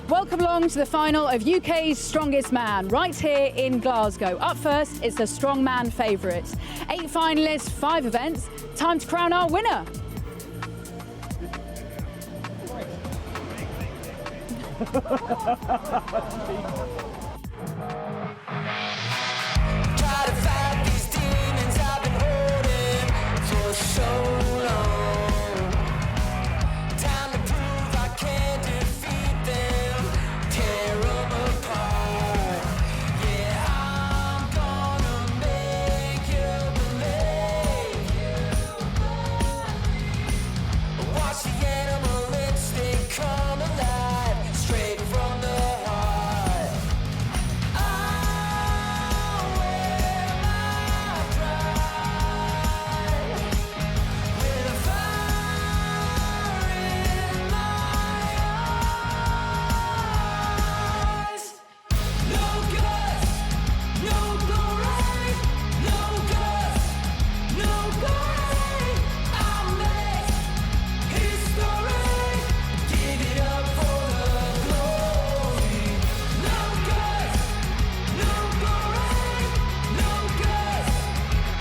Welcome along to the final of UK's Strongest Man, right here in Glasgow. Up first, it's the Strongman favourites. 8 finalists, 5 events. Time to crown our winner. Try to fight these demons I've been holding for so long. Time to prove I can defeat them, tear them apart. Yeah, I'm gonna make you believe. Watch the animal instinct come alive, straight from the heart. I'll wear my pride with a fire in my eyes. No guts, no glory, no guts, no glory. I'll make history. Give it up for the glory. No guts, no glory, no guts,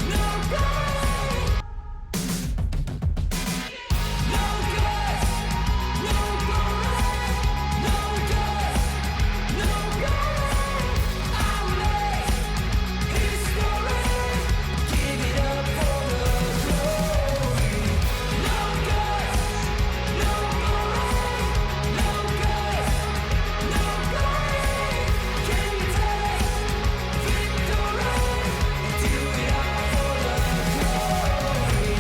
no glory. No guts, no glory, no guts, no glory. I'll make history. Give it up for the glory. No guts, no glory, no guts, no glory. Can you taste victory? Do it all for the glory.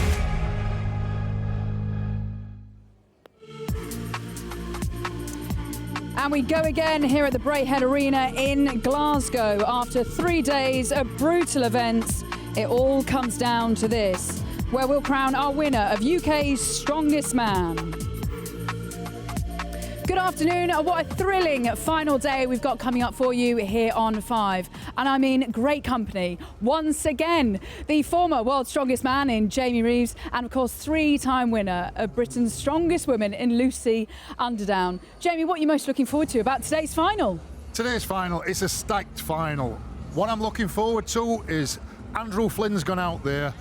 And we go again here at the Braehead Arena in Glasgow. After 3 days of brutal events, it all comes down to this, where we'll crown our winner of UK's Strongest Man. Good afternoon. What a thrilling final day we've got coming up for you here on 5. And I'm in great company once again. The former World's Strongest Man in Jamie Reeves, and of course 3-time winner of Britain's Strongest Woman in Lucy Underdown. Jamie, what are you most looking forward to about today's final? Today's final is a stacked final. What I'm looking forward to is Andrew Flynn's gone out there,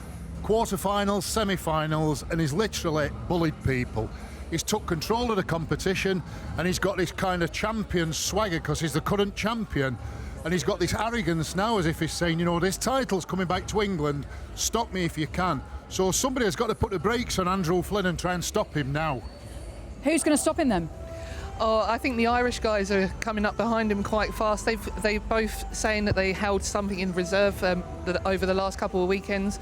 quarterfinals, semi-finals, and he's literally bullied people. He's took control of the competition, and he's got this kind of champion swagger because he's the current champion, and he's got this arrogance now as if he's saying, you know, this title's coming back to England, stop me if you can. So somebody has got to put the brakes on Andrew Flynn and try and stop him now. Who's going to stop him then? Oh, I think the Irish guys are coming up behind him quite fast. They both saying that they held something in reserve over the last couple of weekends.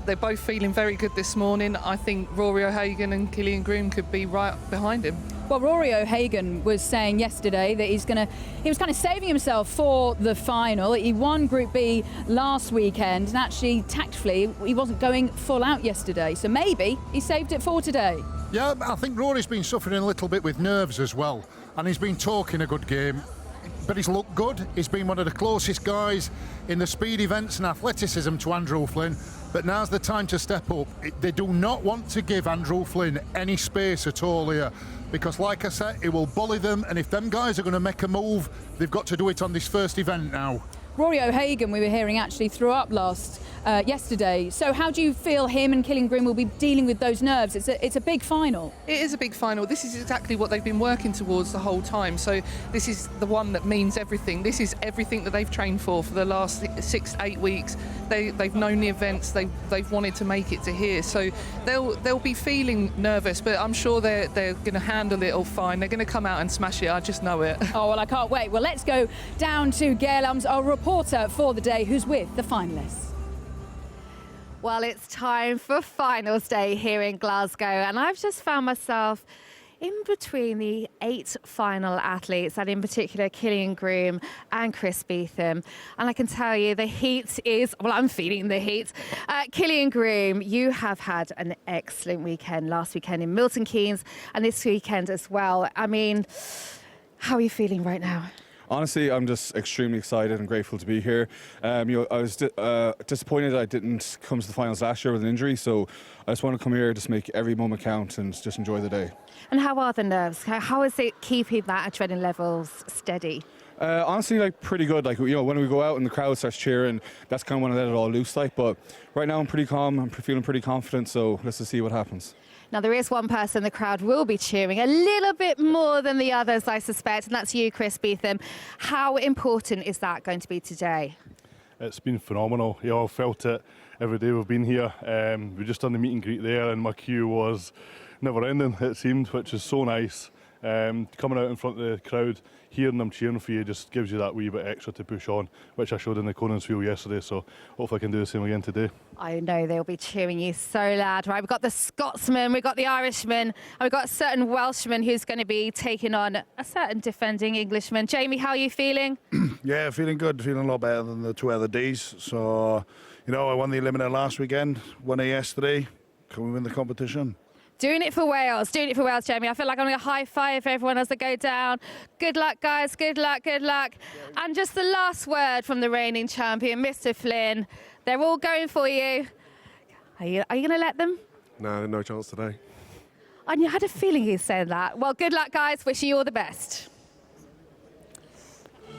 They're both feeling very good this morning. I think Rory O'Hagan and Killian Groom could be right behind him. Well, Rory O'Hagan was saying yesterday that he was kind of saving himself for the final. He won Group B last weekend, and actually, tactfully, he wasn't going full out yesterday. So maybe he saved it for today. Yeah, I think Rory's been suffering a little bit with nerves as well, and he's been talking a good game. But he's looked good. He's been one of the closest guys in the speed events and athleticism to Andrew Flynn. But now's the time to step up. They do not want to give Andrew Flynn any space at all here, because like I said, he will bully them, and if them guys are going to make a move, they've got to do it on this first event now. Rory O'Hagan, we were hearing, actually threw up yesterday. So how do you feel him and Killian Groom will be dealing with those nerves? It's a big final. It is a big final. This is exactly what they've been working towards the whole time. So this is the one that means everything. This is everything that they've trained for the last 6-8 weeks. They've known the events. They've wanted to make it to here. So they'll be feeling nervous, but I'm sure they're going to handle it all fine. They're going to come out and smash it. I just know it. Oh, well, I can't wait. Well, let's go down to Gail Elms, our reporter for the day, who's with the finalists. Well, it's time for finals day here in Glasgow, and I've just found myself in between the 8 final athletes, and in particular Killian Groom and Chris Beetham. And I can tell you the heat is, well, I'm feeling the heat. Killian Groom, you have had an excellent weekend last weekend in Milton Keynes and this weekend as well. I mean, how are you feeling right now? Honestly, I'm just extremely excited and grateful to be here. I was disappointed I didn't come to the finals last year with an injury, so I just want to come here, just make every moment count and just enjoy the day. And how are the nerves? How is it keeping that adrenaline levels steady? Honestly, like pretty good. Like, when we go out and the crowd starts cheering, that's kind of when I let it all loose. Like, but right now I'm pretty calm. I'm feeling pretty confident. So let's just see what happens. Now, there is one person the crowd will be cheering a little bit more than the others, I suspect, and that's you, Chris Beetham. How important is that going to be today? It's been phenomenal. I've felt it every day we've been here. We just done the meet and greet there, and my queue was never ending, it seemed, which is so nice. Coming out in front of the crowd, hearing them cheering for you just gives you that wee bit extra to push on, which I showed in the Conan's Wheel yesterday, so hopefully I can do the same again today. I know they'll be cheering you so loud, right? We've got the Scotsman, we've got the Irishman, and we've got a certain Welshman who's going to be taking on a certain defending Englishman. Jamie, how are you feeling? Yeah, feeling good, feeling a lot better than the 2 other days. So, I won the eliminator last weekend, won it yesterday. Can we win the competition? Doing it for Wales, Jamie. I feel like I'm going to high five everyone as they go down. Good luck, guys, good luck, good luck. And just the last word from the reigning champion, Mr. Flynn. They're all going for you. Are you going to let them? No chance today. I had a feeling he'd say that. Well, good luck, guys. Wish you all the best.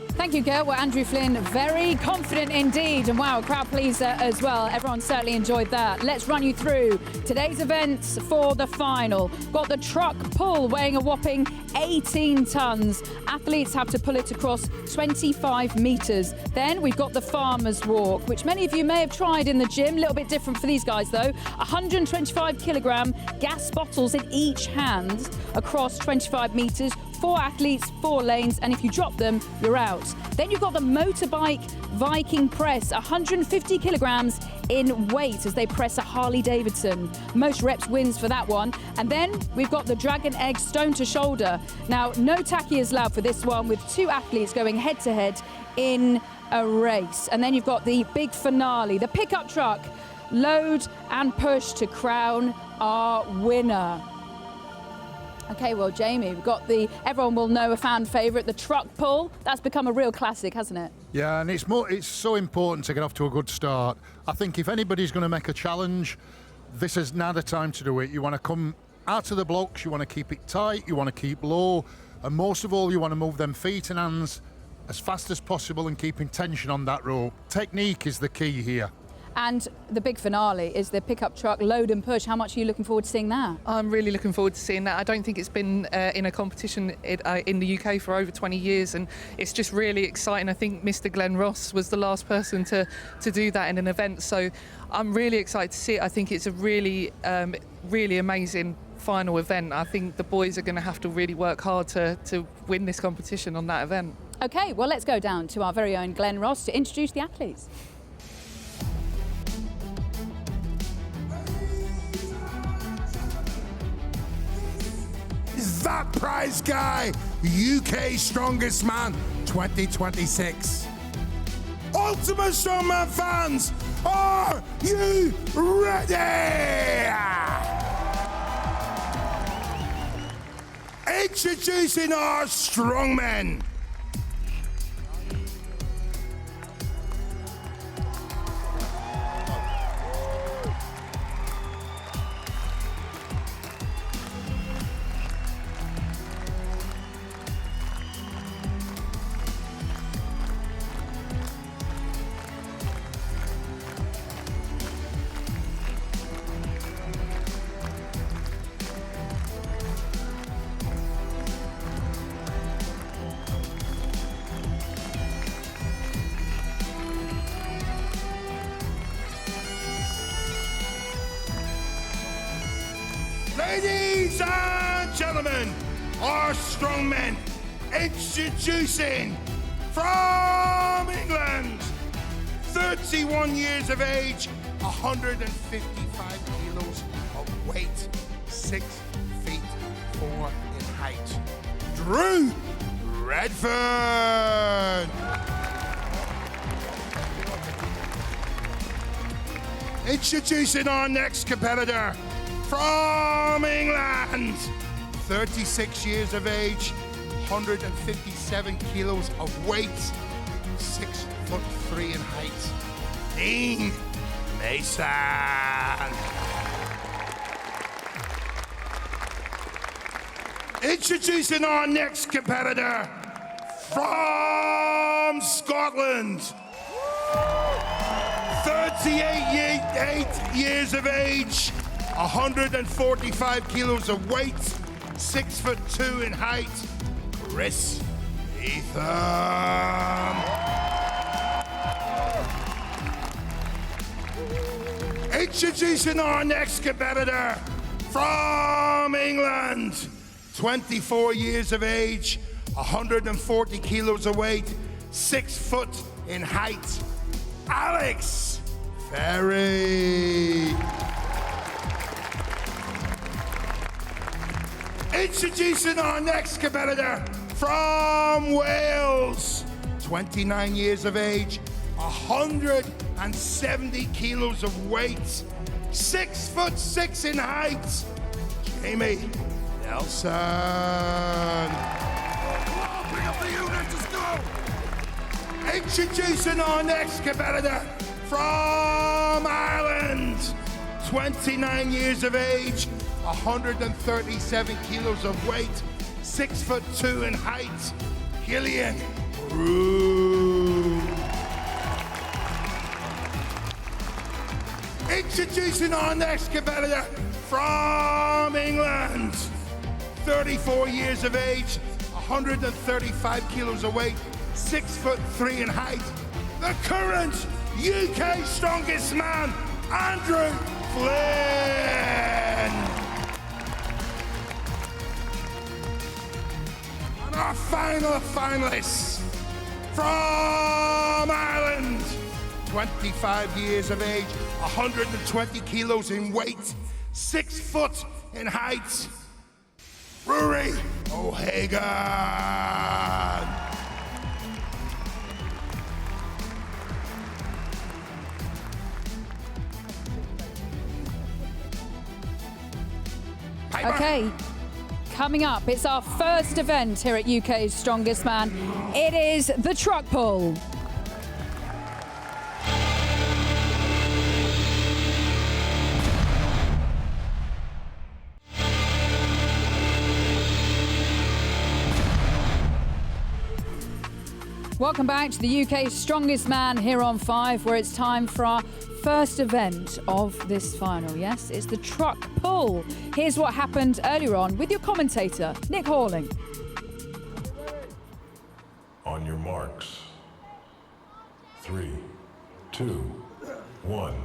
Thank you, Gert. Well, Andrew Flynn, very confident indeed. And wow, crowd pleaser as well. Everyone certainly enjoyed that. Let's run you through today's events for the final. Got the truck pull weighing a whopping 18 tons. Athletes have to pull it across 25 metres. Then we've got the farmer's walk, which many of you may have tried in the gym. A little bit different for these guys, though. 125 kilogram gas bottles in each hand across 25 metres. 4 athletes, 4 lanes, and if you drop them, you're out. Then you've got the Motorbike Viking Press, 150 kilograms in weight as they press a Harley Davidson. Most reps wins for that one. And then we've got the Dragon Egg Stone to Shoulder. Now, no tacky is allowed for this one, with 2 athletes going head to head in a race. And then you've got the big finale, the pickup truck, load and push to crown our winner. Okay, well, Jamie, we've got everyone will know a fan favourite, the truck pull. That's become a real classic, hasn't it? Yeah, and it's so important to get off to a good start. I think if anybody's going to make a challenge, this is now the time to do it. You want to come out of the blocks, you want to keep it tight, you want to keep low, and most of all, you want to move them feet and hands as fast as possible and keeping tension on that rope. Technique is the key here. And the big finale is the pickup truck load and push. How much are you looking forward to seeing that? I'm really looking forward to seeing that. I don't think it's been in a competition in the UK for over 20 years, and it's just really exciting. I think Mr. Glenn Ross was the last person to do that in an event, so I'm really excited to see it. I think it's a really, really amazing final event. I think the boys are going to have to really work hard to win this competition on that event. Okay, well, let's go down to our very own Glenn Ross to introduce the athletes. Is that prize guy, UK Strongest Man 2026. Ultimate Strongman fans, are you ready? Introducing our strongmen. Ladies and gentlemen, our strongmen, introducing from England, 31 years of age, 155 kilos of weight, 6 feet 4 in height, Drew Redfern. Introducing our next competitor, from England, 36 years of age, 157 kilos of weight, 6'3" in height. Dean Mason. Introducing our next competitor from Scotland. 38 years of age, 145 kilos of weight, 6'2" in height, Chris Ethan. Introducing our next competitor from England, 24 years of age, 140 kilos of weight, 6 foot in height, Alex Ferry. Introducing our next competitor from Wales, 29 years of age, 170 kilos of weight, 6'6" in height, Jamie Nelson. Bring up the unit, let's go! Introducing our next competitor from Ireland, 29 years of age, 137 kilos of weight, 6'2" in height, Gillian Roux. Introducing our next competitor from England, 34 years of age, 135 kilos of weight, 6'3" in height, the current UK strongest man, Andrew Flynn. And our final finalists from Ireland, 25 years of age, 120 kilos in weight, 6 foot in height, Rory O'Hagan. Okay, coming up, it's our first event here at UK's Strongest Man. It is the truck pull. Welcome back to the UK's Strongest Man here on 5, where it's time for our first event of this final. Yes, it's the truck pull. Here's what happened earlier on with your commentator, Nick Halling. On your marks. 3, 2, 1.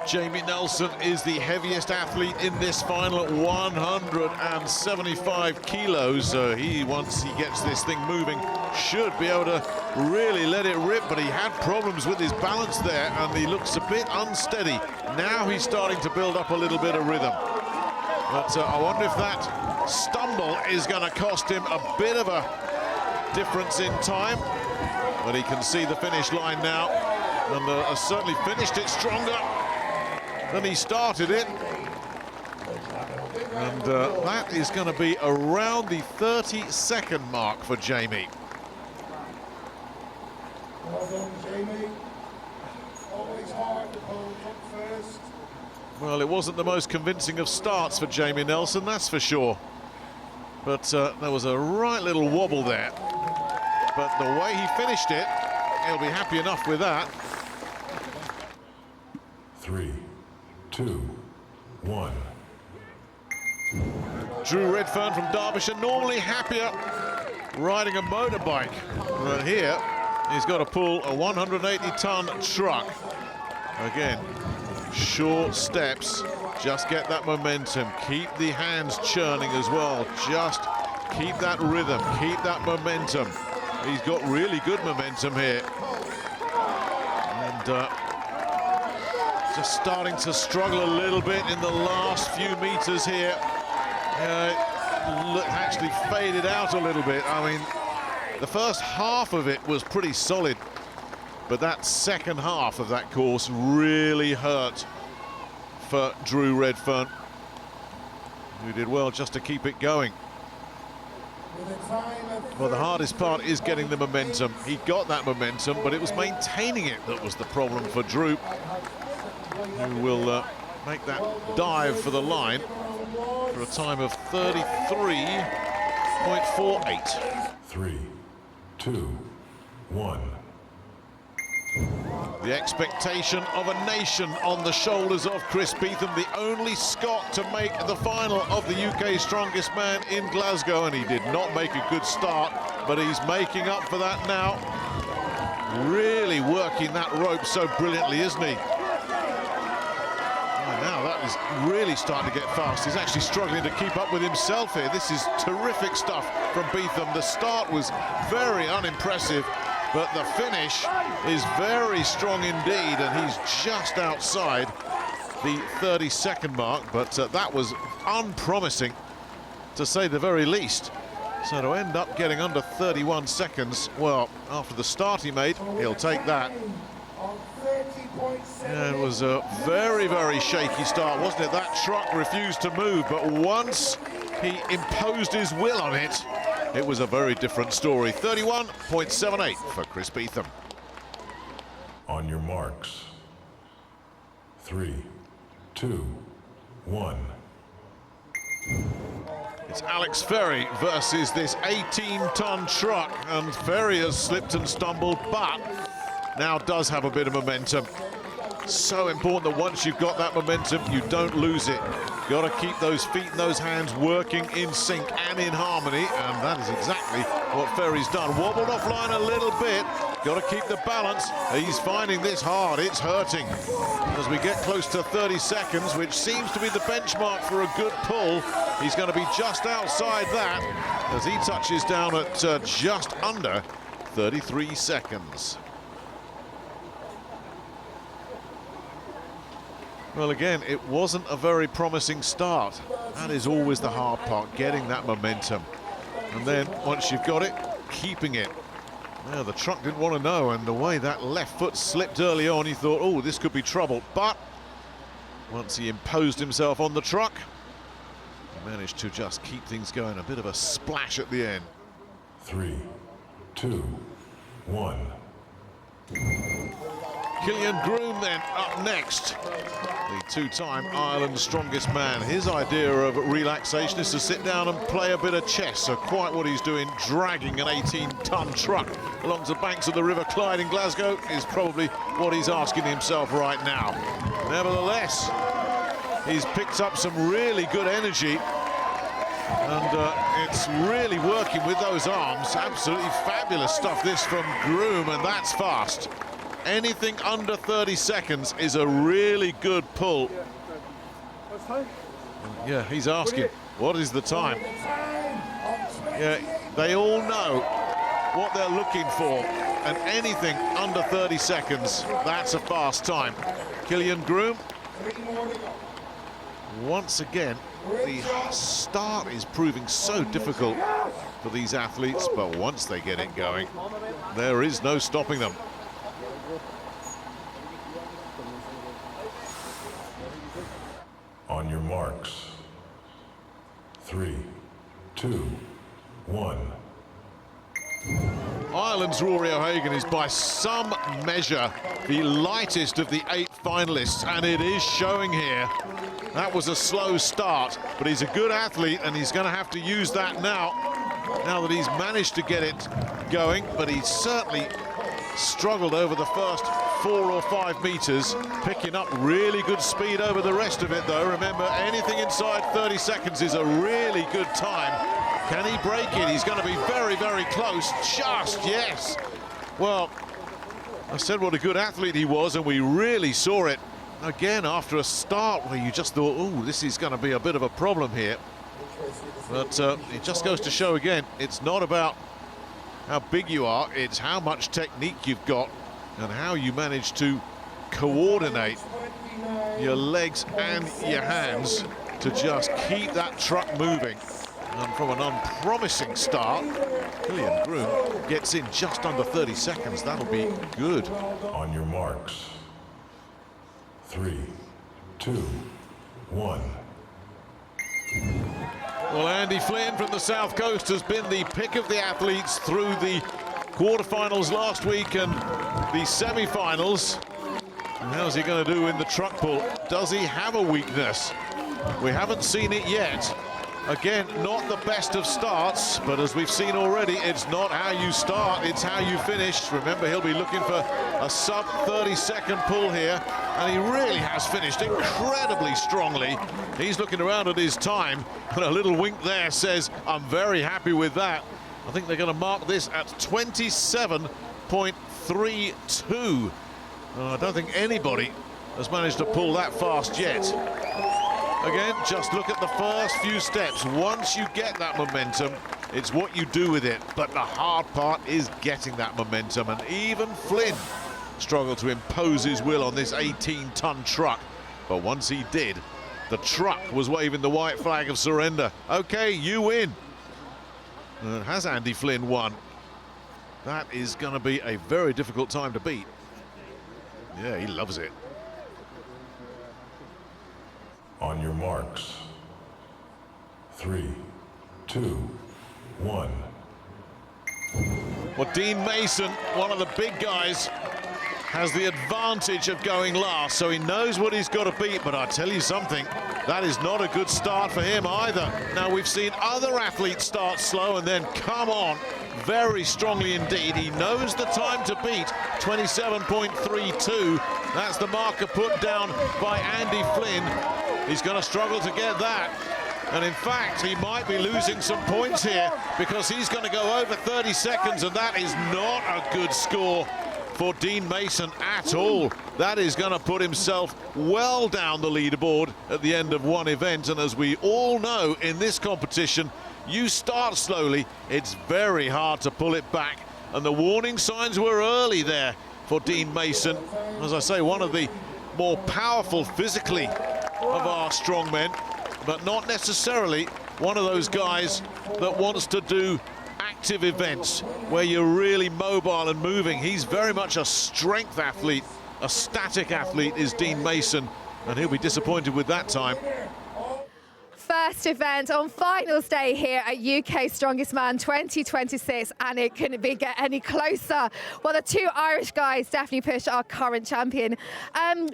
Jamie Nelson is the heaviest athlete in this final at 175 kilos. So once he gets this thing moving, should be able to really let it rip, but he had problems with his balance there and he looks a bit unsteady. Now he's starting to build up a little bit of rhythm. But I wonder if that stumble is going to cost him a bit of a difference in time. But he can see the finish line now and has certainly finished it stronger than he started it. And that is going to be around the 30-second mark for Jamie. Well done, Jamie. Always hard to hold up first. Well, it wasn't the most convincing of starts for Jamie Nelson, that's for sure. But there was a right little wobble there. But the way he finished it, he'll be happy enough with that. 3, 2, 1. Drew Redfern from Derbyshire, normally happier riding a motorbike. But here, he's got to pull a 180-ton truck. Again, short steps, just get that momentum. Keep the hands churning as well. Just keep that rhythm, keep that momentum. He's got really good momentum here. And just starting to struggle a little bit in the last few meters here. Actually faded out a little bit. I mean, the first half of it was pretty solid, but that second half of that course really hurt for Drew Redfern, who did well just to keep it going. Well, the hardest part is getting the momentum. He got that momentum, but it was maintaining it that was the problem for Drew, who will make that dive for the line for a time of 33.48. 3, 2, 1. The expectation of a nation on the shoulders of Chris Beetham, the only Scot to make the final of the UK Strongest Man in Glasgow, and he did not make a good start, but he's making up for that now. Really working that rope so brilliantly, isn't he? Oh, now that is really starting to get fast. He's actually struggling to keep up with himself here. This is terrific stuff from Beetham. The start was very unimpressive, but the finish is very strong indeed, and he's just outside the 30-second mark, but that was unpromising, to say the very least. So to end up getting under 31 seconds, well, after the start he made, he'll take that. Yeah, it was a very, very shaky start, wasn't it? That truck refused to move, but once he imposed his will on it, it was a very different story. 31.78 for Chris Beetham. On your marks. 3, 2, 1. It's Alex Ferry versus this 18-ton truck, and Ferry has slipped and stumbled, but now does have a bit of momentum. So important that once you've got that momentum, you don't lose it. Got to keep those feet and those hands working in sync and in harmony, and that is exactly what Ferry's done. Wobbled offline a little bit. Got to keep the balance. He's finding this hard. It's hurting. As we get close to 30 seconds, which seems to be the benchmark for a good pull, he's going to be just outside that as he touches down at just under 33 seconds. Well, again, it wasn't a very promising start. That is always the hard part, getting that momentum. And then, once you've got it, keeping it. Well, the truck didn't want to know, and the way that left foot slipped early on, he thought, oh, this could be trouble. But once he imposed himself on the truck, he managed to just keep things going. A bit of a splash at the end. 3, 2, 1. Killian Groom then up next, the two-time Ireland's strongest man. His idea of relaxation is to sit down and play a bit of chess, so quite what he's doing, dragging an 18-ton truck along the banks of the River Clyde in Glasgow, is probably what he's asking himself right now. Nevertheless, he's picked up some really good energy, and it's really working with those arms. Absolutely fabulous stuff, this from Groom, and that's fast. Anything under 30 seconds is a really good pull. Yeah, he's asking, what is the time? Yeah, they all know what they're looking for, and anything under 30 seconds, that's a fast time. Killian Groom, once again, the start is proving so difficult for these athletes, but once they get it going, there is no stopping them. On your marks. 3, 2, 1. Ireland's Rory O'Hagan is by some measure the lightest of the 8 finalists, and it is showing here. That was a slow start, but he's a good athlete, and he's going to have to use that now that he's managed to get it going, but he's certainly struggled over the first 4 or 5 meters, picking up really good speed over the rest of it, though. Remember, anything inside 30 seconds is a really good time. Can he break it? He's going to be very, very close. Just, yes. Well, I said what a good athlete he was, and we really saw it again after a start where you just thought, oh, this is going to be a bit of a problem here. But it just goes to show again, it's not about how big you are, it's how much technique you've got and how you manage to coordinate your legs and your hands to just keep that truck moving. And from an unpromising start, Killian Groom gets in just under 30 seconds. That'll be good. On your marks. 3, 2, 1. Well, Andy Flynn from the South Coast has been the pick of the athletes through the quarterfinals last week and the semi-finals. And how's he going to do in the truck pull? Does he have a weakness? We haven't seen it yet. Again, not the best of starts, but as we've seen already, it's not how you start, it's how you finish. Remember, he'll be looking for a sub 30-second pull here, and he really has finished incredibly strongly. He's looking around at his time, and a little wink there says, I'm very happy with that. I think they're going to mark this at 27.32. I don't think anybody has managed to pull that fast yet. Again, just look at the first few steps. Once you get that momentum, it's what you do with it. But the hard part is getting that momentum. And even Flynn struggled to impose his will on this 18-ton truck. But once he did, the truck was waving the white flag of surrender. Okay, you win. Has Andy Flynn won? That is going to be a very difficult time to beat. Yeah, he loves it. On your marks. 3, 2, 1. Well, Dean Mason, one of the big guys, has the advantage of going last, so he knows what he's got to beat. But I tell you something, that is not a good start for him either. Now, we've seen other athletes start slow and then come on very strongly indeed. He knows the time to beat, 27.32. That's the marker put down by Andy Flynn. He's going to struggle to get that. And in fact, he might be losing some points here because he's going to go over 30 seconds, and that is not a good score for Dean Mason at all. That is going to put himself well down the leaderboard at the end of one event. And as we all know in this competition, you start slowly, it's very hard to pull it back. And the warning signs were early there for Dean Mason. As I say, one of the more powerful physically of our strongmen, but not necessarily one of those guys that wants to do active events where you're really mobile and moving. He's very much a strength athlete, a static athlete is Dean Mason, and he'll be disappointed with that time. First event on finals day here at UK Strongest Man 2026, and it couldn't get any closer. Well, the two Irish guys definitely pushed our current champion.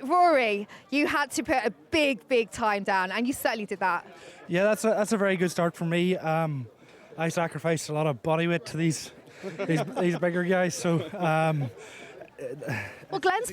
Rory, you had to put a big time down, and you certainly did that. Yeah, that's a very good start for me. I sacrificed a lot of body weight to these bigger guys, so. Well, Glenn has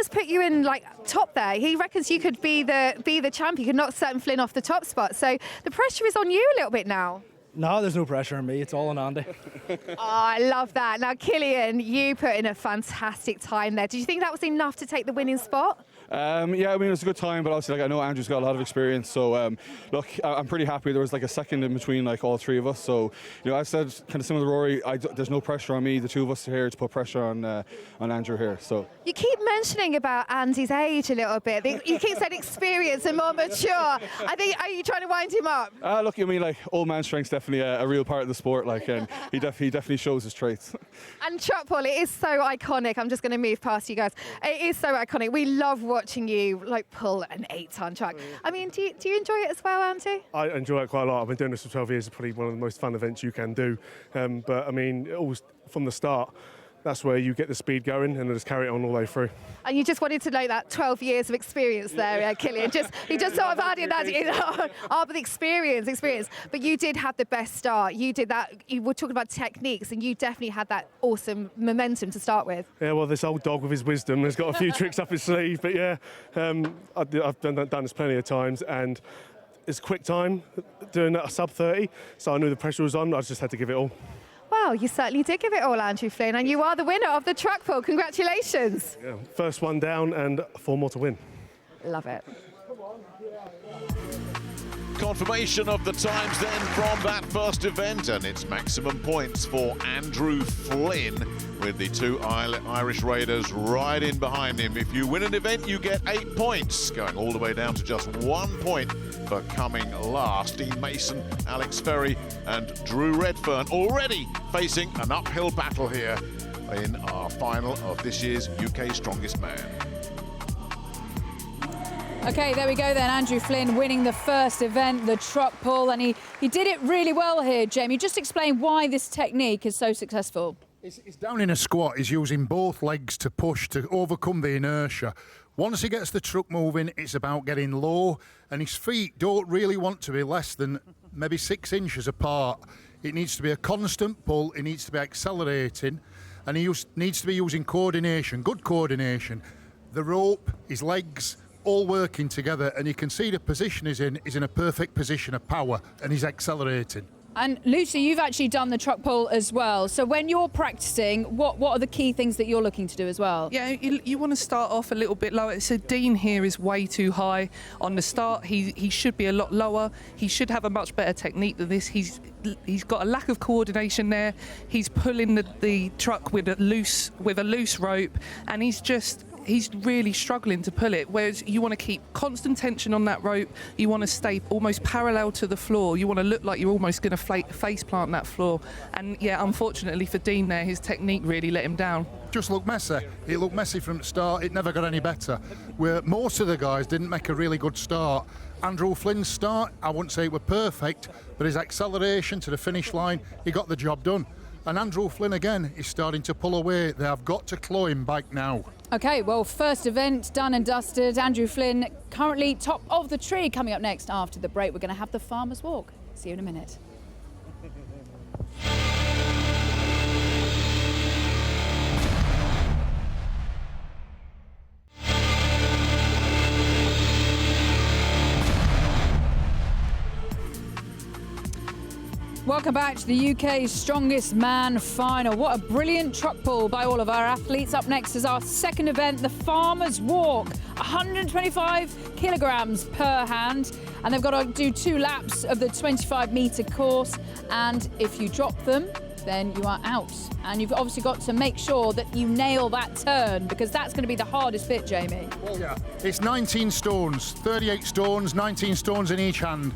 put you in like top there. He reckons you could be the champ. You could knock certain Flynn off the top spot. So the pressure is on you a little bit now. No, there's no pressure on me. It's all on Andy. Oh, I love that. Now, Killian, you put in a fantastic time there. Did you think that was enough to take the winning spot? Yeah, I mean, it was a good time, but obviously, like, I know Andrew's got a lot of experience, so look, I'm pretty happy. There was like a second in between like all three of us, so I said kind of similar to Rory, there's no pressure on me. The two of us are here to put pressure on Andrew here. So you keep mentioning about Andy's age a little bit. You keep saying experience and more mature. I think, are you trying to wind him up? Look, I mean, like, old man strength's definitely a real part of the sport, like, and he definitely shows his traits. And truck pull, it is so iconic. I'm just going to move past you guys. It is so iconic. We love watching you like pull an 8-ton truck. I mean, do you enjoy it as well, Andy? I enjoy it quite a lot. I've been doing this for 12 years. It's probably one of the most fun events you can do. But I mean, always from the start, that's where you get the speed going and just carry it on all the way through. And you just wanted to know that 12 years of experience there, Killian. You just sort of added that in. Oh, but experience. But you did have the best start. You did that. You were talking about techniques, and you definitely had that awesome momentum to start with. Yeah, well, this old dog with his wisdom has got a few tricks up his sleeve. But yeah, I've done this plenty of times, and it's quick time doing a sub 30. So I knew the pressure was on. I just had to give it all. Well, you certainly did give it all, Andrew Flynn, and you are the winner of the truck pull. Congratulations. Yeah, first one down and 4 more to win. Love it. Confirmation of the times then from that first event, and it's maximum points for Andrew Flynn with the two Irish Raiders right in behind him. If you win an event, you get 8 points, going all the way down to just 1 point for coming last. Dean Mason, Alex Ferry and Drew Redfern already facing an uphill battle here in our final of this year's UK Strongest Man. Okay, there we go then. Andrew Flynn winning the first event, the truck pull, and he did it really well here, Jamie. Just explain why this technique is so successful. He's down in a squat. He's using both legs to push to overcome the inertia. Once he gets the truck moving, it's about getting low, and his feet don't really want to be less than maybe 6 inches apart. It needs to be a constant pull. It needs to be accelerating, and he needs to be using coordination, good coordination. The rope, his legs, all working together, and you can see the position he's in a perfect position of power, and he's accelerating. And Lucy, you've actually done the truck pull as well. So when you're practicing, what are the key things that you're looking to do as well? Yeah, you want to start off a little bit lower. So Dean here is way too high on the start. He should be a lot lower. He should have a much better technique than this. He's got a lack of coordination there. He's pulling the truck with a loose rope, and he's really struggling to pull it, whereas you want to keep constant tension on that rope. You want to stay almost parallel to the floor. You want to look like you're almost going to face plant that floor. And yeah, unfortunately for Dean there, his technique really let him down. Just looked messy. It looked messy from the start. It never got any better. Where most of the guys didn't make a really good start. Andrew Flynn's start, I wouldn't say it were perfect, but his acceleration to the finish line, he got the job done. And Andrew Flynn again is starting to pull away. They have got to claw him back now. Okay, well, first event done and dusted. Andrew Flynn currently top of the tree. Coming up next after the break, we're going to have the Farmer's Walk. See you in a minute. Welcome back to the UK's Strongest Man final. What a brilliant truck pull by all of our athletes. Up next is our second event, the Farmer's Walk. 125 kilograms per hand, and they've got to do 2 laps of the 25-metre course, and if you drop them, then you are out. And you've obviously got to make sure that you nail that turn, because that's going to be the hardest bit, Jamie. Well, yeah. It's 19 stones, 38 stones, 19 stones in each hand.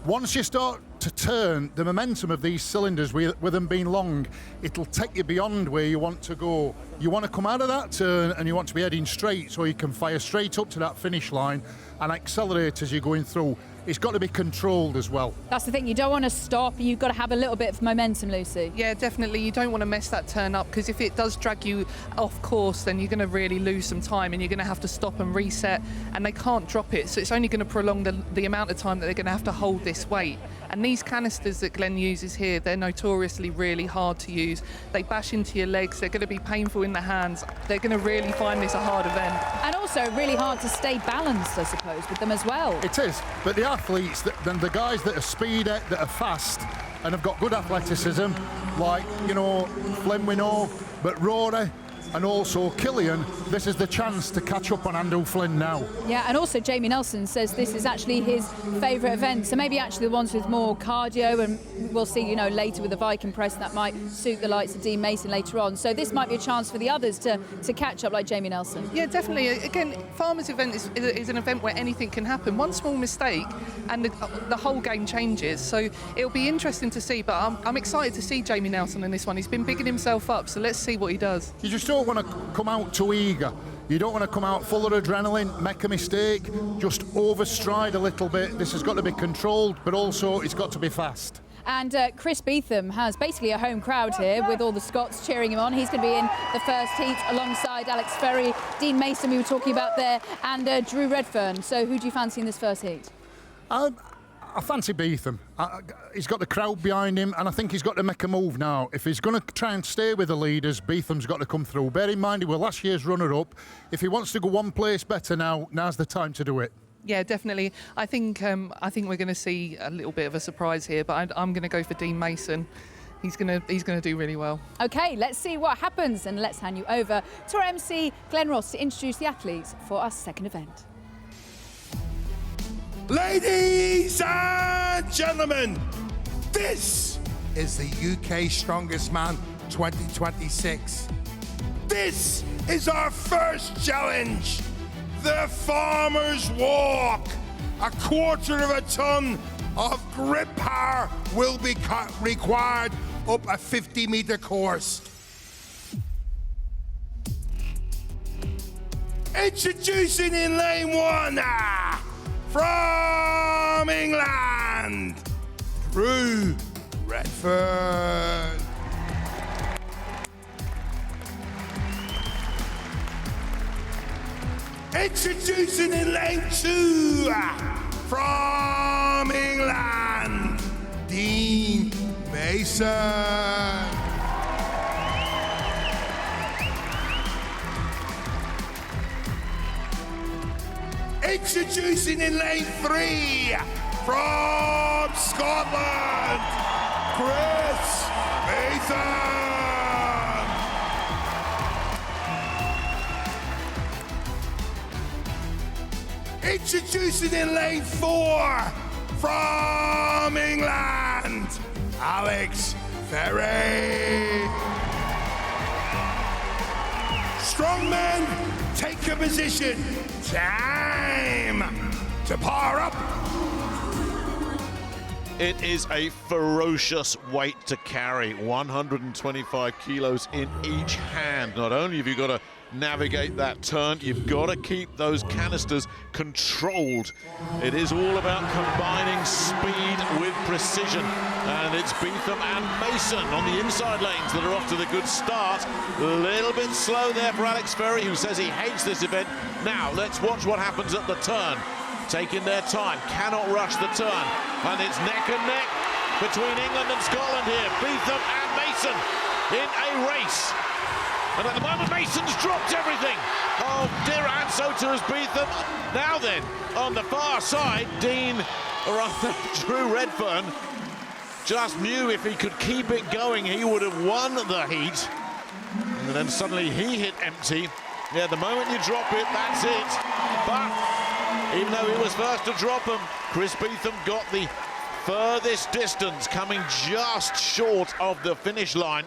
Once you start to turn, the momentum of these cylinders, with them being long, it'll take you beyond where you want to go. You want to come out of that turn and you want to be heading straight, so you can fire straight up to that finish line and accelerate as you're going through. It's got to be controlled as well. That's the thing, you don't want to stop, you've got to have a little bit of momentum, Lucy. Yeah, definitely. You don't want to mess that turn up, because if it does drag you off course, then you're going to really lose some time and you're going to have to stop and reset, and they can't drop it, so it's only going to prolong the amount of time that they're going to have to hold this weight. And these canisters that Glenn uses here, they're notoriously really hard to use. They bash into your legs, they're going to be painful in the hands. They're going to really find this a hard event. And also really hard to stay balanced, I suppose, with them as well. It is, but the athletes, then the guys that are speedy, that are fast and have got good athleticism, like, you know, Flynn we know, but Rory and also Killian, this is the chance to catch up on Andrew Flynn now. Yeah, and also Jamie Nelson says this is actually his favourite event, so maybe actually the ones with more cardio, and we'll see, you know, later with the Viking Press that might suit the likes of Dean Mason later on. So this might be a chance for the others to catch up like Jamie Nelson. Yeah, definitely. Again, Farmer's event is an event where anything can happen. One small mistake and the whole game changes. So it'll be interesting to see, but I'm excited to see Jamie Nelson in this one. He's been bigging himself up, so let's see what he does. You just don't want to come out too eager. You don't want to come out full of adrenaline, make a mistake, just overstride a little bit. This has got to be controlled, but also it's got to be fast. And Chris Beetham has basically a home crowd here with all the Scots cheering him on. He's going to be in the first heat alongside Alex Ferry, Dean Mason we were talking about there, and Drew Redfern. So who do you fancy in this first heat? I fancy Beetham. He's got the crowd behind him, and I think he's got to make a move now. If he's going to try and stay with the leaders, Beetham's got to come through. Bear in mind, he was last year's runner-up. If he wants to go one place better now, now's the time to do it. Yeah, definitely. I think we're going to see a little bit of a surprise here, but I'm going to go for Dean Mason. He's going to do really well. OK, let's see what happens, and let's hand you over to our MC, Glenn Ross, to introduce the athletes for our second event. Ladies and gentlemen, this is the UK Strongest Man 2026. This is our first challenge, the Farmer's Walk. 1/4 of a ton of grip power will be required up a 50-metre course. Introducing in lane 1, from England, Drew Redfern. Introducing in lane 2, from England, Dean Mason. Introducing in lane 3, from Scotland, Chris Beetham. Introducing in lane 4, from England, Alex Ferry. Strongman, take a position. Time to power up. It is a ferocious weight to carry, 125 kilos in each hand. Not only have you got to navigate that turn, you've got to keep those canisters controlled. It is all about combining speed with precision, and it's Beetham and Mason on the inside lanes that are off to the good start. A little bit slow there for Alex Ferry, who says he hates this event. Now let's watch what happens at the turn. Taking their time, cannot rush the turn, and it's neck and neck between England and Scotland here. Beetham and Mason in a race. And at the moment, Mason's dropped everything. Oh dear, and so too has Beetham. Now then, on the far side, Drew Redfern just knew if he could keep it going, he would have won the heat. And then suddenly he hit empty. Yeah, the moment you drop it, that's it. But even though he was first to drop him, Chris Beetham got the furthest distance, coming just short of the finish line.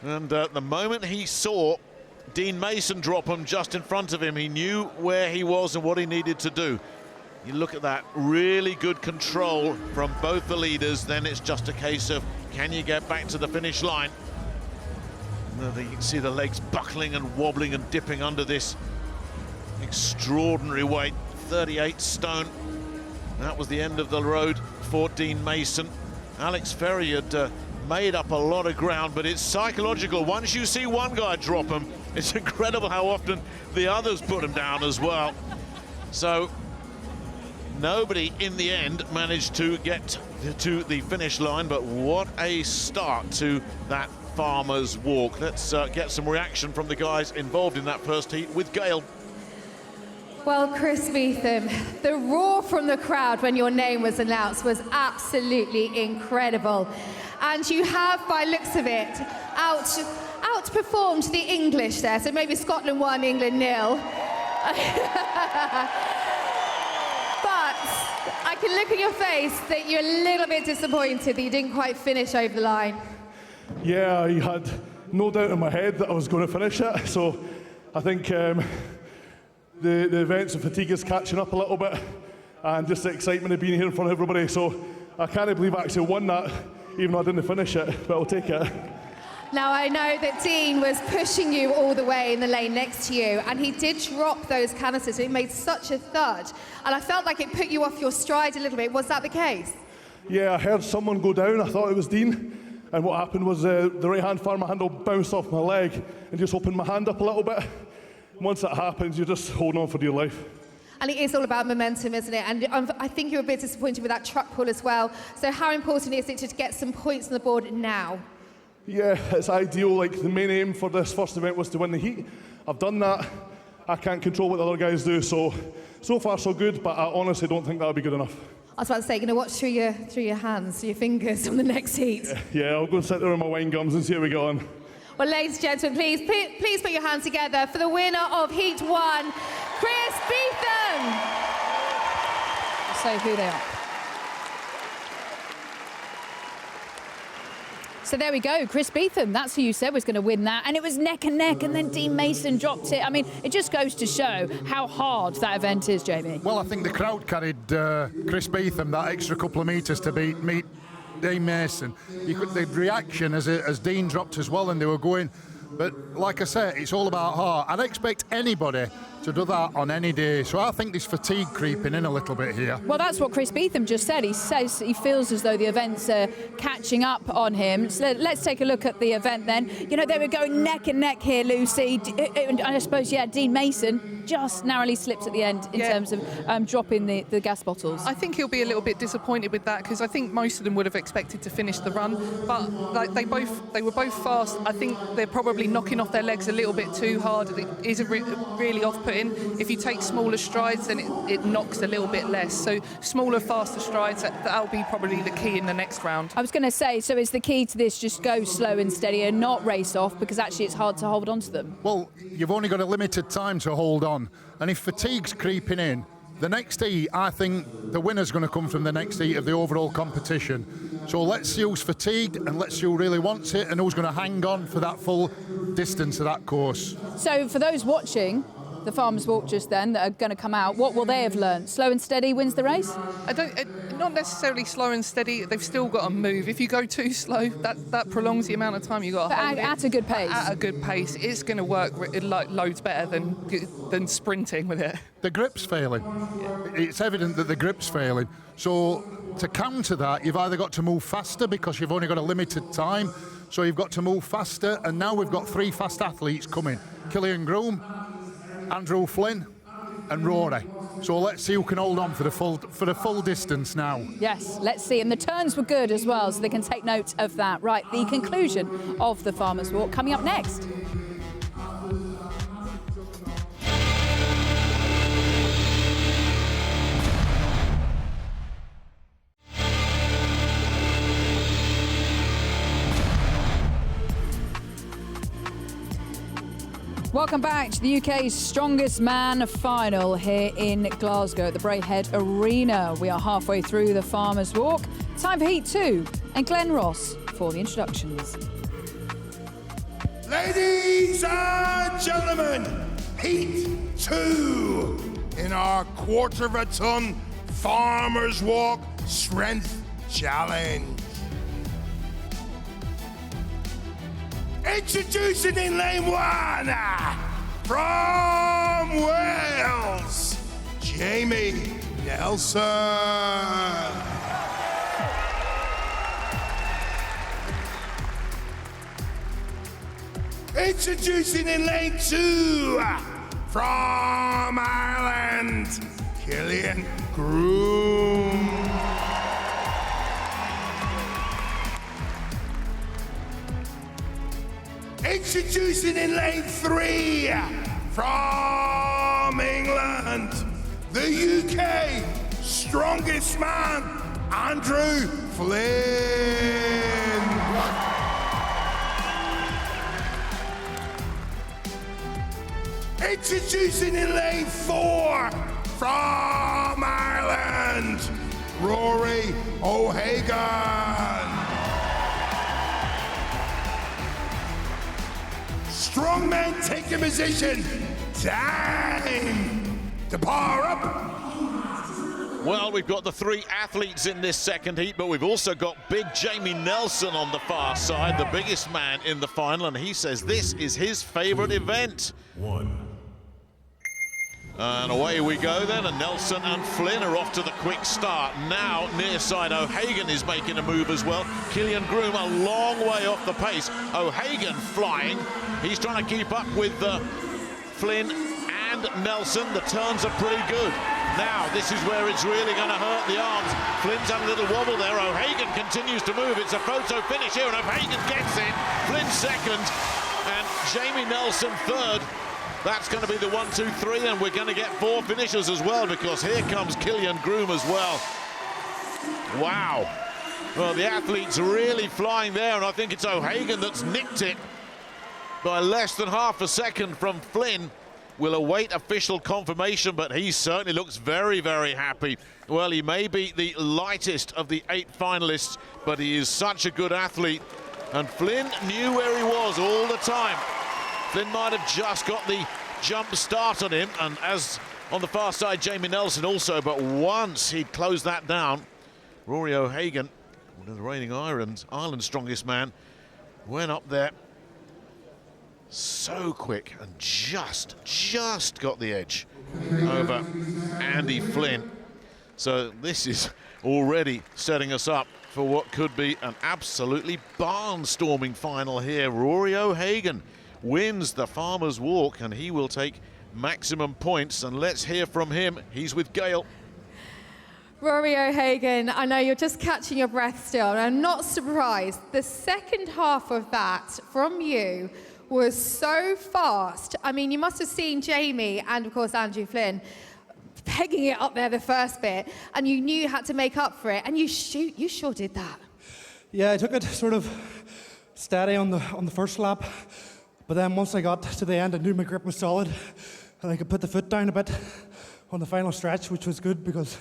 And the moment he saw Dean Mason drop him just in front of him, he knew where he was and what he needed to do. You look at that, really good control from both the leaders. Then it's just a case of, can you get back to the finish line? And you can see the legs buckling and wobbling and dipping under this extraordinary weight, 38 stone. That was the end of the road for Dean Mason. Alex Ferry had made up a lot of ground, but it's psychological. Once you see one guy drop him, it's incredible how often the others put him down as well. So nobody in the end managed to get to the finish line, but what a start to that farmer's walk. Let's get some reaction from the guys involved in that first heat with Gail. Well, Chris Beetham, the roar from the crowd when your name was announced was absolutely incredible. And you have, by looks of it, outperformed the English there. So maybe Scotland 1, England 0. But I can look at your face that you're a little bit disappointed that you didn't quite finish over the line. Yeah, I had no doubt in my head that I was going to finish it. So I think the events of fatigue is catching up a little bit, and just the excitement of being here in front of everybody. So I can't believe I actually won that, even though I didn't finish it, but I'll take it. Now, I know that Dean was pushing you all the way in the lane next to you, and he did drop those canisters. It made such a thud, and I felt like it put you off your stride a little bit. Was that the case? Yeah, I heard someone go down. I thought it was Dean. And what happened was the right-hand farmer handle bounced off my leg and just opened my hand up a little bit. Once that happens, you're just holding on for dear life. And it is all about momentum, isn't it? And I think you're a bit disappointed with that truck pull as well. So how important is it to get some points on the board now? Yeah, it's ideal. Like, the main aim for this first event was to win the heat. I've done that. I can't control what the other guys do, so far so good, but I honestly don't think that'll be good enough. I was about to say, you're going to watch through your hands, your fingers on the next heat. Yeah, I'll go and sit there with my wine gums and see how we go on. Well, ladies and gentlemen, please put your hands together for the winner of Heat 1, Chris Beetham. Say who they are. So there we go, Chris Beetham, that's who you said was going to win that, and it was neck and neck, and then Dean Mason dropped it. I mean, it just goes to show how hard that event is, Jamie. Well, I think the crowd carried Chris Beetham that extra couple of metres to meet Dean Mason. The reaction as Dean dropped as well, and they were going But like I say, it's all about heart. I'd expect anybody to do that on any day. So I think there's fatigue creeping in a little bit here. Well, that's what Chris Beetham just said. He says he feels as though the events are catching up on him. So let's take a look at the event then. You know, they were going neck and neck here, Lucy. And I suppose, yeah, Dean Mason just narrowly slipped at the end in terms of dropping the gas bottles. I think he'll be a little bit disappointed with that, because I think most of them would have expected to finish the run, but like they were both fast. I think they're probably knocking off their legs a little bit too hard. It is really off-putting. If you take smaller strides, then it knocks a little bit less. So smaller, faster strides, that'll be probably the key in the next round. I was going to say, so is the key to this just go slow and steady and not race off, because actually it's hard to hold on to them? Well, you've only got a limited time to hold on, and if fatigue's creeping in, the next heat, I think the winner's going to come from the next heat of the overall competition. So let's see who's fatigued and let's see who really wants it and who's going to hang on for that full distance of that course. So for those watching the Farmers Walk just then that are going to come out, what will they have learned? Slow and steady wins the race? Not necessarily slow and steady. They've still got to move. If you go too slow, that prolongs the amount of time you got. At a good pace. At a good pace, it's going to work loads better than sprinting with it. The grip's failing. It's evident that the grip's failing. So to counter that, you've either got to move faster because you've only got a limited time. So you've got to move faster, and now we've got 3 fast athletes coming: Killian Groom, Andrew Flynn and Rory. So let's see who can hold on for the full distance now. Yes, let's see. And the turns were good as well, so they can take note of that. Right, the conclusion of the Farmers Walk coming up next. Welcome back to the UK's Strongest Man final here in Glasgow at the Braehead Arena. We are halfway through the Farmers Walk. Time for Heat 2 and Glenn Ross for the introductions. Ladies and gentlemen, Heat 2 in our quarter of a ton Farmers Walk Strength Challenge. Introducing in lane 1, from Wales, Jamie Nelson. Introducing in lane 2, from Ireland, Killian Groom. Introducing in lane 3, from England, the UK Strongest Man, Andrew Flynn. Introducing in lane 4, from Ireland, Rory O'Hagan. Strongman taking position. Time to power up. Well, we've got the 3 athletes in this second heat, but we've also got big Jamie Nelson on the far side, the biggest man in the final, and he says this is his favourite event. 1. And away we go then, and Nelson and Flynn are off to the quick start. Now near side O'Hagan is making a move as well. Killian Groom a long way off the pace. O'Hagan flying. He's trying to keep up with Flynn and Nelson. The turns are pretty good. Now this is where it's really going to hurt the arms. Flynn's had a little wobble there. O'Hagan continues to move. It's a photo finish here, and O'Hagan gets it. Flynn second, and Jamie Nelson third. That's going to be the 1, 2, 3, and we're going to get 4 finishers as well, because here comes Killian Groom as well. Wow. Well, the athlete's really flying there, and I think it's O'Hagan that's nicked it by less than half a second from Flynn. We'll await official confirmation, but he certainly looks very, very happy. Well, he may be the lightest of the 8 finalists, but he is such a good athlete, and Flynn knew where he was all the time. Flynn might have just got the jump start on him, and as on the far side, Jamie Nelson also, but once he'd closed that down, Rory O'Hagan, one of the reigning Ireland strongest man, went up there, So quick and just got the edge over Andy Flynn. So this is already setting us up for what could be an absolutely barnstorming final here. Rory O'Hagan wins the Farmer's Walk and he will take maximum points, and let's hear from him. He's with Gail. Rory O'Hagan, I know you're just catching your breath still, and I'm not surprised. The second half of that from you was so fast. I mean, you must have seen Jamie and, of course, Andrew Flynn pegging it up there the first bit, and you knew you had to make up for it, and you sure did that. Yeah, I took it sort of steady on the first lap, but then once I got to the end, I knew my grip was solid, and I could put the foot down a bit on the final stretch, which was good because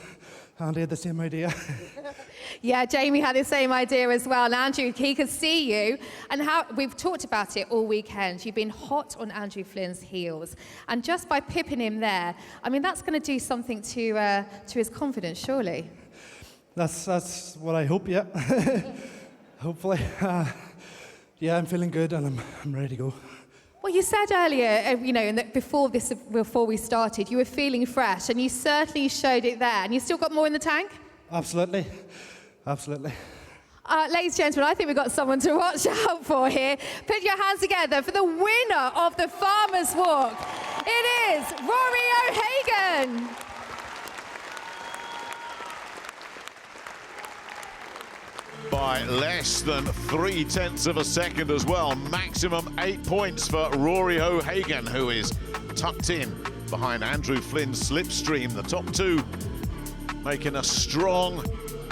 Andy had the same idea. Yeah, Jamie had the same idea as well. And Andrew, he could see you. And how we've talked about it all weekend. You've been hot on Andrew Flynn's heels. And just by pipping him there, I mean, that's going to do something to his confidence, surely. That's what I hope, yeah. Hopefully. Yeah, I'm feeling good and I'm ready to go. Well, you said earlier, before we started, you were feeling fresh, and you certainly showed it there. And you still got more in the tank? Absolutely. Absolutely. Ladies and gentlemen, I think we've got someone to watch out for here. Put your hands together for the winner of the Farmer's Walk. It is Rory O'Hagan. By less than 0.3 of a second as well. Maximum 8 points for Rory O'Hagan, who is tucked in behind Andrew Flynn's slipstream. The top two making a strong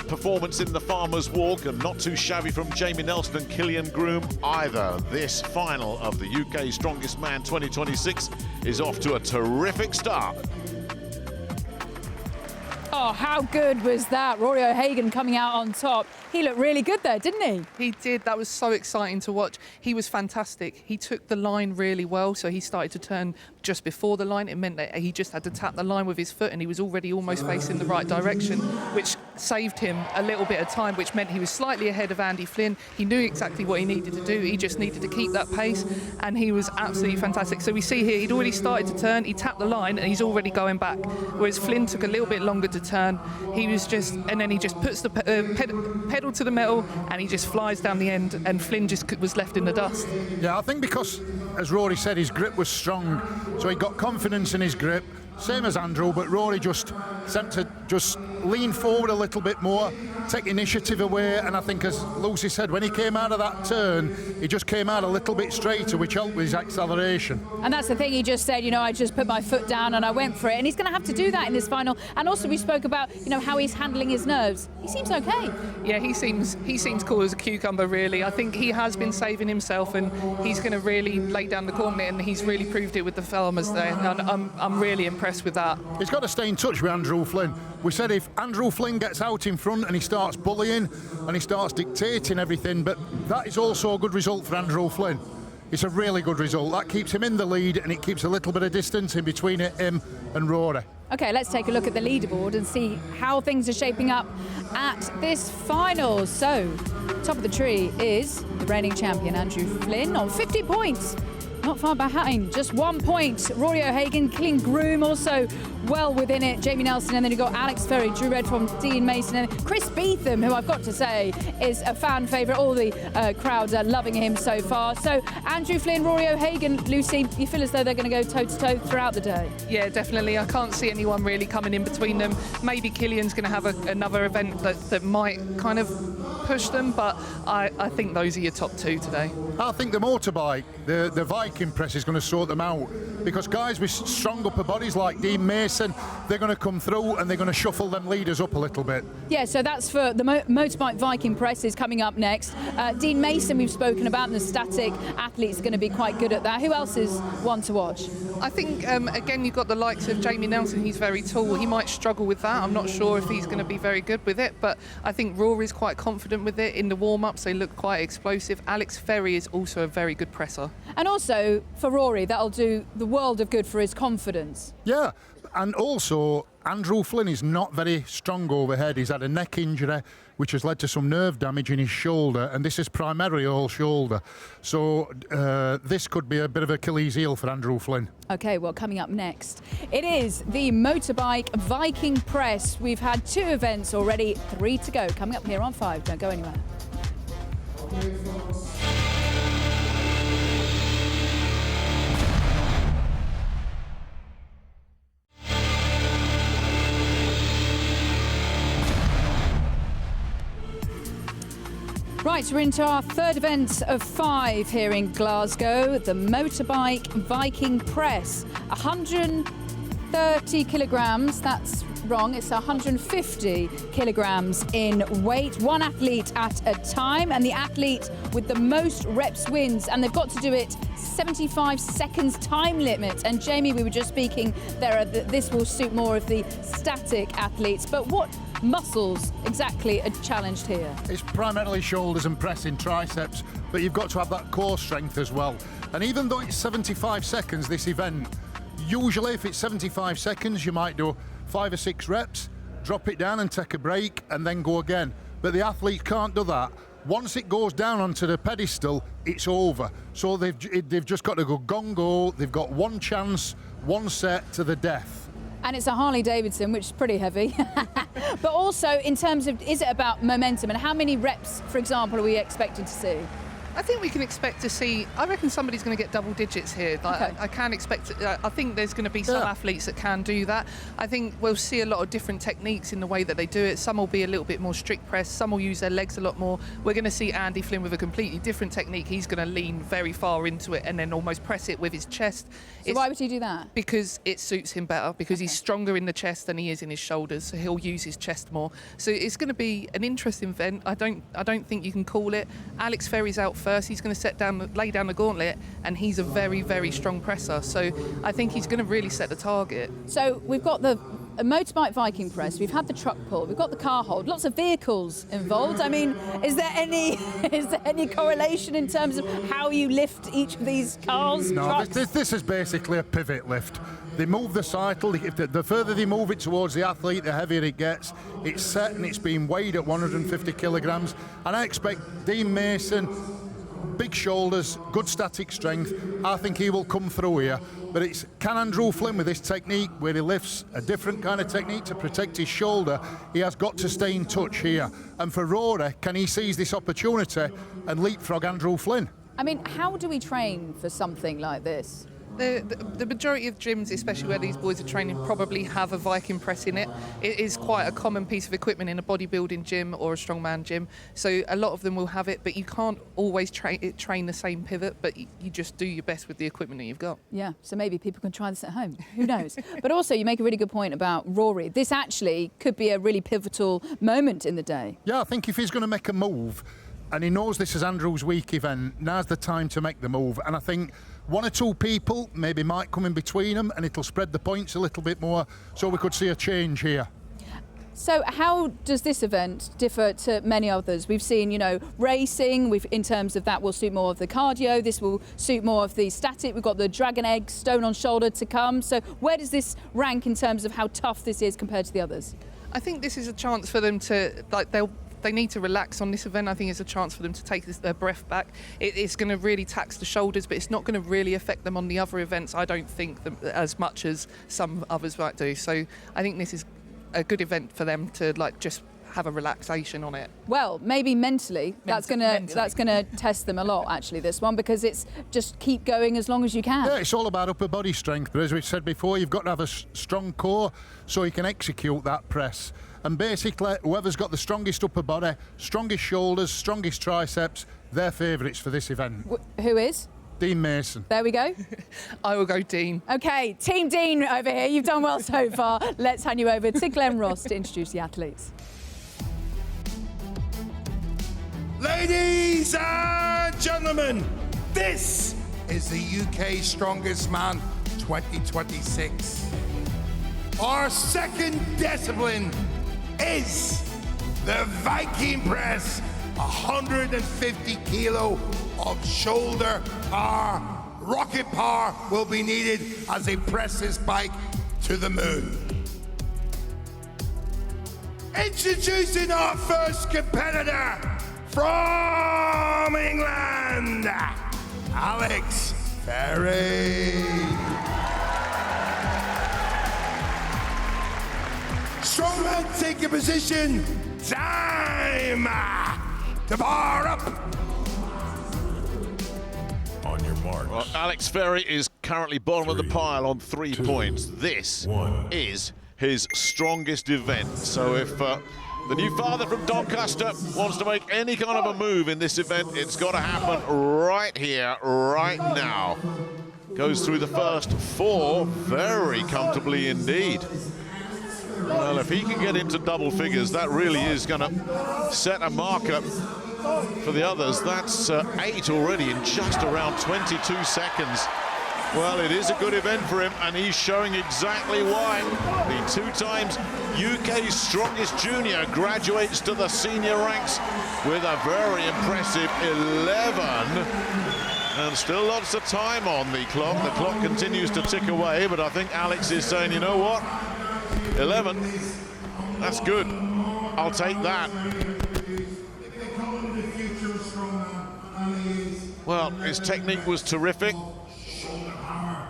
performance in the Farmer's Walk, and not too shabby from Jamie Nelson and Killian Groom either. This final of the UK Strongest Man 2026 is off to a terrific start. Oh, how good was that? Rory O'Hagan coming out on top. He looked really good there, didn't he? He did. That was so exciting to watch. He was fantastic. He took the line really well, so he started to turn just before the line. It meant that he just had to tap the line with his foot, and he was already almost facing the right direction, which saved him a little bit of time, which meant he was slightly ahead of Andy Flynn. He knew exactly what he needed to do. He just needed to keep that pace, and he was absolutely fantastic. So we see here, he'd already started to turn. He tapped the line, and he's already going back, whereas Flynn took a little bit longer to turn. He was just, and then he just puts the pedal to the metal, and he just flies down the end, and Flynn just was left in the dust. Yeah, I think because, as Rory said, his grip was strong, so he got confidence in his grip, same as Andrew, but Rory just seemed to just lean forward a little bit more, take initiative away, and I think, as Lucy said, when he came out of that turn, he just came out a little bit straighter, which helped with his acceleration. And that's the thing, he just said, I just put my foot down and I went for it, and he's going to have to do that in this final. And also we spoke about, how he's handling his nerves. He seems okay. Yeah, he seems cool as a cucumber, really. I think he has been saving himself, and he's going to really lay down the gauntlet, and he's really proved it with the Farmers there. And I'm really impressed with that. He's got to stay in touch with Andrew Flynn. We said if Andrew Flynn gets out in front and he starts bullying and he starts dictating everything, but that is also a good result for Andrew Flynn. It's a really good result. That keeps him in the lead, and it keeps a little bit of distance in between him and Rory. Okay, let's take a look at the leaderboard and see how things are shaping up at this final. So, top of the tree is the reigning champion, Andrew Flynn, on 50 points. Not far behind, just 1 point. Rory O'Hagan, Killian Groom also well within it. Jamie Nelson, and then you've got Alex Ferry, Drew Redford, Dean Mason, and Chris Beetham, who I've got to say is a fan favourite. All the crowds are loving him so far. So Andrew Flynn, Rory O'Hagan, Lucy, you feel as though they're going to go toe-to-toe throughout the day? Yeah, definitely. I can't see anyone really coming in between them. Maybe Killian's going to have another event that might kind of push them, but I think those are your top two today. I think the motorbike, the Viking Press, is going to sort them out, because guys with strong upper bodies like Dean Mason, they're going to come through and they're going to shuffle them leaders up a little bit. Yeah, so that's for the Motorbike Viking Press is coming up next. Dean Mason we've spoken about, and the static athlete's going to be quite good at that. Who else is one to watch? I think, again, you've got the likes of Jamie Nelson. He's very tall. He might struggle with that. I'm not sure if he's going to be very good with it, but I think Rory's quite confident with it. In the warm-ups, they look quite explosive. Alex Ferry is also a very good presser. And also, for Rory, that'll do the world of good for his confidence. Yeah, and also Andrew Flynn is not very strong overhead. He's had a neck injury, which has led to some nerve damage in his shoulder, and this is primarily all shoulder. So this could be a bit of Achilles heel for Andrew Flynn. Okay, well, coming up next, it is the Motorbike Viking Press. We've had 2 events already, 3 to go. Coming up here on 5. Don't go anywhere. Right, we're into our 3rd event of 5 here in Glasgow, the Motorbike Viking Press. 130 kilograms, that's wrong, it's 150 kilograms in weight. 1 athlete at a time, and the athlete with the most reps wins, and they've got to do it 75 seconds time limit. And Jamie, we were just speaking there, this will suit more of the static athletes, but what muscles exactly are challenged here? It's primarily shoulders and pressing triceps, but you've got to have that core strength as well. And even though it's 75 seconds, this event, usually if it's 75 seconds, you might do 5 or 6 reps, drop it down and take a break and then go again. But the athlete can't do that. Once it goes down onto the pedestal, it's over. So they've just got to go gongo. They've got 1 chance, 1 set to the death. And it's a Harley Davidson, which is pretty heavy. But also, in terms of, is it about momentum, and how many reps, for example, are we expected to see? I think we can expect to see, I reckon somebody's going to get double digits here. Like, Okay. I can expect, I think there's going to be some athletes that can do that. I think we'll see a lot of different techniques in the way that they do it. Some will be a little bit more strict press, some will use their legs a lot more. We're going to see Andy Flynn with a completely different technique. He's going to lean very far into it and then almost press it with his chest. So why would he do that? Because it suits him better, because he's stronger in the chest than he is in his shoulders, so he'll use his chest more. So it's going to be an interesting event. I don't think you can call it. Alex Ferry's out first. He's going to lay down the gauntlet, and he's a very, very strong presser. So I think he's going to really set the target. So we've got the Motorbike Viking Press, we've had the truck pull, we've got the car hold, lots of vehicles involved. I mean, is there any correlation in terms of how you lift each of these cars, trucks? This is basically a pivot lift. They move the cycle. The further they move it towards the athlete, the heavier it gets. It's set and it's being weighed at 150 kilograms. And I expect Dean Mason, big shoulders, good static strength. I think he will come through here. But it's, can Andrew Flynn, with this technique where he lifts a different kind of technique to protect his shoulder, he has got to stay in touch here. And for Rory, can he seize this opportunity and leapfrog Andrew Flynn? I mean, how do we train for something like this? The majority of gyms, especially where these boys are training, probably have a Viking press in it. It is quite a common piece of equipment in a bodybuilding gym or a strongman gym. So a lot of them will have it, but you can't always train the same pivot, but you just do your best with the equipment that you've got. Yeah, so maybe people can try this at home. Who knows? But also, you make a really good point about Rory. This actually could be a really pivotal moment in the day. Yeah, I think if he's going to make a move, and he knows this is Andrew's week event, now's the time to make the move. And I think 1 or 2 people maybe might come in between them, and it'll spread the points a little bit more, so we could see a change here. So how does this event differ to many others? We've seen, racing, in terms of that will suit more of the cardio, this will suit more of the static, we've got the dragon egg, stone on shoulder to come. So where does this rank in terms of how tough this is compared to the others? I think this is a chance for them to, they need to relax on this event. I think it's a chance for them to take their breath back. It's going to really tax the shoulders, but it's not going to really affect them on the other events, I don't think, as much as some others might do. So I think this is a good event for them to just have a relaxation on it. Well, maybe mentally, that's going to test them a lot, actually, this one, because it's just keep going as long as you can. Yeah, it's all about upper body strength, but as we said before, you've got to have a strong core so you can execute that press. And basically, whoever's got the strongest upper body, strongest shoulders, strongest triceps, they're favourites for this event. Who is? Dean Mason. There we go. I will go Dean. Okay, Team Dean over here. You've done well so far. Let's hand you over to Glenn Ross to introduce the athletes. Ladies and gentlemen, this is the UK Strongest Man 2026. Our second discipline is the Viking Press. 150 kilo of shoulder power. Rocket power will be needed as they press this bike to the moon. Introducing our first competitor from England, Alex Ferry. Strongman, take your position. Time to bar up. On your marks. Well, Alex Ferry is currently bottom of the pile on 3 points. This is his strongest event. So if the new father from Doncaster wants to make any kind of a move in this event, it's got to happen right here, right now. Goes through the first 4 very comfortably indeed. Well, if he can get into double figures, that really is going to set a marker for the others. That's 8 already in just around 22 seconds. Well, it is a good event for him, and he's showing exactly why. The 2 times UK's strongest junior graduates to the senior ranks with a very impressive 11. And still lots of time on the clock. The clock continues to tick away, but I think Alex is saying, you know what? 11, that's good. I'll take that. Well, his technique was terrific,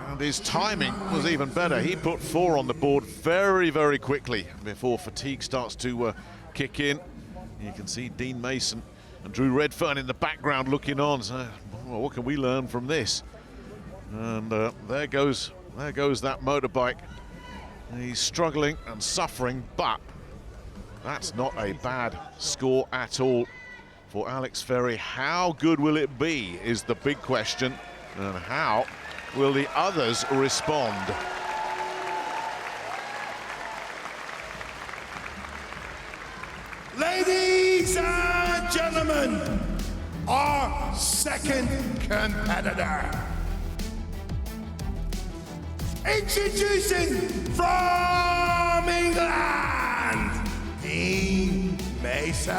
and his timing was even better. He put 4 on the board very, very quickly before fatigue starts to kick in. You can see Dean Mason and Drew Redfern in the background looking on. So, well, what can we learn from this? And there goes that motorbike. He's struggling and suffering, but that's not a bad score at all for Alex Ferry. How good will it be is the big question, and how will the others respond? Ladies and gentlemen, our second competitor. Introducing from England, Dean Mason.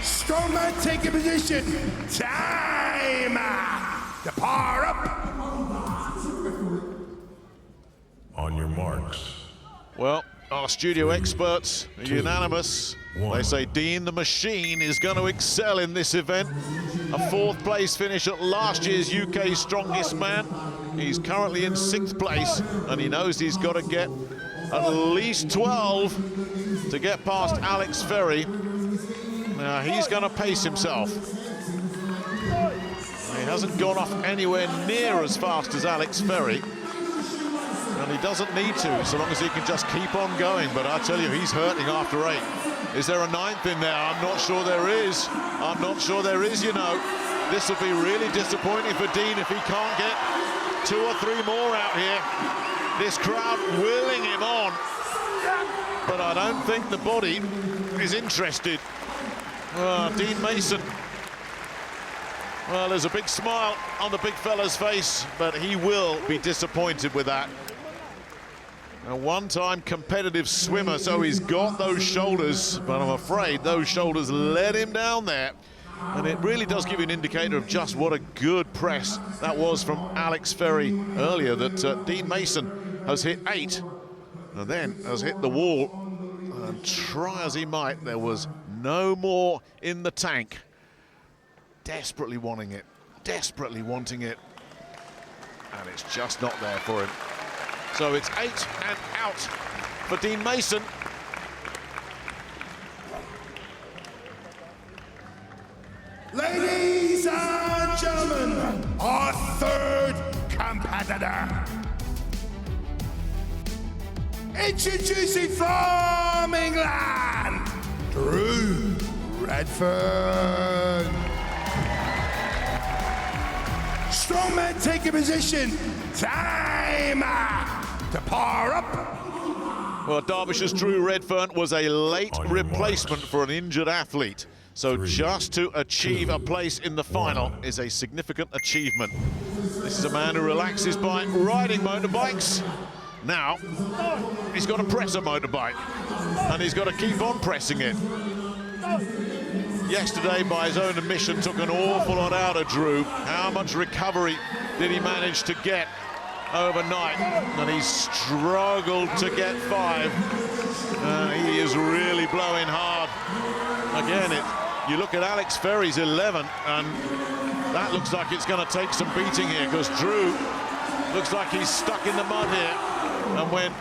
Strongman, take a position. Time to par up. On your marks. Well, our studio experts are unanimous. They say Dean the Machine is going to excel in this event. A 4th place finish at last year's UK Strongest Man. He's currently in 6th place, and he knows he's got to get at least 12 to get past Alex Ferry. Now, he's going to pace himself. He hasn't gone off anywhere near as fast as Alex Ferry. And he doesn't need to, so long as he can just keep on going. But I tell you, he's hurting after 8. Is there a 9th in there? I'm not sure there is. I'm not sure there is, you know. This will be really disappointing for Dean if he can't get 2 or 3 more out here. This crowd willing him on. But I don't think the body is interested. Dean Mason. Well, there's a big smile on the big fella's face, but he will be disappointed with that. A one-time competitive swimmer, so he's got those shoulders, but I'm afraid those shoulders let him down there. And it really does give you an indicator of just what a good press that was from Alex Ferry earlier, that Dean Mason has hit 8 and then has hit the wall. And try as he might, there was no more in the tank. Desperately wanting it, and it's just not there for him. So it's 8 and out for Dean Mason. Ladies and gentlemen, our 3rd competitor. Introducing from England, Drew Redfern. Strongman, take a position. Time to par up. Well, Derbyshire's Drew Redfern was a late replacement for an injured athlete. So just to achieve a place in the final is a significant achievement. This is a man who relaxes by riding motorbikes. Now, he's got to press a motorbike, and he's got to keep on pressing it. Yesterday, by his own admission, took an awful lot out of Drew. How much recovery did he manage to get? overnight, and he's struggled to get 5. He is really blowing hard. Again, you look at Alex Ferry's 11, and that looks like it's going to take some beating here, because Drew looks like he's stuck in the mud here. And when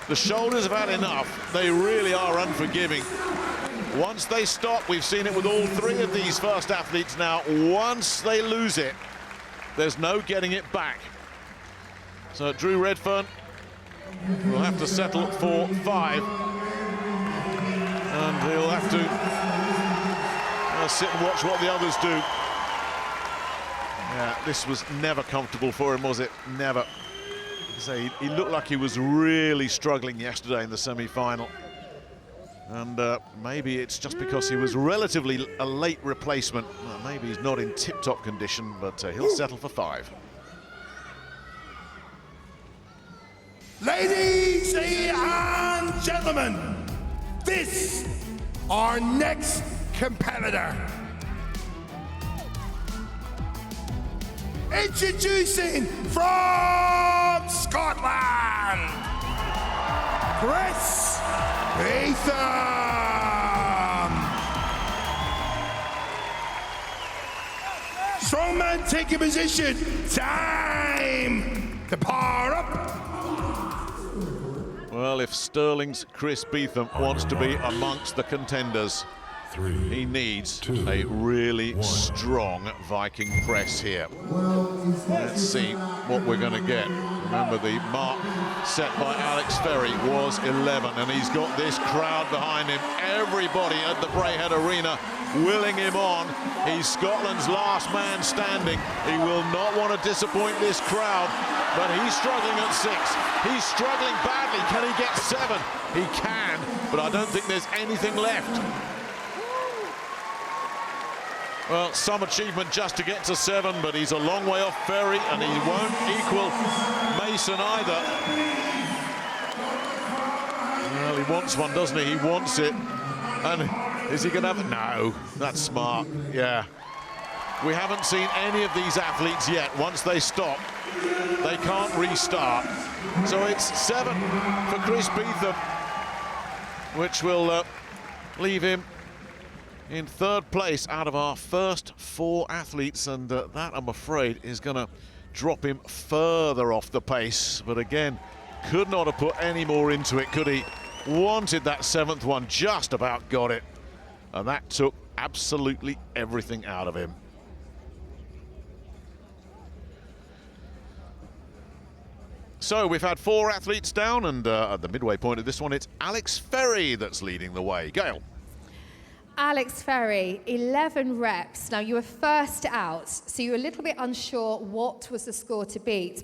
the shoulders have had enough, they really are unforgiving. Once they stop, we've seen it with all 3 of these first athletes now, once they lose it, there's no getting it back. So Drew Redfern will have to settle for 5. And he'll have to sit and watch what the others do. Yeah, this was never comfortable for him, was it? Never. So he looked like he was really struggling yesterday in the semi-final. And maybe it's just because he was relatively a late replacement. Well, maybe he's not in tip-top condition, but he'll settle for 5. Ladies and gentlemen, this our next competitor. Introducing from Scotland, Chris Beetham. Strongman taking position. Time to power up. Well, if Sterling's Chris Beetham wants to be amongst the contenders, he needs a really strong Viking press here. Let's see what we're going to get. Remember, the mark set by Alex Ferry was 11, and he's got this crowd behind him. Everybody at the Braehead Arena willing him on. He's Scotland's last man standing. He will not want to disappoint this crowd, but he's struggling at 6. He's struggling badly. Can he get 7? He can, but I don't think there's anything left. Well, some achievement just to get to 7, but he's a long way off Ferry, and he won't equal Mason either. Well, he wants one, doesn't he? He wants it. And is he going to have it? No, that's smart, yeah. We haven't seen any of these athletes yet. Once they stop, they can't restart. So it's 7 for Chris Beetham, which will leave him in 3rd place out of our first 4 athletes, and that, I'm afraid, is going to drop him further off the pace. But again, could not have put any more into it, could he? Wanted that 7th one, just about got it, and that took absolutely everything out of him. So we've had 4 athletes down, and at the midway point of this one, it's Alex Ferry that's leading the way. Gail. Alex Ferry, 11 reps. Now, you were first out, so you were a little bit unsure what was the score to beat.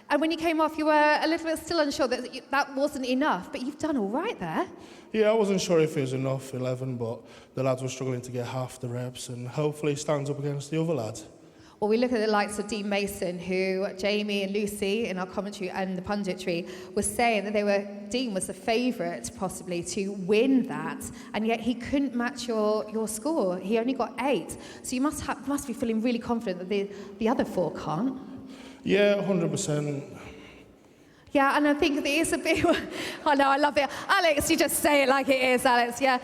And when you came off, you were a little bit still unsure that that wasn't enough, but you've done all right there. Yeah, I wasn't sure if it was enough, 11, but the lads were struggling to get half the reps, and hopefully stands up against the other lads. Well, we look at the likes of Dean Mason, who Jamie and Lucy in our commentary and the punditry were saying that Dean was the favourite possibly to win that, and yet he couldn't match your score. He only got 8. So you must be feeling really confident that the other 4 can't. Yeah, 100%. Yeah, and I think it is a bit... I know, I love it. Alex, you just say it like it is, Alex, yeah.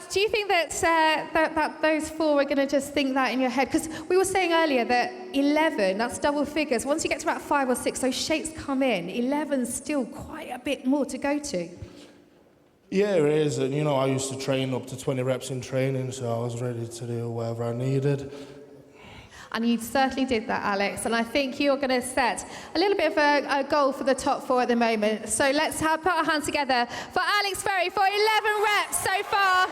Do you think that those 4 are going to just think that in your head? Because we were saying earlier that 11, that's double figures. Once you get to about 5 or 6, those shapes come in. 11's still quite a bit more to go to. Yeah, it is. And, you know, I used to train up to 20 reps in training, so I was ready to do whatever I needed. And you certainly did that, Alex. And I think you're going to set a little bit of a goal for the top 4 at the moment. So let's put our hands together for Alex Ferry for 11 reps so far.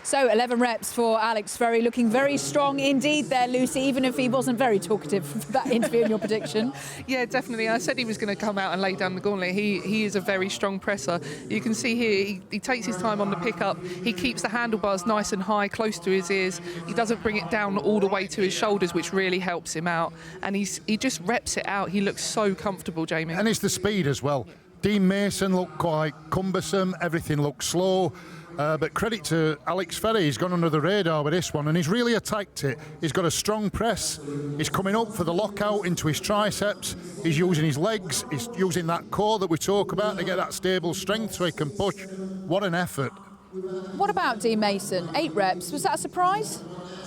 So 11 reps for Alex Ferry, looking very strong indeed there, Lucy, even if he wasn't very talkative for that interview in your prediction. Yeah, definitely. I said he was going to come out and lay down the gauntlet. He is a very strong presser. You can see here, he takes his time on the pickup. He keeps the handlebars nice and high, close to his ears. He doesn't bring it down all the way to his shoulders, which really helps him out. And he just reps it out. He looks so comfortable, Jamie. And it's the speed as well. Dean Mason looked quite cumbersome. Everything looked slow. But credit to Alex Ferry, he's gone under the radar with this one and he's really attacked it. He's got a strong press, he's coming up for the lockout into his triceps, he's using his legs, he's using that core that we talk about to get that stable strength so he can push. What an effort. What about Dean Mason? 8 reps, was that a surprise?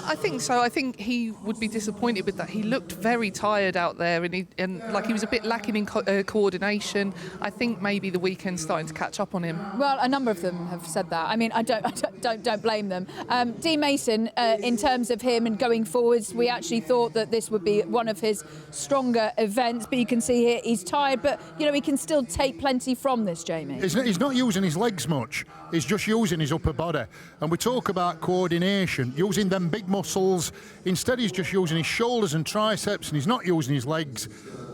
I think so. I think he would be disappointed with that. He looked very tired out there, and like he was a bit lacking in coordination. I think maybe the weekend's starting to catch up on him. Well, a number of them have said that. I mean, I don't blame them. Dean Mason, in terms of him and going forwards, we actually thought that this would be one of his stronger events. But you can see here he's tired, but you know he can still take plenty from this, Jamie. He's not using his legs much. He's just using his upper body. And we talk about coordination, using them big muscles. Instead, he's just using his shoulders and triceps, and he's not using his legs.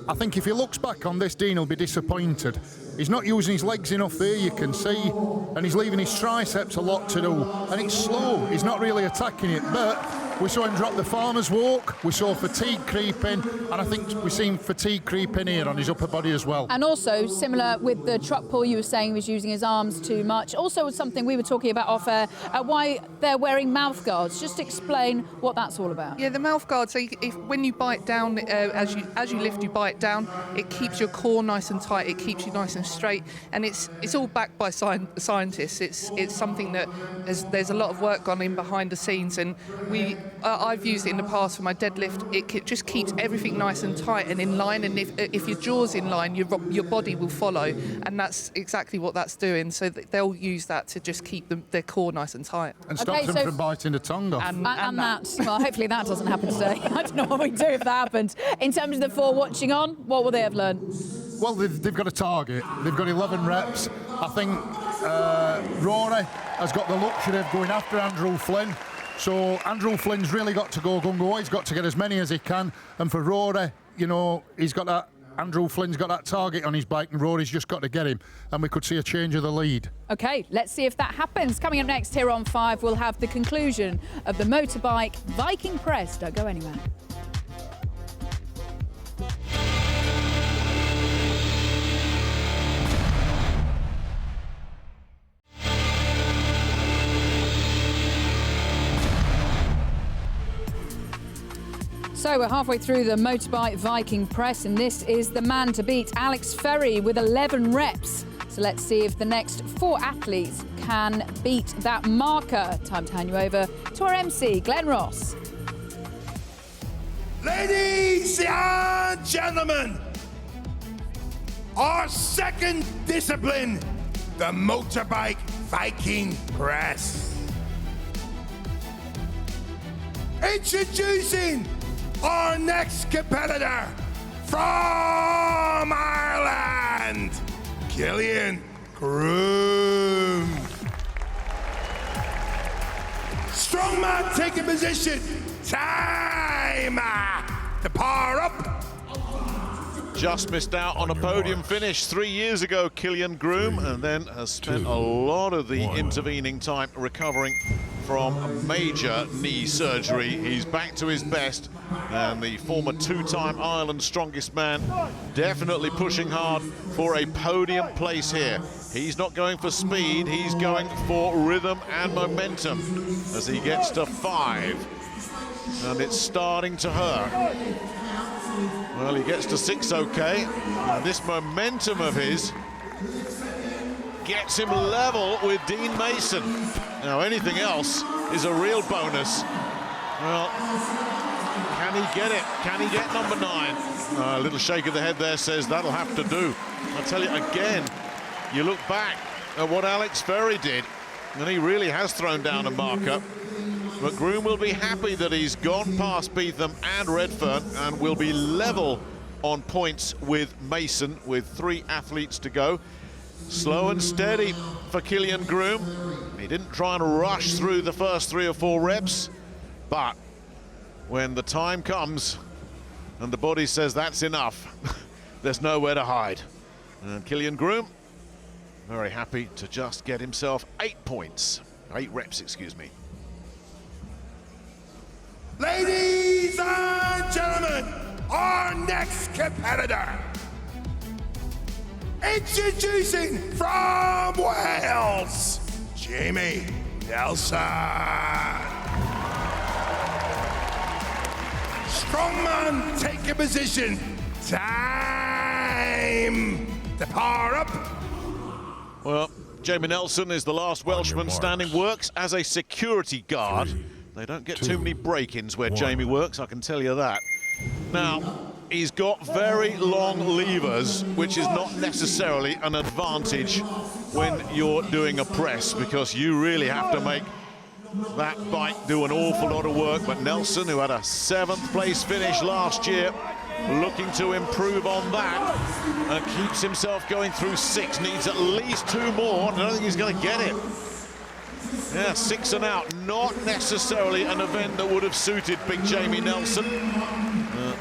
I think if he looks back on this, Dean will be disappointed. He's not using his legs enough there, you can see, and he's leaving his triceps a lot to do. And it's slow, he's not really attacking it, but we saw him drop the farmer's walk, we saw fatigue creeping, and I think we've seen fatigue creeping here on his upper body as well. And also, similar with the truck pull, you were saying he was using his arms too much. Also, something we were talking about off air, why they're wearing mouth guards. Just explain what that's all about. Yeah, the mouth guard. So when you bite down, as you lift, you bite down. It keeps your core nice and tight. It keeps you nice and straight. And it's all backed by scientists. It's something that there's a lot of work gone in behind the scenes. And I've used it in the past for my deadlift. It just keeps everything nice and tight and in line. And if your jaw's in line, your body will follow. And that's exactly what that's doing. So they'll use that to just keep their core nice and tight. And stops them from biting the tongue off. And that. Well, hopefully that doesn't happen today. I don't know what we do if that happens. In terms of the 4 watching on, what will they have learned? Well, they've got a target. They've got 11 reps. I think Rory has got the luxury of going after Andrew Flynn. So Andrew Flynn's really got to go gung-ho. He's got to get as many as he can. And for Rory, you know, he's got that. Andrew Flynn's got that target on his bike and Rory's just got to get him. And we could see a change of the lead. OK, let's see if that happens. Coming up next here on 5, we'll have the conclusion of the Motorbike Viking Press. Don't go anywhere. So we're halfway through the Motorbike Viking Press, and this is the man to beat, Alex Ferry, with 11 reps. So let's see if the next 4 athletes can beat that marker. Time to hand you over to our MC, Glenn Ross. Ladies and gentlemen, our second discipline, the Motorbike Viking Press. Introducing our next competitor from Ireland, Killian Groom. Strongman taking position. Time to power up. Just missed out on a podium finish 3 years ago, Killian Groom, and then has spent a lot of the intervening time recovering from major knee surgery. He's back to his best, and the former 2-time Ireland strongest man definitely pushing hard for a podium place here. He's not going for speed, he's going for rhythm and momentum as he gets to 5, and it's starting to hurt. Well, he gets to 6 okay, and this momentum of his gets him level with Dean Mason. Now, anything else is a real bonus. Well, can he get it? Can he get number 9? A little shake of the head there says that'll have to do. I'll tell you again, you look back at what Alex Ferry did, and he really has thrown down a marker. But Groom will be happy that he's gone past Beetham and Redfern and will be level on points with Mason with 3 athletes to go. Slow and steady for Killian Groom. He didn't try and rush through the first 3 or 4 reps, but when the time comes and the body says that's enough, there's nowhere to hide. And Killian Groom, very happy to just get himself 8 reps, excuse me. Ladies and gentlemen, our next competitor. Introducing from Wales, Jamie Nelson. Strongman, take a position. Time to power up. Well, Jamie Nelson is the last Welshman standing, works as a security guard. They don't get too many break-ins where Jamie works, I can tell you that. Now, he's got very long levers, which is not necessarily an advantage when you're doing a press, because you really have to make that bike do an awful lot of work. But Nelson, who had a 7th place finish last year, looking to improve on that and keeps himself going through 6, needs at least 2 more. I don't think he's going to get it. Yeah, 6 and out, not necessarily an event that would have suited big Jamie Nelson.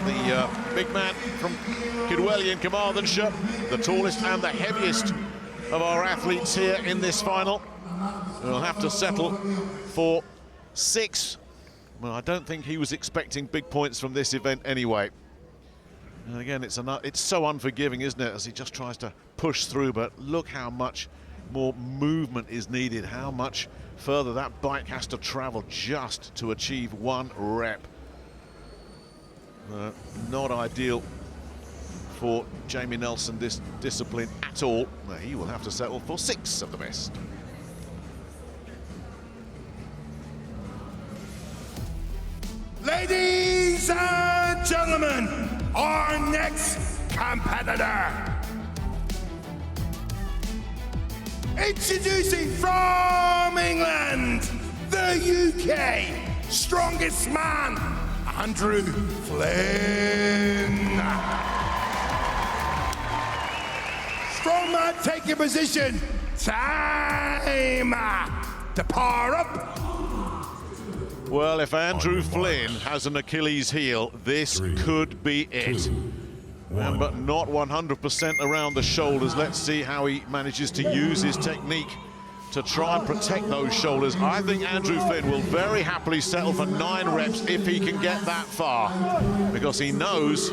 The big man from Kidwelly in Carmarthenshire, the tallest and the heaviest of our athletes here in this final. We'll have to settle for 6. Well, I don't think he was expecting big points from this event anyway. And again, it's so unforgiving, isn't it, as he just tries to push through, but look how much more movement is needed, how much further that bike has to travel just to achieve 1 rep. Not ideal for Jamie Nelson, this discipline at all. He will have to settle for 6 of the best. Ladies and gentlemen, our next competitor. Introducing from England, the UK, strongest man, Andrew Flynn. Strongman, take your position. Time to power up. Well, if Andrew Flynn has an Achilles heel, this could be it. But not 100% around the shoulders. Let's see how he manages to use his technique to try and protect those shoulders. I think Andrew Flynn will very happily settle for 9 reps if he can get that far, because he knows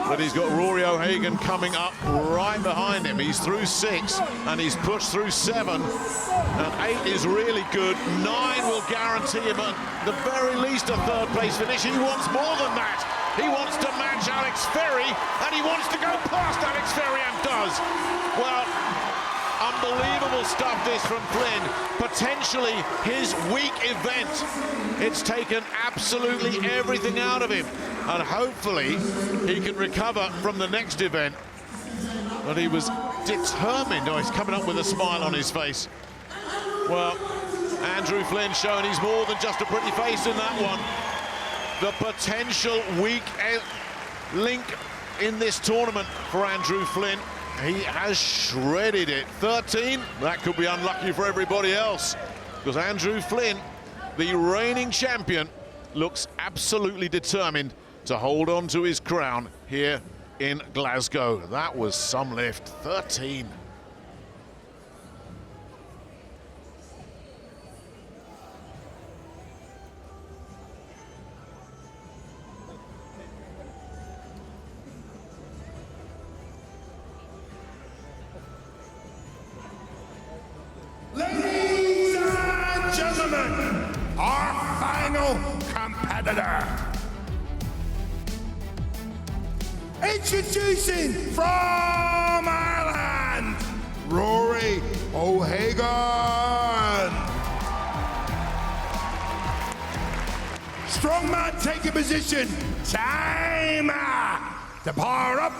that he's got Rory O'Hagan coming up right behind him. He's through 6 and he's pushed through 7, and 8 is really good. 9 will guarantee him at the very least a 3rd place finish. He wants more than that. He wants to match Alex Ferry, and he wants to go past Alex Ferry, and does. Well, unbelievable stuff this from Flynn. Potentially his weak event. It's taken absolutely everything out of him, and hopefully he can recover from the next event. But he was determined. Oh, he's coming up with a smile on his face. Well, Andrew Flynn showing he's more than just a pretty face in that one. The potential weak link in this tournament for Andrew Flynn. He has shredded it. 13, that could be unlucky for everybody else, because Andrew Flynn, the reigning champion, looks absolutely determined to hold on to his crown here in Glasgow. That was some lift. 13. Ladies and gentlemen, our final competitor. Introducing from Ireland, Rory O'Hagan. Strongman, take a position. Time to power up.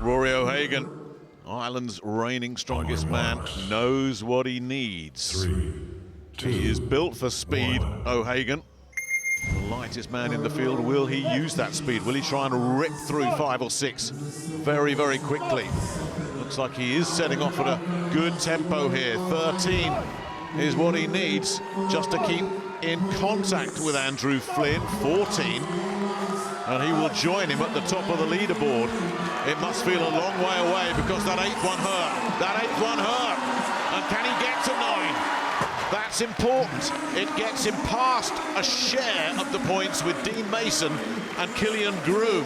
Rory O'Hagan, Ireland's reigning strongest man, knows what he needs. He is built for speed, O'Hagan. The lightest man in the field. Will he use that speed? Will he try and rip through 5 or 6 very, very quickly? Looks like he is setting off at a good tempo here. 13 is what he needs just to keep in contact with Andrew Flynn. 14, and he will join him at the top of the leaderboard. It must feel a long way away, because that 8th one hurt. That 8th one hurt. And can he get to 9? That's important. It gets him past a share of the points with Dean Mason and Killian Groom.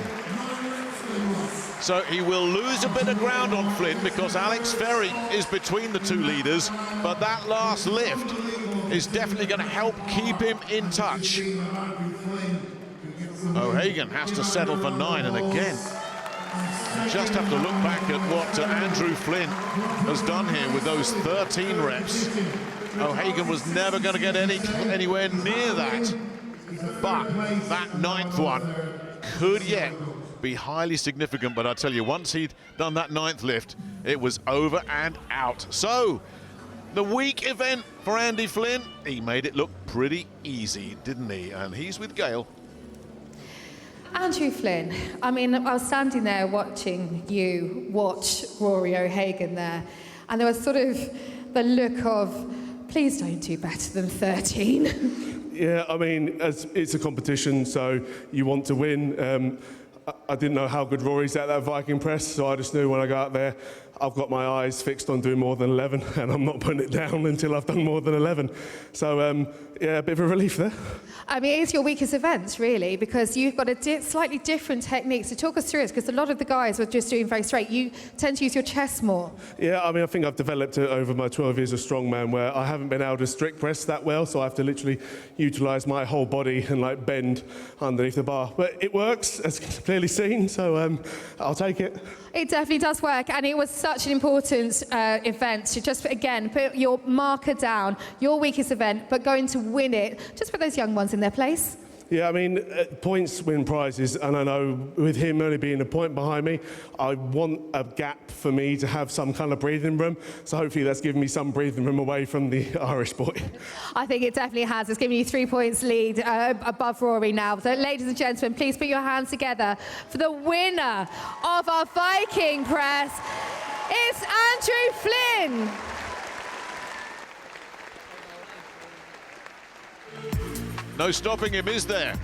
So he will lose a bit of ground on Flynn because Alex Ferry is between the two leaders, but that last lift is definitely going to help keep him in touch. O'Hagan has to settle for 9, and again, you just have to look back at what Andrew Flynn has done here with those 13 reps. O'Hagan was never going to get anywhere near that, but that 9th one could yet be highly significant. But I tell you, once he'd done that 9th lift, it was over and out. So the week event for Andy Flynn, he made it look pretty easy, didn't he? And he's with Gail. Andrew Flynn, I mean, I was standing there watching you watch Rory O'Hagan there, and there was sort of the look of, please don't do better than 13. Yeah, I mean, it's a competition, so you want to win. I didn't know how good Rory's at that Viking press, so I just knew when I go out there, I've got my eyes fixed on doing more than 11, and I'm not putting it down until I've done more than 11. So, yeah, a bit of a relief there. I mean, it's your weakest event, really, because you've got a slightly different technique. So talk us through it, because a lot of the guys were just doing very straight. You tend to use your chest more. Yeah, I mean, I think I've developed it over my 12 years of strongman, where I haven't been able to strict press that well, so I have to literally utilise my whole body and, like, bend underneath the bar. But it works, as clearly seen, so I'll take it. It definitely does work, and it was such an important event to just, again, put your marker down, your weakest event, but going to win it. Just put those young ones in their place. Yeah, I mean, points win prizes, and I know with him only being a point behind me, I want a gap for me to have some kind of breathing room, so hopefully that's given me some breathing room away from the Irish boy. I think it definitely has. It's given you 3 points lead above Rory now. So, ladies and gentlemen, please put your hands together for the winner of our Viking Press. It's Andrew Flynn. No stopping him, is there?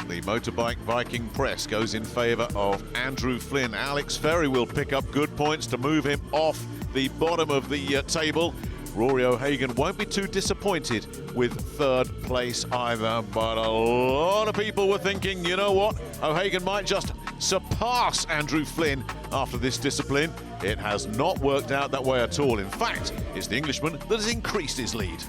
The Motorbike Viking Press goes in favour of Andrew Flynn. Alex Ferry will pick up good points to move him off the bottom of the table. Rory O'Hagan won't be too disappointed with 3rd place either, but a lot of people were thinking, you know what, O'Hagan might just surpass Andrew Flynn after this discipline. It has not worked out that way at all. In fact, it's the Englishman that has increased his lead.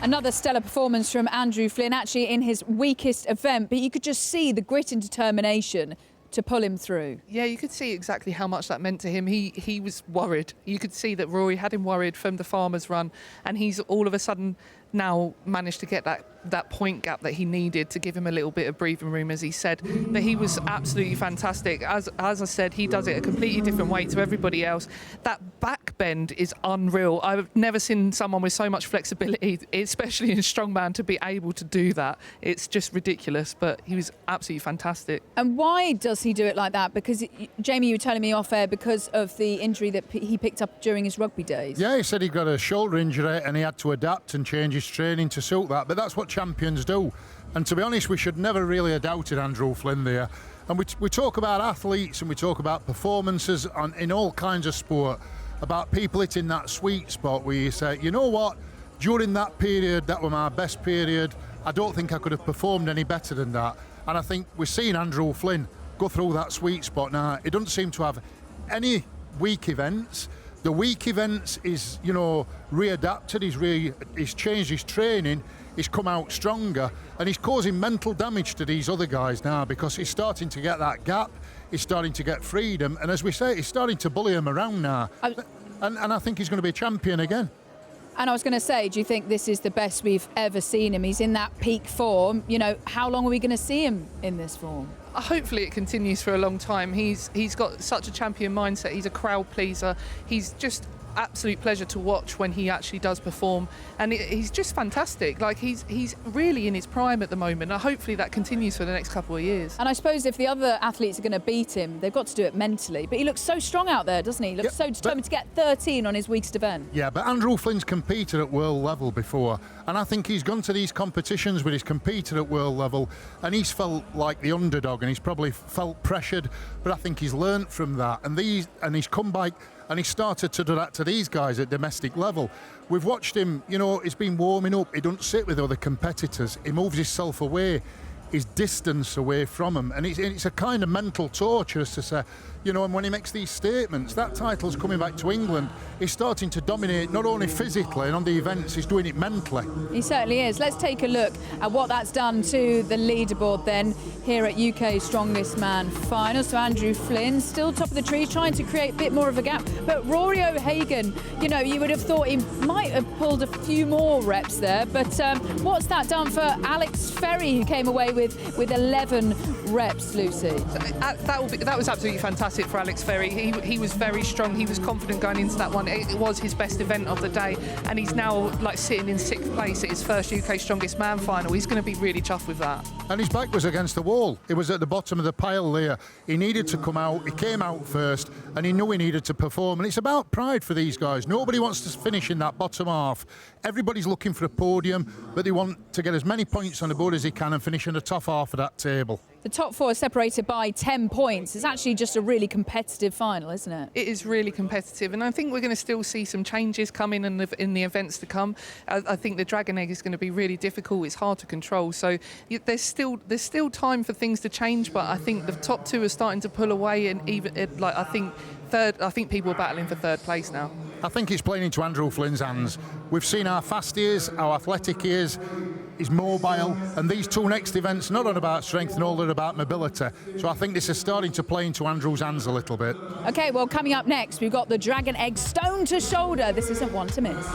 Another stellar performance from Andrew Flynn, actually in his weakest event, but you could just see the grit and determination to pull him through. Yeah, you could see exactly how much that meant to him. He was worried. You could see that Rory had him worried from the farmer's run, and he's all of a sudden now managed to get that point gap that he needed to give him a little bit of breathing room, as he said. But he was absolutely fantastic. As I said, he does it a completely different way to everybody else. That back bend is unreal. I've never seen someone with so much flexibility, especially in strongman, to be able to do that. It's just ridiculous, but he was absolutely fantastic. And why does he do it like that? Because, Jamie, you were telling me off air, because of the injury that he picked up during his rugby days. Yeah, he said he got a shoulder injury and he had to adapt and change his training to suit that, but that's what champions do. And to be honest, we should never really have doubted Andrew Flynn there. And we talk about athletes and we talk about performances in all kinds of sport, about people hitting that sweet spot where you say, you know what, during that period, that was my best period, I don't think I could have performed any better than that. And I think we're seeing Andrew Flynn go through that sweet spot now. He doesn't seem to have any weak events. The weak events is, you know, readapted, he's changed his training, he's come out stronger, and he's causing mental damage to these other guys now because he's starting to get that gap, he's starting to get freedom, and as we say, he's starting to bully him around now. And I think he's going to be a champion again. And I was going to say, do you think this is the best we've ever seen him? He's in that peak form. You know, how long are we going to see him in this form? Hopefully it continues for a long time. He's got such a champion mindset. He's a crowd pleaser. He's just absolute pleasure to watch when he actually does perform, and he's just fantastic. Like he's really in his prime at the moment, and hopefully that continues for the next couple of years. And I suppose if the other athletes are going to beat him, they've got to do it mentally. But he looks so strong out there, doesn't he? He looks so determined to get 13 on his weekest event. Yeah, but Andrew Flynn's competed at world level before, and I think he's gone to these competitions where he's competed at world level and he's felt like the underdog and he's probably felt pressured, but I think he's learnt from that, and he's come back and he started to do that to these guys at domestic level. We've watched him, you know, he's been warming up, he doesn't sit with other competitors, he moves himself away, is distance away from him. And it's a kind of mental torture to say, you know, and when he makes these statements, that title's coming back to England. He's starting to dominate not only physically and on the events, he's doing it mentally. He certainly is. Let's take a look at what that's done to the leaderboard then here at UK Strongest Man Final. So Andrew Flynn still top of the tree, trying to create a bit more of a gap. But Rory O'Hagan, you know, you would have thought he might have pulled a few more reps there. But what's that done for Alex Ferry, who came away with 11 reps, Lucy? That was absolutely fantastic for Alex Ferry. He was very strong. He was confident going into that one. It was his best event of the day, and he's now like sitting in 6th place at his first UK Strongest Man Final. He's going to be really chuffed with that. And his back was against the wall. He was at the bottom of the pile there. He needed to come out. He came out first, and he knew he needed to perform. And it's about pride for these guys. Nobody wants to finish in that bottom half. Everybody's looking for a podium, but they want to get as many points on the board as they can and finish in the top half of that table. The top 4 are separated by 10 points. It's actually just a really competitive final, isn't it? It is really competitive, and I think we're going to still see some changes coming in the events to come. I think the Dragon Egg is going to be really difficult. It's hard to control, so there's still time for things to change. But I think the top 2 are starting to pull away, and even I think people are battling for 3rd place now. I think it's playing into Andrew Flynn's hands. We've seen how fast he is, how athletic he is. He's mobile, and these 2 next events not on about strength and all, they're about mobility. So I think this is starting to play into Andrew's hands a little bit. Okay, well, coming up next, we've got the Dragon Egg Stone to Shoulder. This isn't one to miss.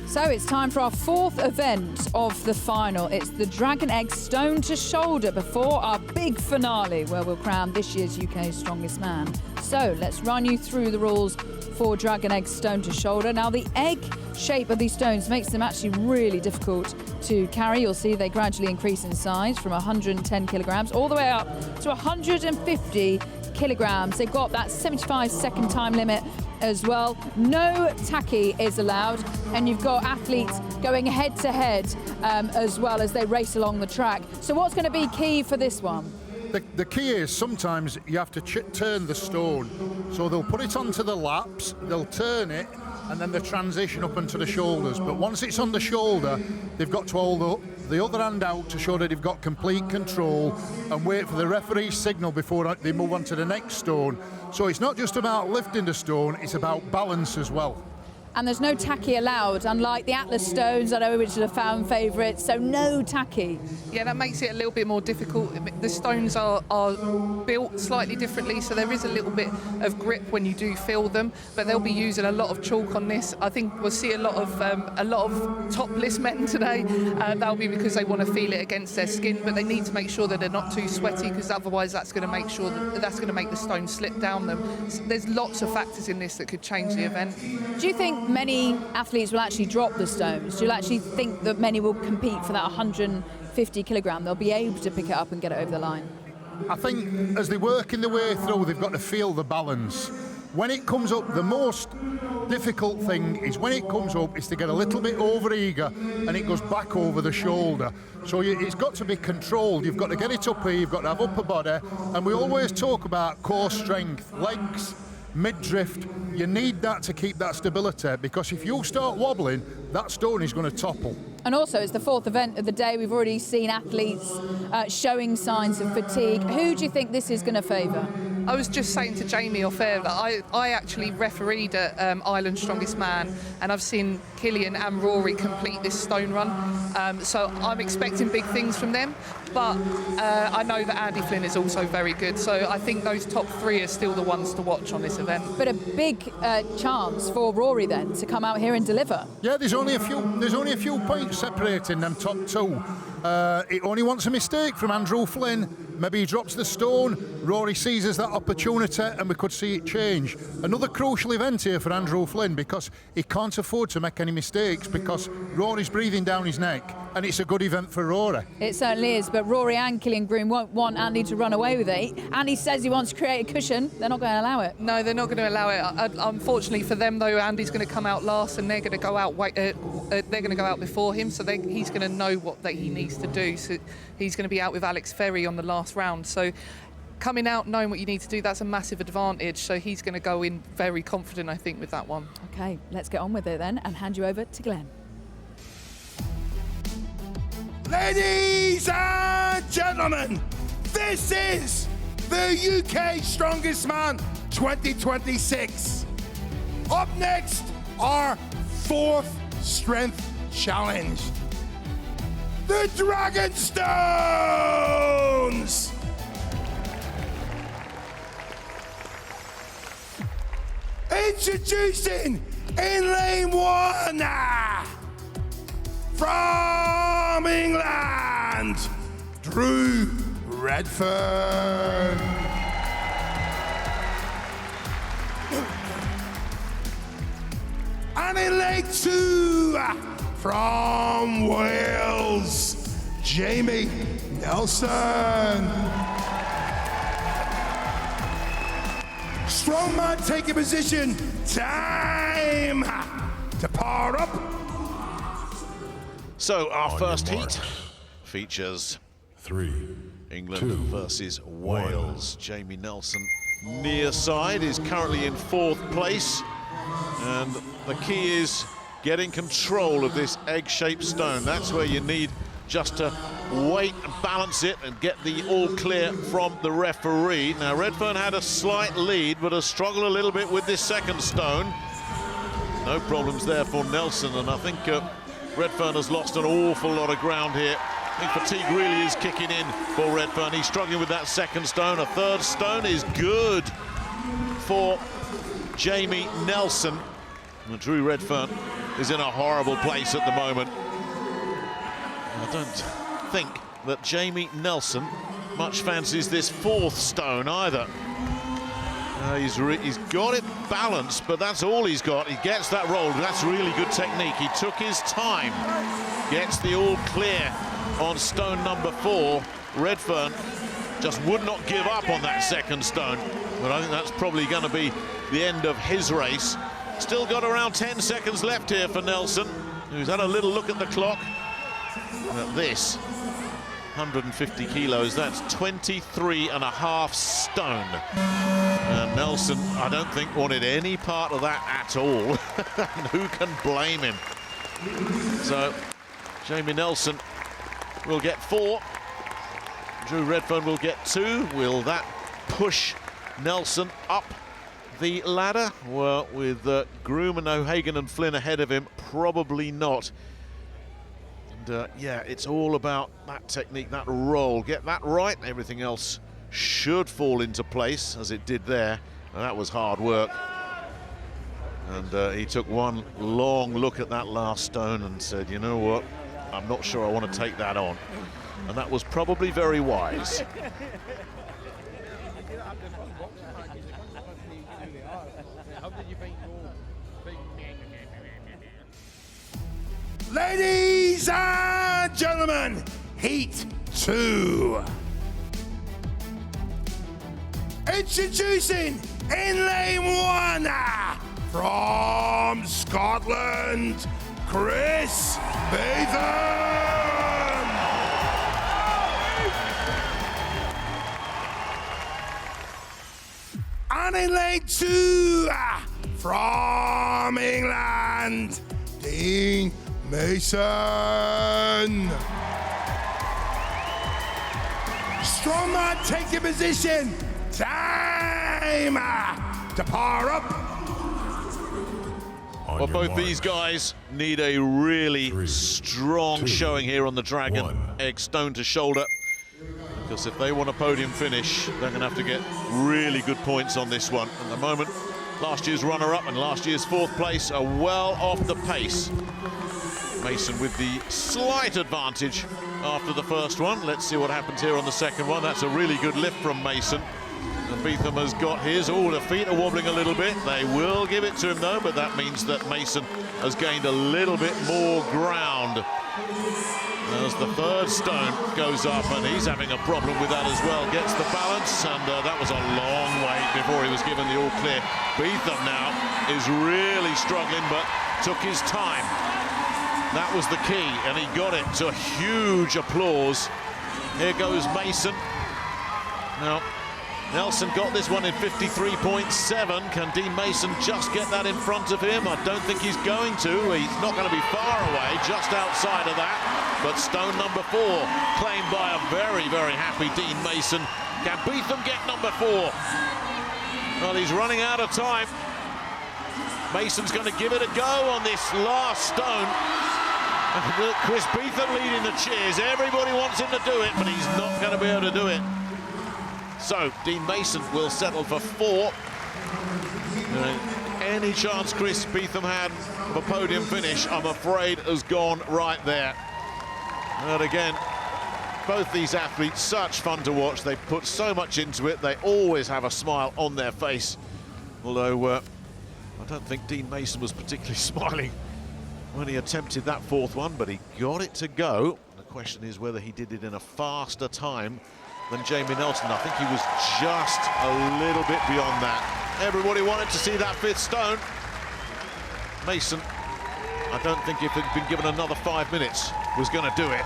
So it's time for our 4th event of the final. It's the Dragon Egg Stone to Shoulder before our big finale, where we'll crown this year's UK Strongest Man. So let's run you through the rules for Dragon Egg Stone to Shoulder. Now, the egg shape of these stones makes them actually really difficult to carry. You'll see they gradually increase in size from 110 kilograms all the way up to 150 kilograms. They've got that 75-second time limit as well. No tacky is allowed, and you've got athletes going head to head as well as they race along the track. So what's going to be key for this one? The key is sometimes you have to turn the stone. So they'll put it onto the laps, they'll turn it, and then they transition up onto the shoulders. But once it's on the shoulder, they've got to hold the other hand out to show that they've got complete control and wait for the referee's signal before they move on to the next stone. So it's not just about lifting the stone, it's about balance as well. And there's no tacky allowed, unlike the Atlas stones, I know, which are a fan favourite, so no tacky. Yeah, that makes it a little bit more difficult. The stones are built slightly differently, so there is a little bit of grip when you do feel them, but they'll be using a lot of chalk on this. I think we'll see a lot of topless men today. That'll be because they want to feel it against their skin, but they need to make sure that they're not too sweaty, because otherwise that's going to make sure that's going to make the stone slip down them. So there's lots of factors in this that could change the event. Do you think many athletes will actually drop the stones? Do you actually think that many will compete for that 150 kilogram? They'll be able to pick it up and get it over the line? I think as they're working their way through, they've got to feel the balance. When it comes up, the most difficult thing is when it comes up is to get a little bit over eager and it goes back over the shoulder. So it's got to be controlled. You've got to get it up here, you've got to have upper body, and we always talk about core strength, legs, mid-drift. You need that to keep that stability, because if you start wobbling, that stone is going to topple. And also, it's the 4th event of the day. We've already seen athletes showing signs of fatigue. Who do you think this is going to favour? I was just saying to Jamie off air that I actually refereed at Ireland's Strongest Man, and I've seen Killian and Rory complete this stone run. So I'm expecting big things from them, but I know that Andy Flynn is also very good. So I think those top 3 are still the ones to watch on this event. But a big chance for Rory then to come out here and deliver. Yeah, there's only a few points separating them top 2. It only wants a mistake from Andrew Flynn. Maybe he drops the stone, Rory seizes that opportunity, and we could see it change. Another crucial event here for Andrew Flynn, because he can't afford to make any mistakes, because Rory's breathing down his neck and it's a good event for Rory. It certainly is, but Rory and Killian Groom won't want Andy to run away with it. Andy says he wants to create a cushion. They're not going to allow it. No, they're not going to allow it. Unfortunately for them, though, Andy's going to come out last, and they're going to go out. They're going to go out before him, so he's going to know what he needs to do. So he's going to be out with Alex Ferry on the last round. So coming out knowing what you need to do, that's a massive advantage. So he's going to go in very confident, I think, with that one. Okay, let's get on with it then and hand you over to Glenn. Ladies and gentlemen, this is the UK Strongest Man 2026. Up next, our 4th strength challenge. The Dragon Stones! Introducing in lane 1, from England, Drew Redfern. And in lane 2, from Wales, Jamie Nelson. Strongman taking position. Time to power up. So our first heat features 3, England 2, versus Wales. Jamie Nelson near side is currently in 4th place, and the key is getting control of this egg-shaped stone. That's where you need just to wait and balance it and get the all clear from the referee. Now Redfern had a slight lead, but has struggled a little bit with this second stone. No problems there for Nelson, and I think Redfern has lost an awful lot of ground here. I think fatigue really is kicking in for Redfern. He's struggling with that second stone. A third stone is good for Jamie Nelson. And Drew Redfern is in a horrible place at the moment. I don't think that Jamie Nelson much fancies this 4th stone either. He's got it balanced, but that's all he's got. He gets that roll. That's really good technique. He took his time, gets the all clear on stone number 4. Redfern just would not give up on that second stone, but I think that's probably going to be the end of his race. Still got around 10 seconds left here for Nelson, who's had a little look at the clock. At this, 150 kilos, that's 23.5 stone. And Nelson, I don't think, wanted any part of that at all. And who can blame him? So, Jamie Nelson will get 4. Drew Redfern will get 2. Will that push Nelson up the ladder? Well, with Groom and O'Hagan and Flynn ahead of him, probably not. And yeah, it's all about that technique, that roll. Get that right, everything else should fall into place, as it did there. And that was hard work. And he took one long look at that last stone and said, you know what, I'm not sure I want to take that on. And that was probably very wise. Ladies and gentlemen, Heat 2. Introducing in lane 1, from Scotland, Chris Batham. And in lane 2, from England, Dean Mason. Strongman taking position. Time to power up. Well, both these guys need a really strong showing here on the Dragon. Egg stone to shoulder. Because if they want a podium finish, they're going to have to get really good points on this one. At the moment, last year's runner-up and last year's 4th place are well off the pace. Mason with the slight advantage after the first one. Let's see what happens here on the second one. That's a really good lift from Mason. And Beetham has got his. Oh, the feet are wobbling a little bit. They will give it to him, though, but that means that Mason has gained a little bit more ground As the third stone goes up, and he's having a problem with that as well. Gets the balance, and that was a long wait before he was given the all-clear. Beetham now is really struggling, but took his time. That was the key, and he got it to huge applause. Here goes Mason. Now, Nelson got this one in 53.7. Can Dean Mason just get that in front of him? I don't think he's going to. He's not going to be far away, just outside of that. But stone number 4, claimed by a very, very happy Dean Mason. Can Beetham get number 4? Well, he's running out of time. Mason's going to give it a go on this last stone. Chris Beetham leading the cheers. Everybody wants him to do it, but he's not going to be able to do it. So, Dean Mason will settle for 4. Any chance Chris Beetham had of a podium finish, I'm afraid, has gone right there. And again, both these athletes, such fun to watch. They put so much into it. They always have a smile on their face. Although, I don't think Dean Mason was particularly smiling when he attempted that 4th one, but he got it to go. The question is whether he did it in a faster time than Jamie Nelson. I think he was just a little bit beyond that. Everybody wanted to see that 5th stone. Mason, I don't think if he'd been given another 5 minutes, was going to do it.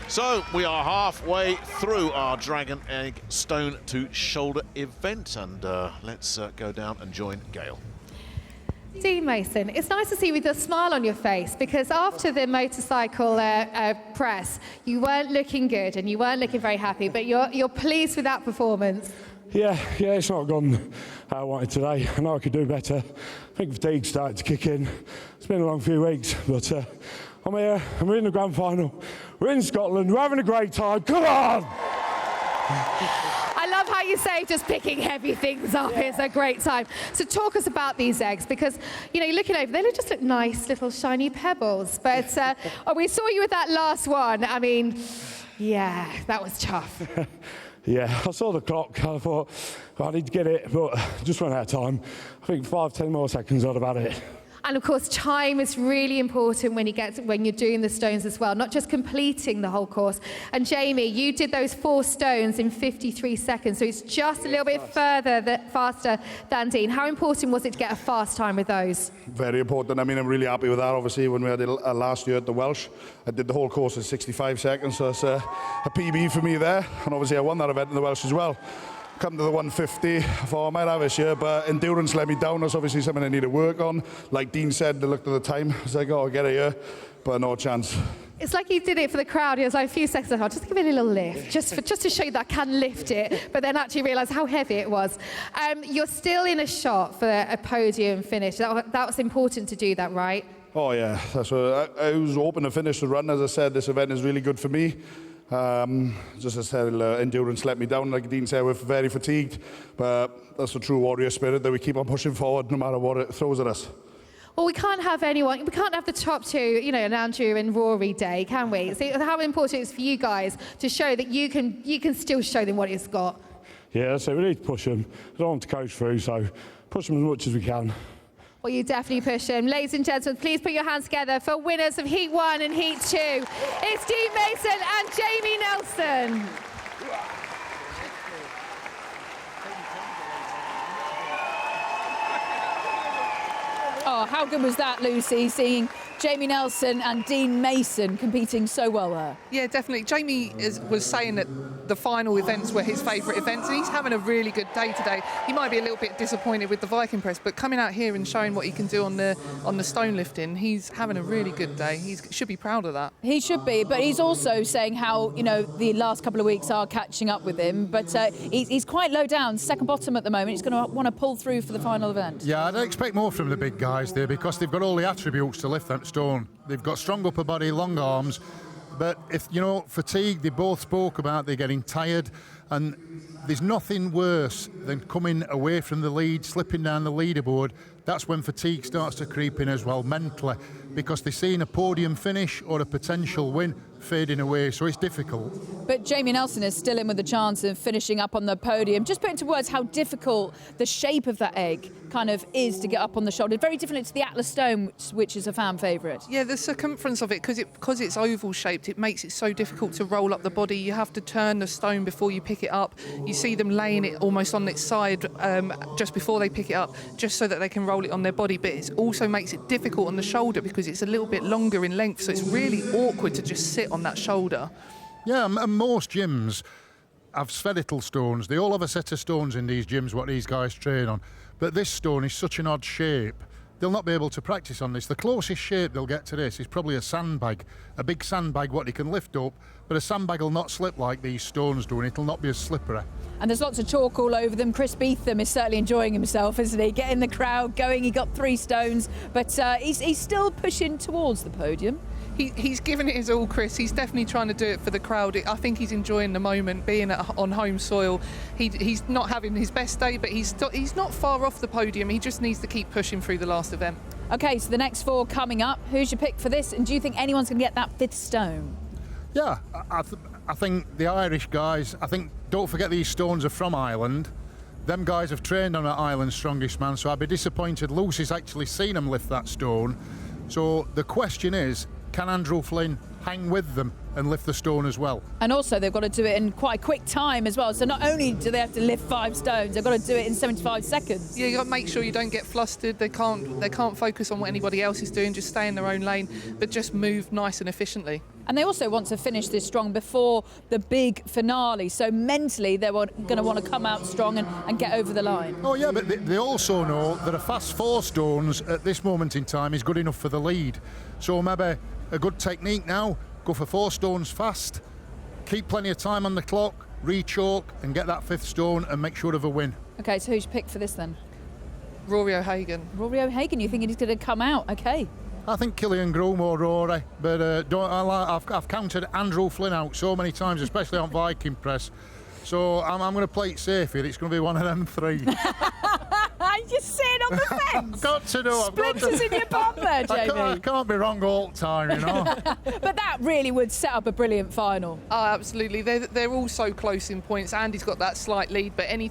So we are halfway through our Dragon Egg Stone to Shoulder event, and let's go down and join Gail. Dean Mason, it's nice to see you with a smile on your face, because after the motorcycle press, you weren't looking good and you weren't looking very happy, but you're pleased with that performance. Yeah, it's not gone how I wanted today. I know I could do better. I think fatigue started to kick in. It's been a long few weeks, but I'm here, we're in the grand final, we're in Scotland, we're having a great time, come on! I love how you say just picking heavy things up is a great time. So talk us about these eggs, because, you know, you're looking over, they just look nice little shiny pebbles. But we saw you with that last one. I mean, yeah, that was tough. Yeah, I saw the clock, I thought, well, I need to get it, but just ran out of time. I think 5-10 more seconds I'd have had it. And of course, time is really important when you're doing the stones as well, not just completing the whole course. And Jamie, you did those 4 stones in 53 seconds, so it's just a little bit faster than Dean. How important was it to get a fast time with those? Very important. I mean, I'm really happy with that. Obviously, when we had it last year at the Welsh, I did the whole course in 65 seconds, so it's a PB for me there. And obviously, I won that event in the Welsh as well. Come to the 150, I thought I might have this year, but endurance let me down. That's obviously something I need to work on. Like Dean said, I looked at the time, I was like, oh, I'll get it here, but no chance. It's like you did it for the crowd. It was like a few seconds ago, just give it a little lift, just to show you that I can lift it, but then actually realise how heavy it was. You're still in a shot for a podium finish. That was important to do that, right? Oh yeah, that's what I was hoping to finish the run. As I said, this event is really good for me. Just as I said, endurance let me down. Like Dean said, we're very fatigued, but that's the true warrior spirit that we keep on pushing forward no matter what it throws at us. Well, we can't have the top 2, you know, an Andrew and Rory day, can we? See how important it is for you guys to show that you can still show them what it's got. Yeah, so we need to push them. I don't want to coach through, so push them as much as we can. Well, you definitely push them. Ladies and gentlemen, please put your hands together for winners of Heat 1 and Heat 2. It's Dean Mason and Jamie Nelson. Oh, how good was that, Lucy, seeing Jamie Nelson and Dean Mason competing so well there? Yeah, definitely. Jamie was saying that the final events were his favourite events, and he's having a really good day today. He might be a little bit disappointed with the Viking Press, but coming out here and showing what he can do on the stone lifting, he's having a really good day. He should be proud of that. He should be, but he's also saying how, you know, the last couple of weeks are catching up with him, but he's quite low down, second bottom at the moment. He's going to want to pull through for the final event. Yeah, I'd expect more from the big guys there, because they've got all the attributes to lift that stone. They've got strong upper body, long arms, but if, you know, fatigue, they both spoke about they're getting tired. And there's nothing worse than coming away from the lead, slipping down the leaderboard. That's when fatigue starts to creep in as well, mentally, because they're seeing a podium finish or a potential win fading away, so it's difficult. But Jamie Nelson is still in with the chance of finishing up on the podium. Just put into words how difficult the shape of that egg kind of is to get up on the shoulder. Very different to the Atlas Stone, which is a fan favourite. Yeah, the circumference of it, because it's oval shaped, it makes it so difficult to roll up the body. You have to turn the stone before you pick it up. You see them laying it almost on its side just before they pick it up, just so that they can roll it on their body. But it also makes it difficult on the shoulder because it's a little bit longer in length, so it's really awkward to just sit on that shoulder. Yeah, and most gyms have spherical stones. They all have a set of stones in these gyms what these guys train on. But this stone is such an odd shape. They'll not be able to practice on this. The closest shape they'll get to this is probably a sandbag, a big sandbag what they can lift up, but a sandbag will not slip like these stones do, and it'll not be as slippery. And there's lots of chalk all over them. Chris Beetham is certainly enjoying himself, isn't he? Getting the crowd going. He got 3 stones, but he's still pushing towards the podium. He's given it his all, Chris. He's definitely trying to do it for the crowd. I think he's enjoying the moment, being on home soil. He's not having his best day, but he's not far off the podium. He just needs to keep pushing through the last event. OK, so the next 4 coming up. Who's your pick for this? And do you think anyone's going to get that 5th stone? Yeah, I think the Irish guys, don't forget these stones are from Ireland. Them guys have trained on Ireland's strongest man, so I'd be disappointed Lucy's actually seen them lift that stone. So the question is, can Andrew Flynn hang with them and lift the stone as well? And also they've got to do it in quite a quick time as well. So not only do they have to lift 5 stones, they've got to do it in 75 seconds. Yeah, you got to make sure you don't get flustered. They can't focus on what anybody else is doing, just stay in their own lane, but just move nice and efficiently. And they also want to finish this strong before the big finale. So mentally, they're going to want to come out strong and get over the line. Oh, yeah, but they also know that a fast 4 stones at this moment in time is good enough for the lead. So maybe a good technique now, go for 4 stones fast, keep plenty of time on the clock, re-choke and get that 5th stone and make sure of a win. OK, so who's your pick for this then? Rory O'Hagan. Rory O'Hagan, you think he's going to come out? OK. I think Killian Groom or Rory, but I've counted Andrew Flynn out so many times, especially on Viking Press. So I'm going to play it safe here. It's going to be one of them 3. You're sitting on the fence. I've got to know. Splinters in your bum there, Jamie. I can't be wrong all the time, you know. But that really would set up a brilliant final. Oh, absolutely. They're all so close in points. Andy's got that slight lead, but he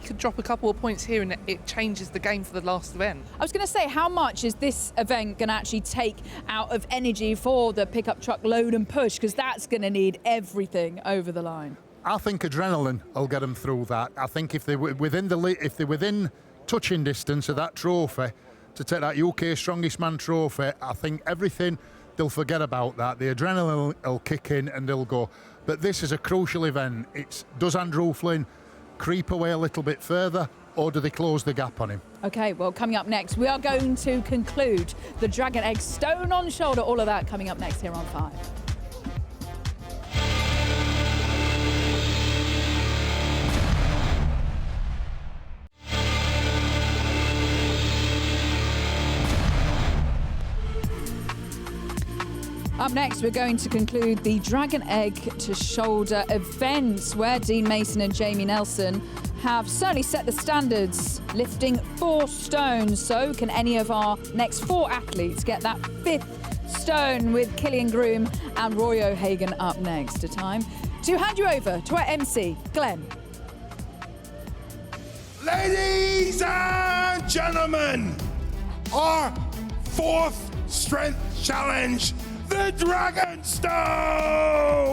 could drop a couple of points here and it changes the game for the last event. I was going to say, how much is this event going to actually take out of energy for the pickup truck load and push? Because that's going to need everything over the line. I think adrenaline will get them through that. I think if they're within touching distance of that trophy, to take that UK Strongest Man trophy, I think everything, they'll forget about that. The adrenaline will kick in and they'll go. But this is a crucial event. Does Andrew Flynn creep away a little bit further, or do they close the gap on him? OK, well, coming up next, we are going to conclude the Dragon Egg Stone on Shoulder. All of that coming up next here on 5. Up next, we're going to conclude the Dragon Egg to Shoulder events, where Dean Mason and Jamie Nelson have certainly set the standards, lifting 4 stones. So can any of our next 4 athletes get that 5th stone, with Killian Groom and Rory O'Hagan up next? A time to hand you over to our MC, Glenn. Ladies and gentlemen, our 4th strength challenge, the Dragon Stones!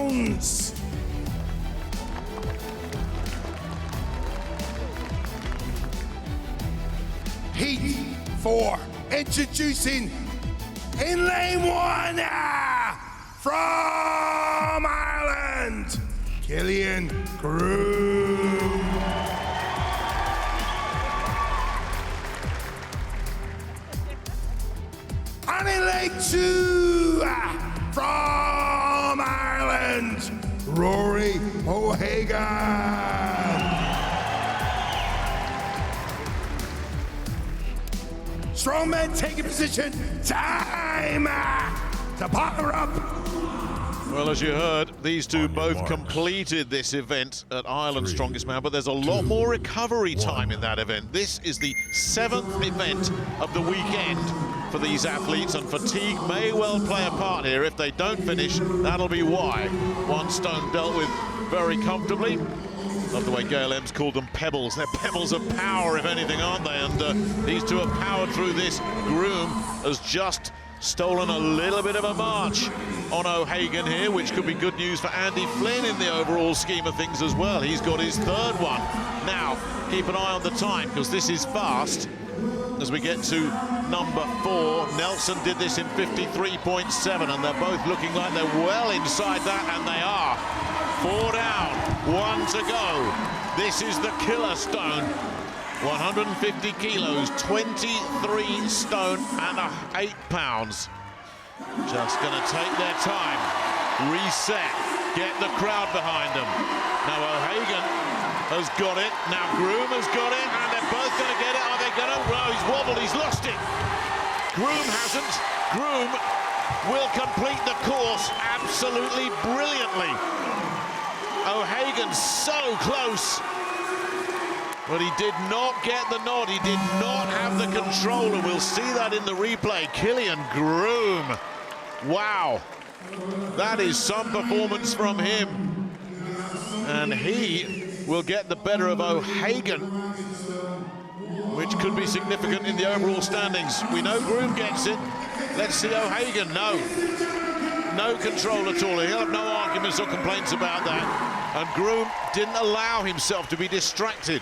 Heat 4, introducing in lane 1, from Ireland, Killian Groom. And in lane 2, from Ireland, Rory O'Hagan. Strongman taking position. Time to power up Well, as you heard, these two both completed this event at Ireland's Strongest Man, but there's a lot more recovery time in that event. This is the 7th event of the weekend for these athletes, and fatigue may well play a part here. If they don't finish, that'll be why. One stone dealt with very comfortably. Love the way Gail Ems called them pebbles. They're pebbles of power, if anything, aren't they? And these two have powered through this. Groom has just stolen a little bit of a march on O'Hagan here, which could be good news for Andy Flynn in the overall scheme of things as well. He's got his 3rd one. Now, keep an eye on the time, because this is fast. As we get to number 4, Nelson did this in 53.7, and they're both looking like they're well inside that, and they are. 4 down, 1 to go. This is the killer stone. 150 kilos, 23 stone and 8 pounds. Just going to take their time, reset, get the crowd behind them. Now O'Hagan has got it, now Groom has got it, and they're both going to get it. Are they going to? Well, he's wobbled, he's lost it. Groom hasn't. Groom will complete the course absolutely brilliantly. O'Hagan's so close. But he did not get the nod, he did not have the control, and we'll see that in the replay. Killian Groom, wow, that is some performance from him. And he will get the better of O'Hagan, which could be significant in the overall standings. We know Groom gets it, let's see O'Hagan. No control at all. He'll have no arguments or complaints about that. And Groom didn't allow himself to be distracted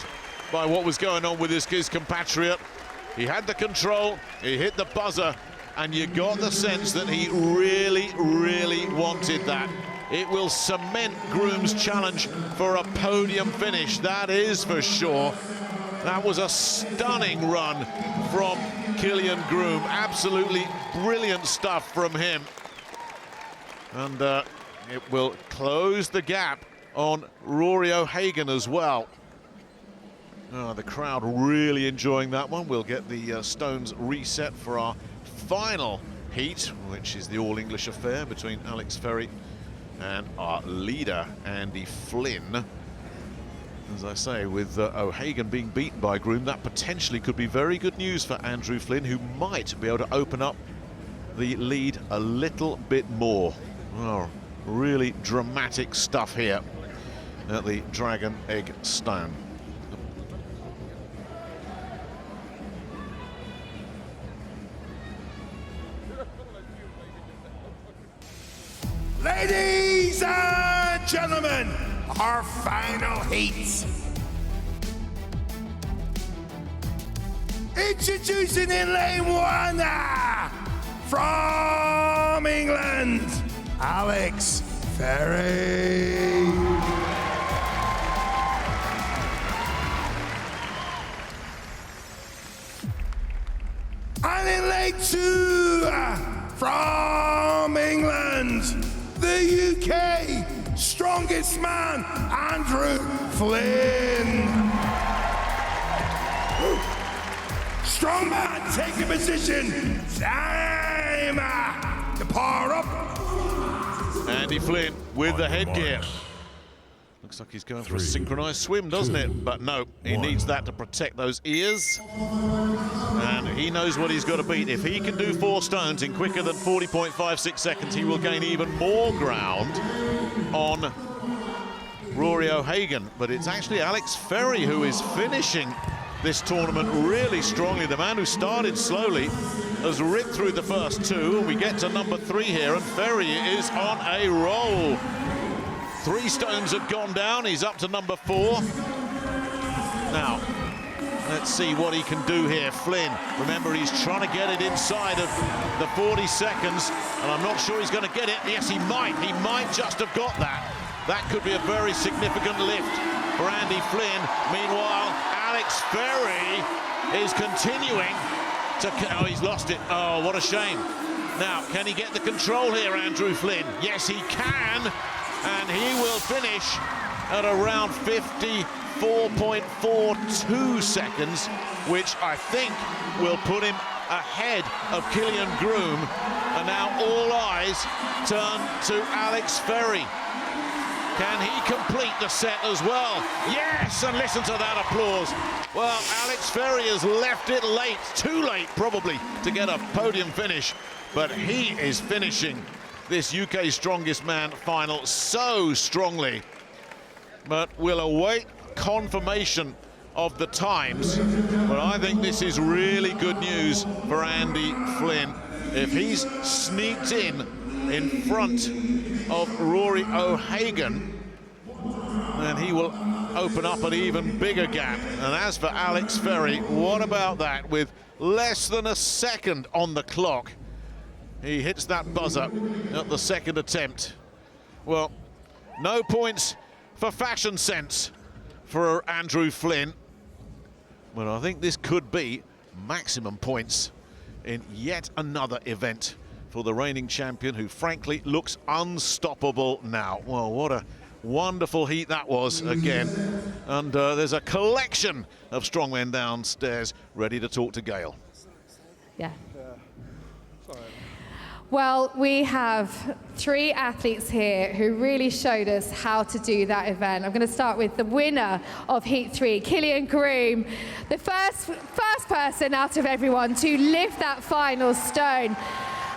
by what was going on with his compatriot. He had the control, he hit the buzzer, and you got the sense that he really, really wanted that. It will cement Groom's challenge for a podium finish, that is for sure. That was a stunning run from Killian Groom. Absolutely brilliant stuff from him. And it will close the gap on Rory O'Hagan as well. The crowd really enjoying that one. We'll get the stones reset for our final heat, which is the all-English affair between Alex Ferry and our leader, Andy Flynn. As I say, with O'Hagan being beaten by Groom, that potentially could be very good news for Andrew Flynn, who might be able to open up the lead a little bit more. Oh, really dramatic stuff here at the Dragon Egg Stone. Ladies and gentlemen, our final heats. Introducing in lane 1 from England, Alex Ferry. And in lane 2 from England, the UK strongest man, Andrew Flynn. Strongman, take a position. Time to power up. Andy Flynn with the headgear. Looks like he's going for a synchronized swim, doesn't it? But no, he needs that to protect those ears. And he knows what he's got to beat. If he can do 4 stones in quicker than 40.56 seconds, he will gain even more ground on Rory O'Hagan. But it's actually Alex Ferry who is finishing this tournament really strongly. The man who started slowly has ripped through the first 2. We get to number 3 here, and Ferry is on a roll. 3 stones have gone down. He's up to number 4. Now, let's see what he can do here. Flynn, remember, he's trying to get it inside of the 40 seconds, and I'm not sure he's going to get it. Yes, he might. He might just have got that. That could be a very significant lift for Andy Flynn. Meanwhile, Alex Ferry is continuing to... Oh, he's lost it. Oh, what a shame. Now, can he get the control here, Andrew Flynn? Yes, he can. And he will finish at around 54.42 seconds, which I think will put him ahead of Killian Groom. And now all eyes turn to Alex Ferry. Can he complete the set as well? Yes, and listen to that applause. Well, Alex Ferry has left it late, too late probably, to get a podium finish, but he is finishing this UK Strongest Man final so strongly. But we'll await confirmation of the times, but I think this is really good news for Andy Flynn. If he's sneaked in front of Rory O'Hagan, then he will open up an even bigger gap. And as for Alex Ferry, what about that? With less than a second on the clock, he hits that buzzer at the second attempt. Well, no points for fashion sense for Andrew Flynn, but I think this could be maximum points in yet another event for the reigning champion, who frankly looks unstoppable now. Well, what a wonderful heat that was again. And there's a collection of strongmen downstairs ready to talk to Gail. Yeah. Well, we have 3 athletes here who really showed us how to do that event. I'm going to start with the winner of Heat 3, Killian Groom, the first person out of everyone to lift that final stone.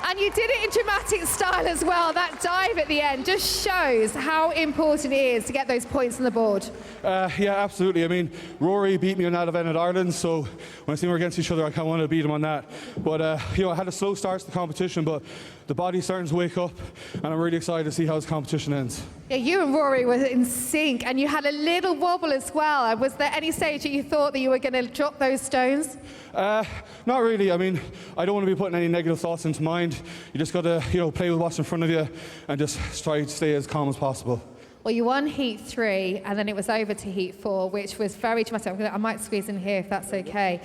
And you did it in dramatic style as well. That dive at the end just shows how important it is to get those points on the board. Yeah, absolutely. I mean, Rory beat me on that event at Ireland, so when I see we're against each other, I kind of want to beat him on that. But, you know, I had a slow start to the competition, but the body's starting to wake up, and I'm really excited to see how this competition ends. Yeah, you and Rory were in sync, and you had a little wobble as well. Was there any stage that you thought that you were going to drop those stones? Not really. I mean, I don't want to be putting any negative thoughts into mind. You just got to, you know, play with what's in front of you and just try to stay as calm as possible. Well, you won Heat 3, and then it was over to Heat 4, which was very dramatic. I might squeeze in here if that's okay.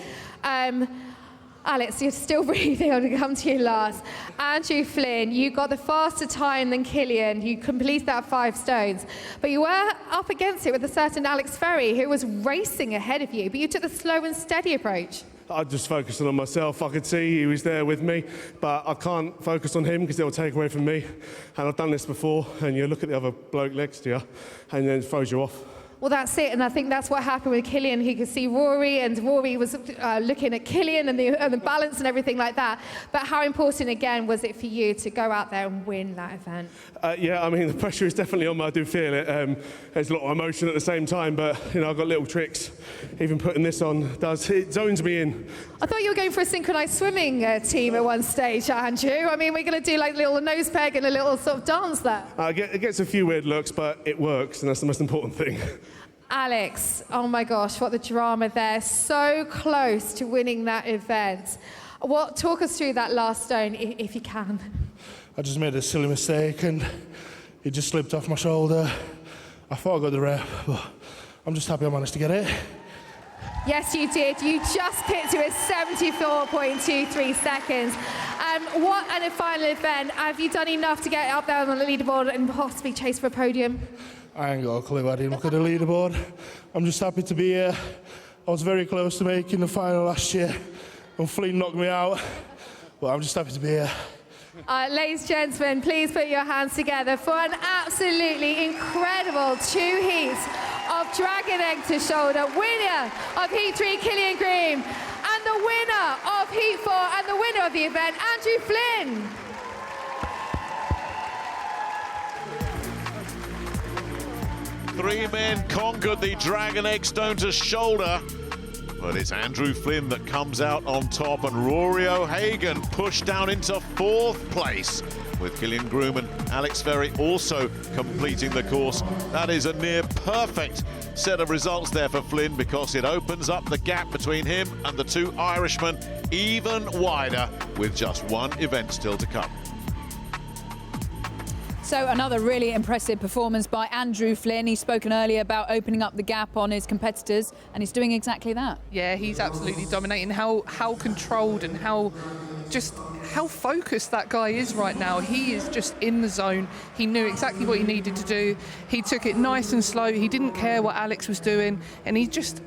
Alex, you're still breathing. I'm going to come to you last. Andrew Flynn, you got the faster time than Killian. You completed that 5 stones. But you were up against it with a certain Alex Ferry, who was racing ahead of you, but you took the slow and steady approach. I just focused on myself. I could see he was there with me, but I can't focus on him because it'll take away from me. And I've done this before, and you look at the other bloke next to you, and then it throws you off. Well, that's it, and I think that's what happened with Killian. He could see Rory, and Rory was looking at Killian and the balance and everything like that. But how important, again, was it for you to go out there and win that event? Yeah, I mean, the pressure is definitely on me. I do feel it. There's a lot of emotion at the same time, but, you know, I've got little tricks. Even putting this on it zones me in. I thought you were going for a synchronised swimming team at one stage, Andrew. I mean, we're going to do like a little nose peg and a little sort of dance there. It gets a few weird looks, but it works, and that's the most important thing. Alex, oh my gosh, what the drama there. So close to winning that event. Talk us through that last stone, if you can. I just made a silly mistake and it just slipped off my shoulder. I thought I got the rep, but I'm just happy I managed to get it. Yes, you did. You just picked to a 74.23 seconds. What in a final event, have you done enough to get up there on the leaderboard and possibly chase for a podium? I ain't got a clue. I didn't look at the leaderboard. I'm just happy to be here. I was very close to making the final last year, and Flynn knocked me out. But I'm just happy to be here. Ladies and gentlemen, please put your hands together for an absolutely incredible 2 heats of Dragon Egg to Shoulder. Winner of Heat 3, Killian Groom, and the winner of Heat 4 and the winner of the event, Andrew Flynn. Three men conquered the Dragon Egg Stone to Shoulder, but it's Andrew Flynn that comes out on top, and Rory O'Hagan pushed down into 4th place, with Killian Groom and Alex Ferry also completing the course. That is a near perfect set of results there for Flynn, because it opens up the gap between him and the 2 Irishmen even wider, with just 1 event still to come. So another really impressive performance by Andrew Flynn. He's spoken earlier about opening up the gap on his competitors, and he's doing exactly that. Yeah, he's absolutely dominating. How controlled and how focused that guy is right now. He is just in the zone. He knew exactly what he needed to do. He took it nice and slow. He didn't care what Alex was doing, and he's just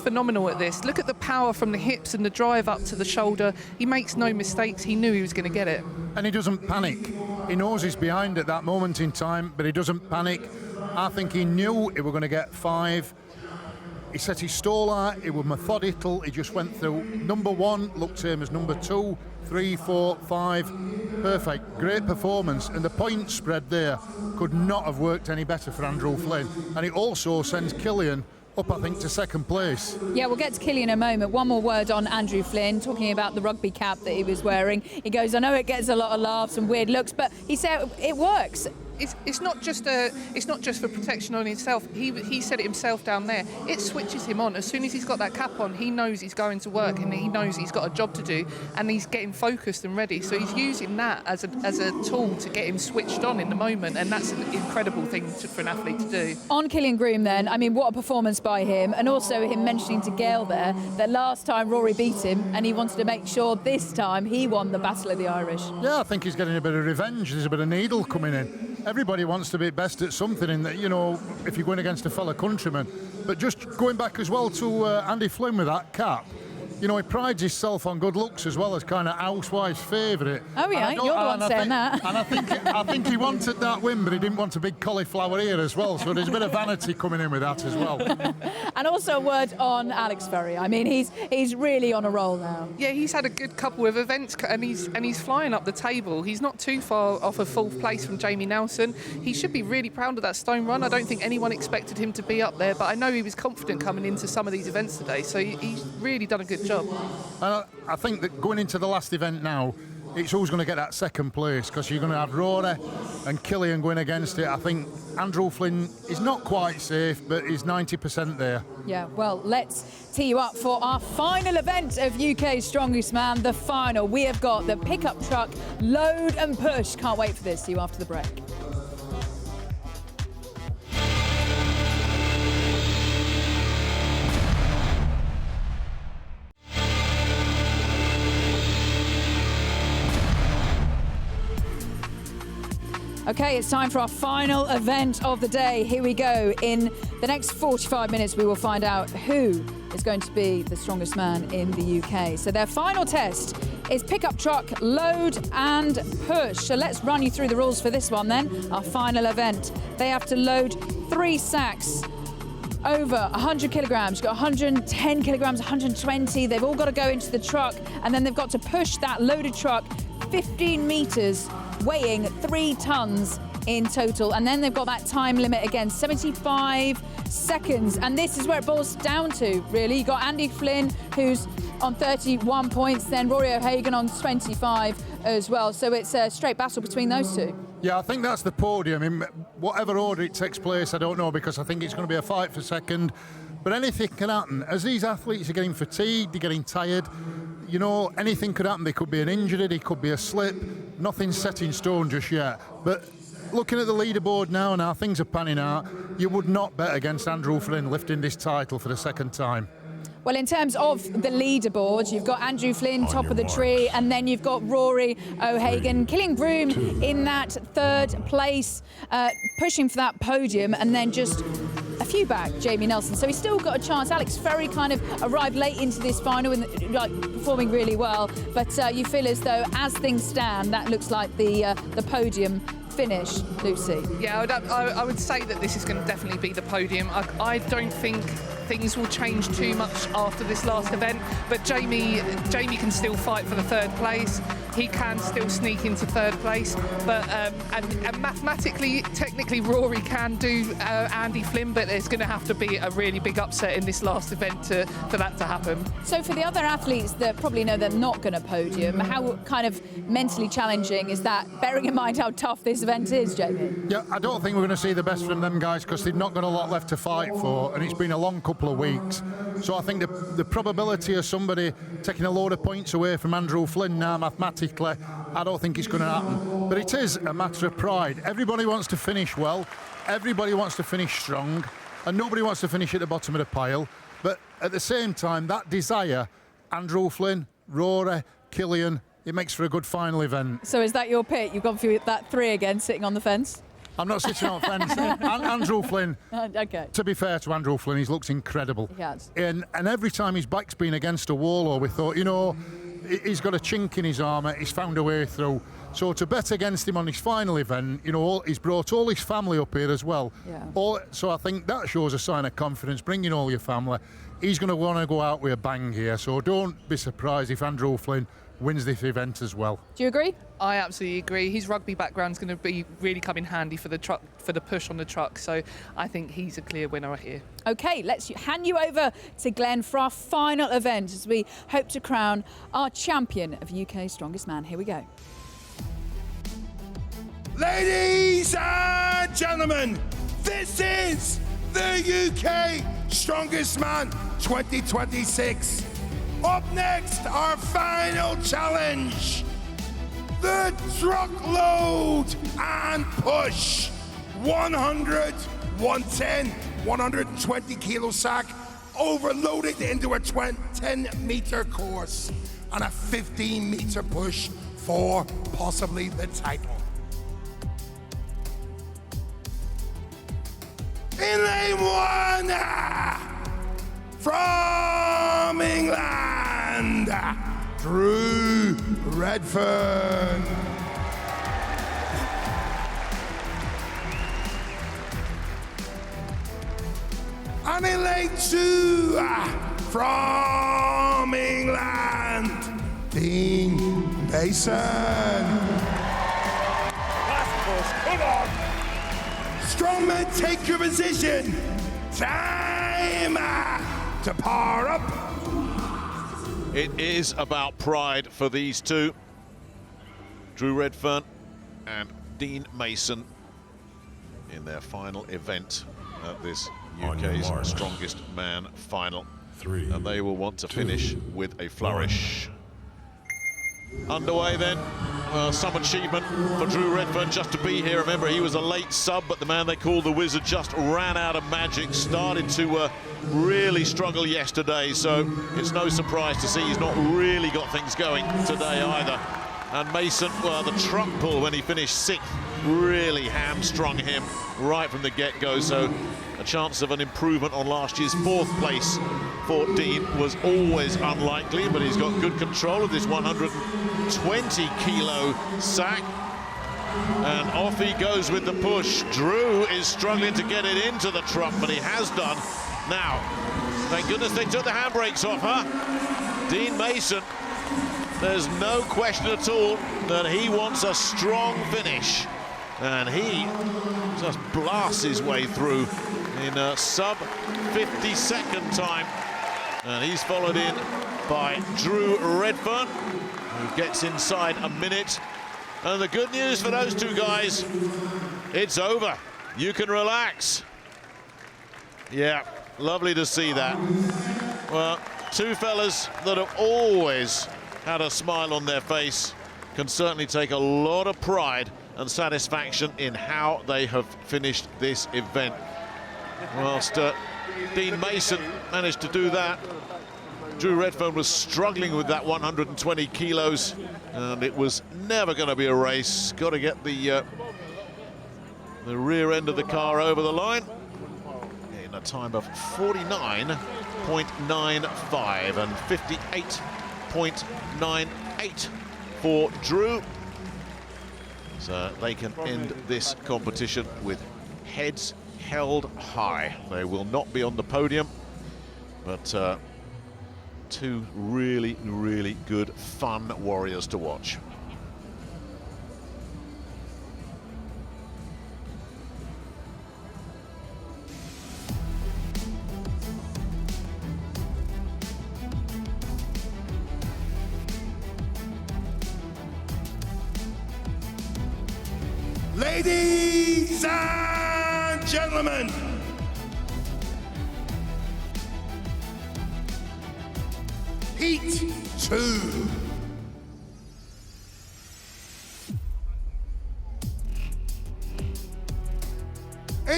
phenomenal at this. Look at the power from the hips and the drive up to the shoulder. He makes no mistakes. He knew he was going to get it. And he doesn't panic. He knows he's behind at that moment in time, but he doesn't panic. I think he knew he were going to get 5. He set his stall out, he was methodical, he just went through number 1, looked same as number 2, 3, 4, 5, perfect, great performance, and the point spread there could not have worked any better for Andrew Flynn. And it also sends Killian up, I think, to second place. Yeah, we'll get to Killian in a moment. One more word on Andrew Flynn, talking about the rugby cap that he was wearing. He goes, I know it gets a lot of laughs and weird looks, but he said it works. It's not just for protection on himself. He said it himself down there. It switches him on. As soon as he's got that cap on, he knows he's going to work and he knows he's got a job to do, and he's getting focused and ready. So he's using that as a tool to get him switched on in the moment, and that's an incredible thing for an athlete to do. On Killian Groom then, I mean, what a performance by him, and also him mentioning to Gail there that last time Rory beat him and he wanted to make sure this time he won the Battle of the Irish. Yeah, I think he's getting a bit of revenge. There's a bit of needle coming in. Everybody wants to be best at something, in that, you know, if you're going against a fellow countryman. But just going back as well to Andy Flynn with that cap, you know, he prides himself on good looks as well as kind of housewife's favourite. Oh yeah, you're the one saying that. And I think he wanted that win, but he didn't want a big cauliflower ear as well. So there's a bit of vanity coming in with that as well. And also a word on Alex Ferry. I mean, he's really on a roll now. Yeah, he's had a good couple of events, and he's flying up the table. He's not too far off a 4th place from Jamie Nelson. He should be really proud of that stone run. I don't think anyone expected him to be up there, but I know he was confident coming into some of these events today. So he's really done a good job. And I think that going into the last event now, it's who's going to get that second place, because you're going to have Rory and Killian going against it. I think Andrew Flynn is not quite safe, but he's 90% there. Yeah, well, let's tee you up for our final event of UK's Strongest Man, the final. We have got the pickup truck load and push. Can't wait for this. See you after the break. Okay, it's time for our final event of the day. Here we go. In the next 45 minutes, we will find out who is going to be the strongest man in the UK. So their final test is pickup truck, load and push. So let's run you through the rules for this one then. Our final event. They have to load 3 sacks over 100 kilograms. You've got 110 kilograms, 120. They've all got to go into the truck, and then they've got to push that loaded truck 15 meters, weighing 3 tons in total. And then they've got that time limit again, 75 seconds. And this is where it boils down to, really. You've got Andy Flynn, who's on 31 points, then Rory O'Hagan on 25 as well. So it's a straight battle between those two. Yeah, I think that's the podium. In whatever order it takes place, I don't know, because I think it's going to be a fight for second. But anything can happen. As these athletes are getting fatigued, they're getting tired, you know, anything could happen. There could be an injury, there could be a slip. Nothing's set in stone just yet. But looking at the leaderboard now and how things are panning out, you would not bet against Andrew Flynn lifting this title for the second time. Well, in terms of the leaderboard, you've got Andrew Flynn, top of the tree, and then you've got Rory O'Hagan. Killian Groom in that 3rd place, pushing for that podium, and then just a few back, Jamie Nelson. So he's still got a chance. Alex Ferry kind of arrived late into this final, performing really well. But you feel as though, as things stand, that looks like the podium finish, Lucy. Yeah, I would say that this is going to definitely be the podium. I don't think things will change too much after this last event, but Jamie can still fight for the 3rd place. He can still sneak into 3rd place, but and mathematically, technically, Rory can do Andy Flynn, but there's going to have to be a really big upset in this last event for that to happen. So for the other athletes that probably know they're not going to podium, how kind of mentally challenging is that, bearing in mind how tough this event is, Jamie? Yeah, I don't think we're going to see the best from them guys, because they've not got a lot left to fight for, and it's been a long couple of weeks. So I think the probability of somebody taking a load of points away from Andrew Flynn now mathematically realistically, I don't think it's going to happen. But it is a matter of pride. Everybody wants to finish well, everybody wants to finish strong, and nobody wants to finish at the bottom of the pile. But at the same time, that desire, Andrew Flynn, Rory, Killian, it makes for a good final event. So is that your pick? You've gone for that 3 again, sitting on the fence? I'm not sitting on the fence. Andrew Flynn, okay. To be fair to Andrew Flynn, he's looked incredible. He has. And every time his back's been against a wall, or we thought, you know, he's got a chink in his armour, he's found a way through. So to bet against him on his final event, you know, he's brought all his family up here as well. Yeah. So I think that shows a sign of confidence, bringing all your family. He's going to want to go out with a bang here, so don't be surprised if Andrew Flynn wins this event as well. Do you agree? I absolutely agree. His rugby background's going to be really come in handy for the push on the truck. So I think he's a clear winner here. Okay, let's hand you over to Glenn for our final event as we hope to crown our champion of UK's Strongest Man. Here we go. Ladies and gentlemen, this is the UK Strongest Man 2026. Up next, our final challenge, the truckload and push. 100, 110, 120 kilo sack, overloaded into a 10-meter course, and a 15-meter push for possibly the title. In lane 1, from England, Drew Redfern. And in lane 2, from England, Dean Mason. Come on. Strongman, take your position. Time to power up. It is about pride for these two. Drew Redfern and Dean Mason in their final event at this UK's Strongest Man final. 3, and they will want to 2, finish with a flourish. Underway then, some achievement for Drew Redfern just to be here. Remember, he was a late sub, but the man they call the Wizard just ran out of magic, started to really struggle yesterday, so it's no surprise to see he's not really got things going today either. And Mason, well, the truck pull when he finished 6th really hamstrung him right from the get-go, so a chance of an improvement on last year's 4th place for Dean was always unlikely, but he's got good control of this 120-kilo sack. And off he goes with the push. Drew is struggling to get it into the truck, but he has done. Now, thank goodness they took the handbrakes off, huh? Dean Mason, there's no question at all that he wants a strong finish. And he just blasts his way through in a sub-50-second time. And he's followed in by Drew Redfern, who gets inside a minute. And the good news for those two guys, it's over. You can relax. Yeah, lovely to see that. Well, two fellas that have always had a smile on their face can certainly take a lot of pride and satisfaction in how they have finished this event. Whilst Dean Mason managed to do that, Drew Redfern was struggling with that 120 kilos, and it was never going to be a race. Got to get the rear end of the car over the line in a time of 49.95 and 58.98 for Drew. So they can end this competition with heads held high. They will not be on the podium, but two really, really good, fun warriors to watch. Ladies and gentlemen, Heat 2.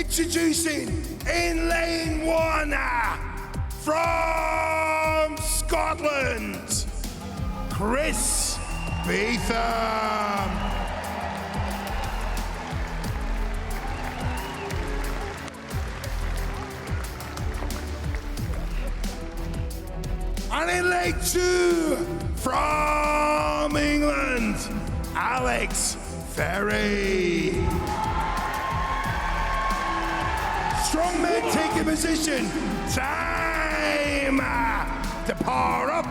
Introducing in lane 1 from Scotland, Chris Beetham. And in lane 2 from England, Alex Ferry. Strongman taking position. Time to power up.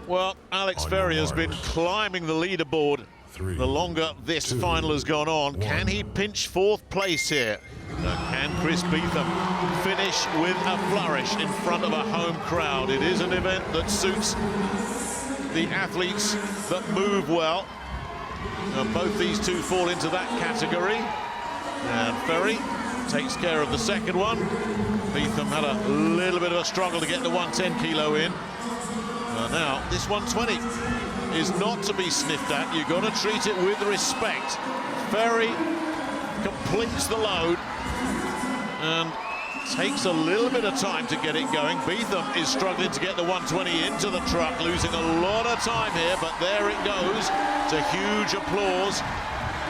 Well, Alex Ferry has been climbing the leaderboard the longer this final has gone on. Can he pinch 4th place here? Can Chris Beetham finish with a flourish in front of a home crowd? It is an event that suits the athletes that move well. And both these two fall into that category. And Ferry takes care of the second one. Beetham had a little bit of a struggle to get the 110 kilo in. Now, this 120 is not to be sniffed at. You've got to treat it with respect. Ferry completes the load and takes a little bit of time to get it going. Beetham is struggling to get the 120 into the truck, losing a lot of time here, but there it goes to huge applause.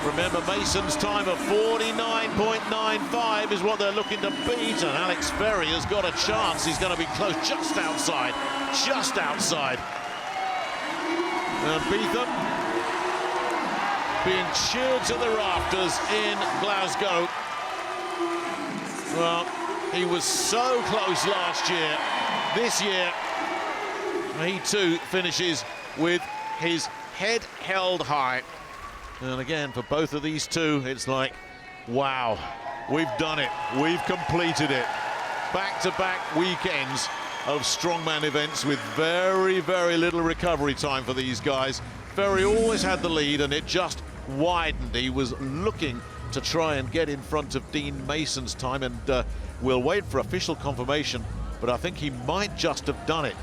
Remember, Mason's time of 49.95 is what they're looking to beat, and Alex Ferry has got a chance. He's going to be close, just outside, just outside. And Beetham being cheered to the rafters in Glasgow. Well, he was so close last year. This year, he too finishes with his head held high. And again, for both of these two, it's like, wow, we've done it. We've completed it. Back-to-back weekends of strongman events with very, very little recovery time for these guys. Ferry always had the lead, and it just widened. He was looking to try and get in front of Dean Mason's time, and we'll wait for official confirmation, but I think he might just have done it.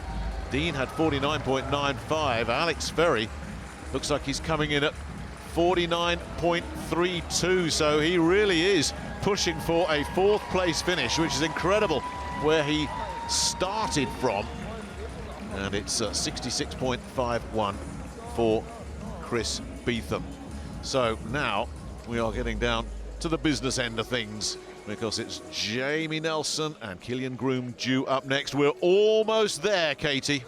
Dean had 49.95. Alex Ferry looks like he's coming in at 49.32, so he really is pushing for a 4th place finish, which is incredible where he started from. And it's 66.51 for Chris Beetham. So now we are getting down to the business end of things, because it's Jamie Nelson and Killian Groom due up next. We're almost there, Katie.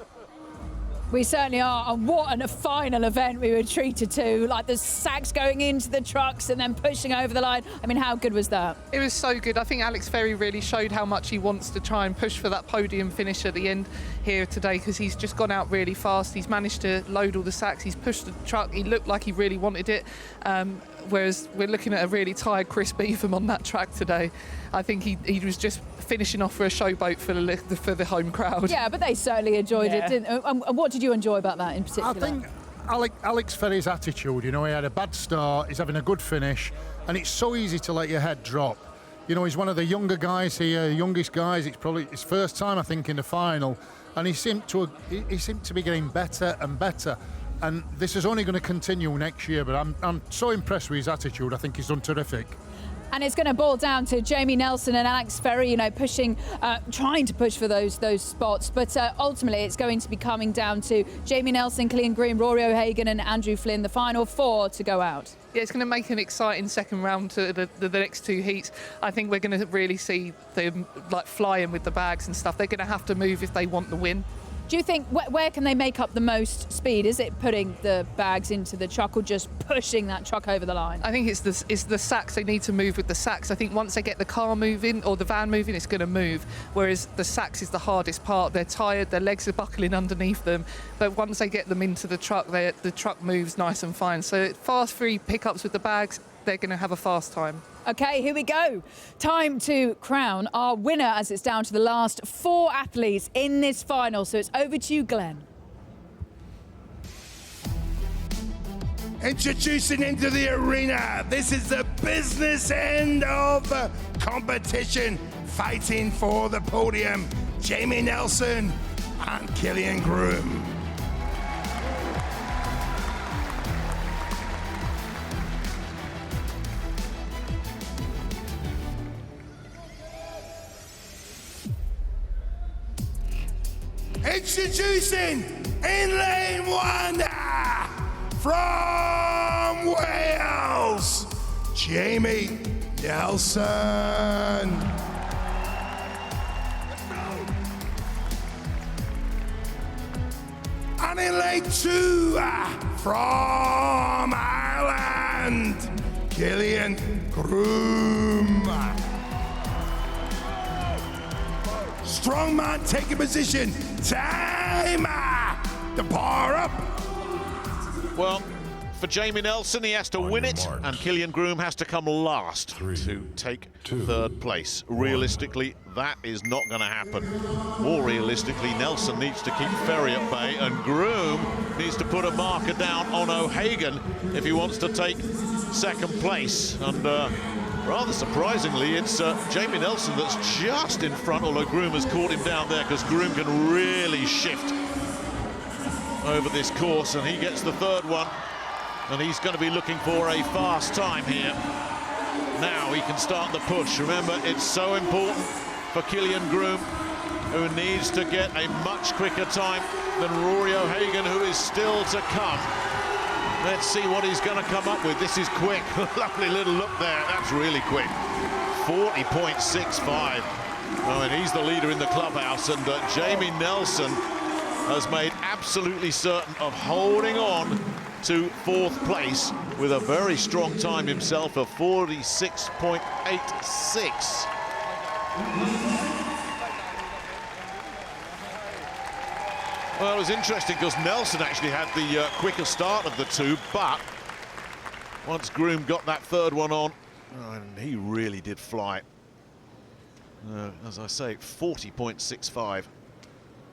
We certainly are, and what a final event we were treated to, like the sacks going into the trucks and then pushing over the line. I mean, how good was that? It was so good. I think Alex Ferry really showed how much he wants to try and push for that podium finish at the end here today, because he's just gone out really fast. He's managed to load all the sacks. He's pushed the truck. He looked like he really wanted it. Whereas we're looking at a really tired Chris Beetham on that track today. I think he was just finishing off for a showboat for the home crowd. Yeah, but they certainly enjoyed it, didn't they? And what did you enjoy about that in particular? I think Alex Ferry's attitude, you know, he had a bad start, he's having a good finish, and it's so easy to let your head drop. You know, he's one of the younger guys here, youngest guys. It's probably his first time, I think, in the final, and he seemed to be getting better and better. And this is only going to continue next year, but I'm so impressed with his attitude. I think he's done terrific. And it's going to boil down to Jamie Nelson and Alex Ferry, you know, pushing, trying to push for those spots. But ultimately, it's going to be coming down to Jamie Nelson, Killian Green, Rory O'Hagan and Andrew Flynn, the final 4 to go out. Yeah, it's going to make an exciting second round to the next 2 heats. I think we're going to really see them like flying with the bags and stuff. They're going to have to move if they want the win. Do you think, where can they make up the most speed? Is it putting the bags into the truck or just pushing that truck over the line? I think it's the sacks. They need to move with the sacks. I think once they get the car moving or the van moving, it's going to move. Whereas the sacks is the hardest part. They're tired, their legs are buckling underneath them. But once they get them into the truck, the truck moves nice and fine. So fast free pickups with the bags, they're going to have a fast time. Okay, here we go. Time to crown our winner as it's down to the last 4 athletes in this final. So it's over to you, Glenn. Introducing into the arena, this is the business end of the competition, fighting for the podium, Jamie Nelson and Killian Groom. Introducing in lane 1 from Wales, Jamie Nelson. And in lane 2 from Ireland, Killian Groom. Strongman taking position. Time to power up. Well, for Jamie Nelson, he has to win it, and Killian Groom has to come last to take third place. Realistically, that is not going to happen. More realistically, Nelson needs to keep Ferry at bay, and Groom needs to put a marker down on O'Hagan if he wants to take second place. And rather surprisingly, it's Jamie Nelson that's just in front, although Groom has caught him down there, because Groom can really shift over this course, and he gets the third one, and he's going to be looking for a fast time here. Now he can start the push. Remember, it's so important for Killian Groom, who needs to get a much quicker time than Rory O'Hagan, who is still to come. Let's see what he's going to come up with. This is quick. Lovely little look there. That's really quick. 40.65. Oh, and he's the leader in the clubhouse, and Jamie Nelson has made absolutely certain of holding on to fourth place with a very strong time himself of 46.86. Well, it was interesting because Nelson actually had the quicker start of the two, but once Groom got that third one on, and he really did fly. As I say, 40.65.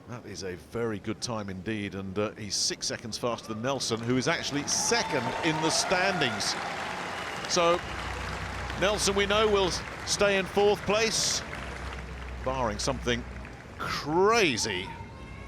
That is a very good time indeed, and he's 6 seconds faster than Nelson, who is actually second in the standings. So Nelson, we know, will stay in fourth place, barring something crazy.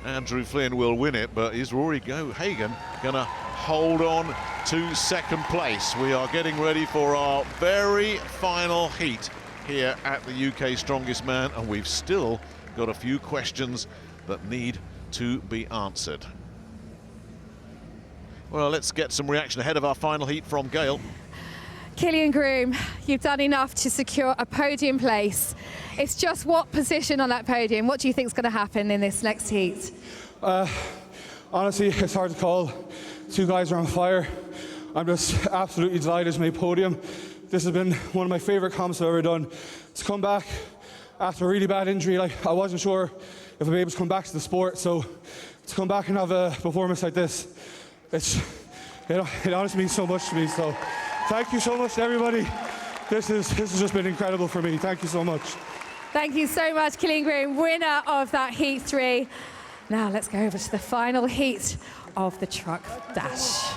Andrew Flynn will win it, but is Rory O'Hagan going to hold on to second place? We are getting ready for our very final heat here at the UK Strongest Man, and we've still got a few questions that need to be answered. Well, let's get some reaction ahead of our final heat from Gail. Killian Groom, you've done enough to secure a podium place. It's just what position on that podium? What do you think is going to happen in this next heat? Honestly, it's hard to call. Two guys are on fire. I'm just absolutely delighted to make podium. This has been one of my favourite comps I've ever done. To come back after a really bad injury, like, I wasn't sure if I'd be able to come back to the sport, so to come back and have a performance like this, it honestly means so much to me. So thank you so much to everybody. This has just been incredible for me. Thank you so much. Thank you so much, Killian Groom, winner of that Heat 3. Now let's go over to the final heat of the truck dash.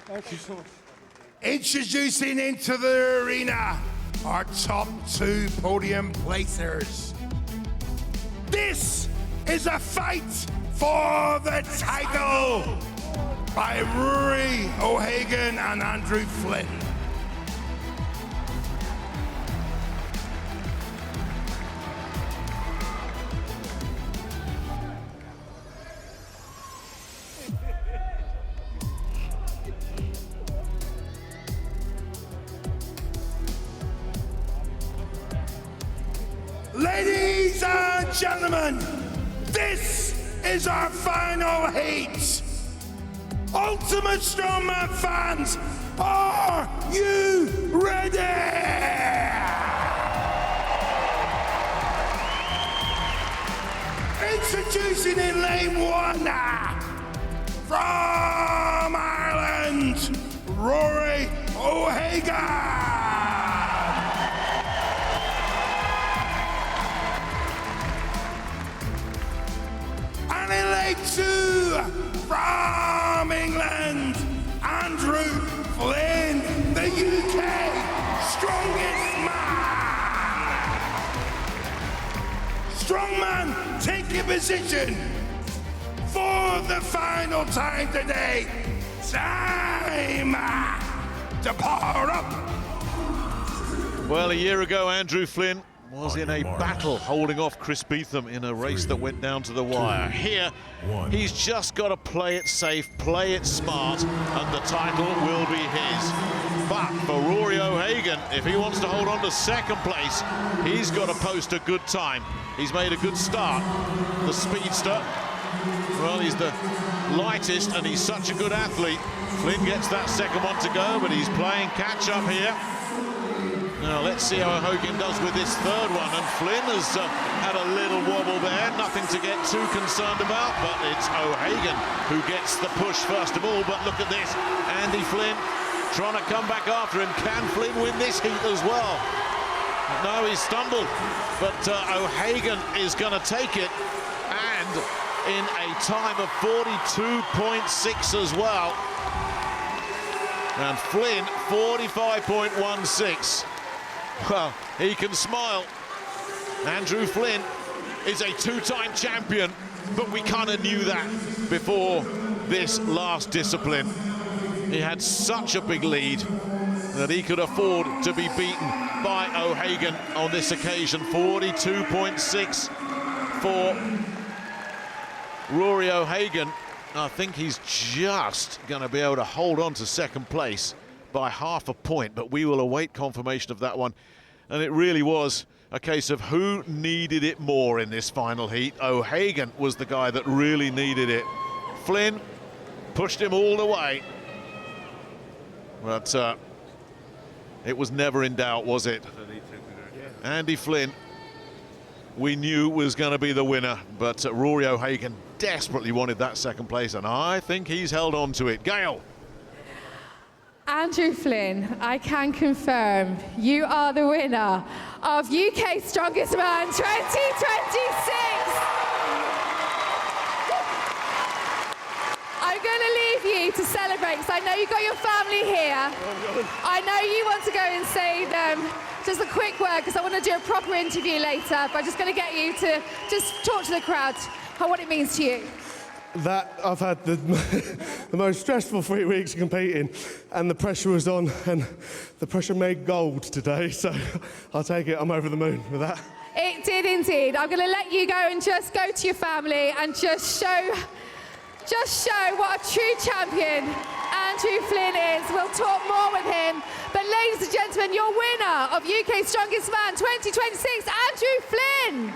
Thank you so much. Introducing into the arena our top two podium placers. This is a fight for the title by Rory O'Hagan and Andrew Flynn. Ladies and gentlemen, this is our final heat. Ultimate Strongman fans, are you ready? Introducing in lane 1 from Ireland, Rory O'Hagan. And in lane 2 from England, Andrew Flynn, the UK Strongest Man. Strongman taking position for the final time today. Time to power up. Well, a year ago, Andrew Flynn was in a battle holding off Chris Beetham in a race that went down to the wire. Here, he's just got to play it safe, play it smart, and the title will be his. But for Rory O'Hagan, if he wants to hold on to second place, he's got to post a good time. He's made a good start. The speedster, well, he's the lightest and he's such a good athlete. Flynn gets that second one to go, but he's playing catch up here. Now let's see how O'Hagan does with this third one, and Flynn has had a little wobble there, nothing to get too concerned about, but it's O'Hagan who gets the push first of all. But look at this, Andy Flynn trying to come back after him. Can Flynn win this heat as well? No, he's stumbled, but O'Hagan is going to take it, and in a time of 42.6 as well. And Flynn, 45.16. Well, he can smile. Andrew Flynn is a two-time champion, but we kind of knew that before this last discipline. He had such a big lead that he could afford to be beaten by O'Hagan on this occasion. 42.6 for Rory O'Hagan. I think he's just going to be able to hold on to second place by half a point, but we will await confirmation of that one. And it really was a case of who needed it more in this final heat. O'Hagan was the guy that really needed it. Flynn pushed him all the way, but it was never in doubt, was it? Andy Flynn, we knew was going to be the winner, but Rory O'Hagan desperately wanted that second place, and I think he's held on to it. Gail. Andrew Flynn, I can confirm you are the winner of UK Strongest Man 2026. I'm going to leave you to celebrate because I know you've got your family here. I know you want to go and say just a quick word because I want to do a proper interview later, but I'm just going to get you to just talk to the crowd what it means to you. That I've had the most stressful 3 weeks of competing, and the pressure was on, and the pressure made gold today, so I'll take it. I'm over the moon with that. It did indeed. I'm going to let you go and just go to your family and just show what a true champion Andrew Flynn is. We'll talk more with him. But ladies and gentlemen, your winner of UK Strongest Man 2026, Andrew Flynn.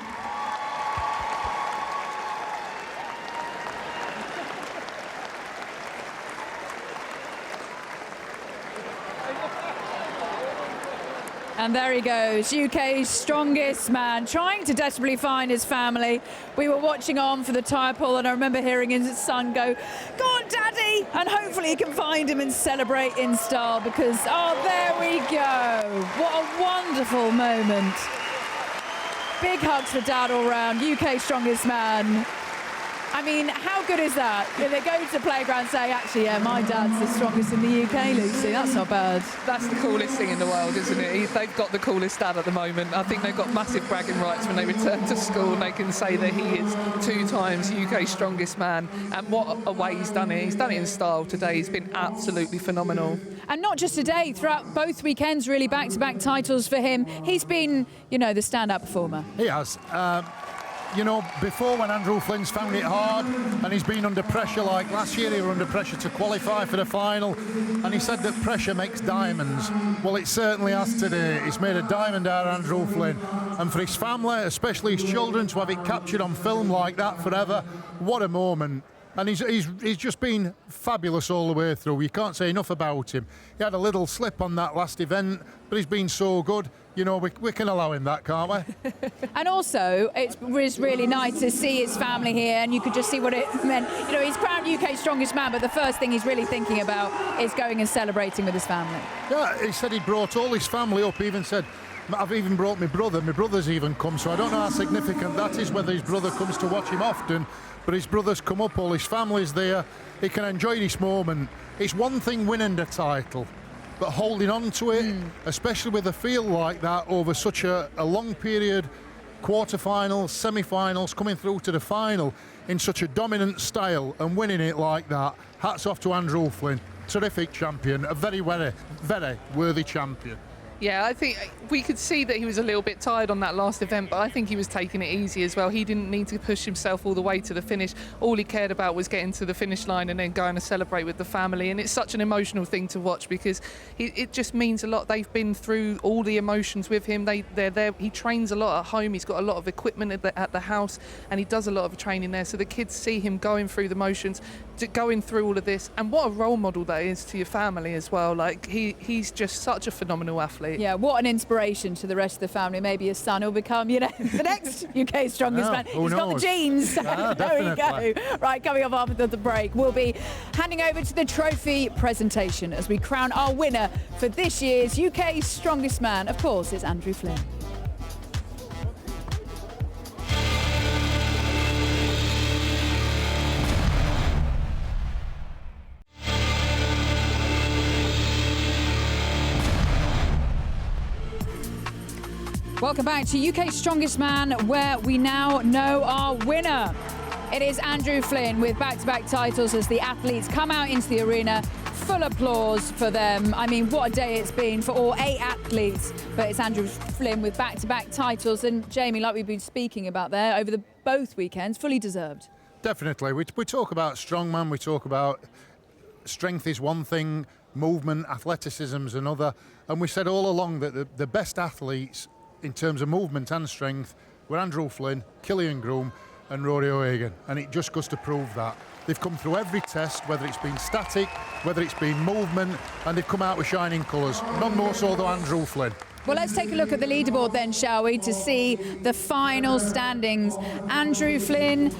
And there he goes, UK's strongest man, trying to desperately find his family. We were watching on for the tyre pull, and I remember hearing his son go, "Go on, Daddy!" And hopefully he can find him and celebrate in style because, oh, there we go. What a wonderful moment. Big hugs for Dad all round, UK strongest man. I mean, how good is that? They go to the playground and say, actually, yeah, my dad's the strongest in the UK, Lucy. That's not bad. That's the coolest thing in the world, isn't it? They've got the coolest dad at the moment. I think they've got massive bragging rights when they return to school and they can say that he is 2 times UK strongest man. And what a way he's done it. He's done it in style today. He's been absolutely phenomenal. And not just today, throughout both weekends, really back-to-back titles for him. He's been, the standout performer. He has. Before when Andrew Flynn's found it hard and he's been under pressure, like last year he was under pressure to qualify for the final, and he said that pressure makes diamonds. Well, it certainly has today. He's made a diamond out of Andrew Flynn, and for his family, especially his children, to have it captured on film like that forever, what a moment. And he's just been fabulous all the way through. You can't say enough about him. He had a little slip on that last event, but he's been so good. We can allow him that, can't we? And also, it was really nice to see his family here, and you could just see what it meant. He's crowned UK's strongest man, but the first thing he's really thinking about is going and celebrating with his family. Yeah, he said he brought all his family up. He even said, I've even brought my brother. My brother's even come, so I don't know how significant that is, whether his brother comes to watch him often, but his brother's come up, all his family's there. He can enjoy this moment. It's one thing winning the title, but holding on to it, especially with a field like that over such a long period, quarterfinals, semi-finals, coming through to the final in such a dominant style and winning it like that. Hats off to Andrew Flynn. Terrific champion, a very, very, very worthy champion. Yeah, I think we could see that he was a little bit tired on that last event, but I think he was taking it easy as well. He didn't need to push himself all the way to the finish. All he cared about was getting to the finish line and then going to celebrate with the family. And it's such an emotional thing to watch because it just means a lot. They've been through all the emotions with him. They're there. He trains a lot at home. He's got a lot of equipment at the house, and he does a lot of training there. So the kids see him going through the motions, going through all of this. And what a role model that is to your family as well. Like, he's just such a phenomenal athlete. Yeah, what an inspiration to the rest of the family. Maybe his son will become, you know, the next UK strongest man. He's got the genes. Yeah, there we go. Right, coming up after the break, we'll be handing over to the trophy presentation as we crown our winner for this year's UK Strongest Man. Of course, it's Andrew Flynn. Welcome back to UK Strongest Man, where we now know our winner. It is Andrew Flynn with back-to-back titles as the athletes come out into the arena. Full applause for them. I mean, what a day it's been for all 8 athletes. But it's Andrew Flynn with back-to-back titles. And Jamie, like we've been speaking about there, over the both weekends, fully deserved. Definitely. We talk about strongman, we talk about strength is one thing, movement, athleticism is another. And we said all along that the best athletes in terms of movement and strength were Andrew Flynn, Killian Groom and Rory O'Hagan, and it just goes to prove that. They've come through every test, whether it's been static, whether it's been movement, and they've come out with shining colours. None more so than Andrew Flynn. Well, let's take a look at the leaderboard then, shall we, to see the final standings. Andrew Flynn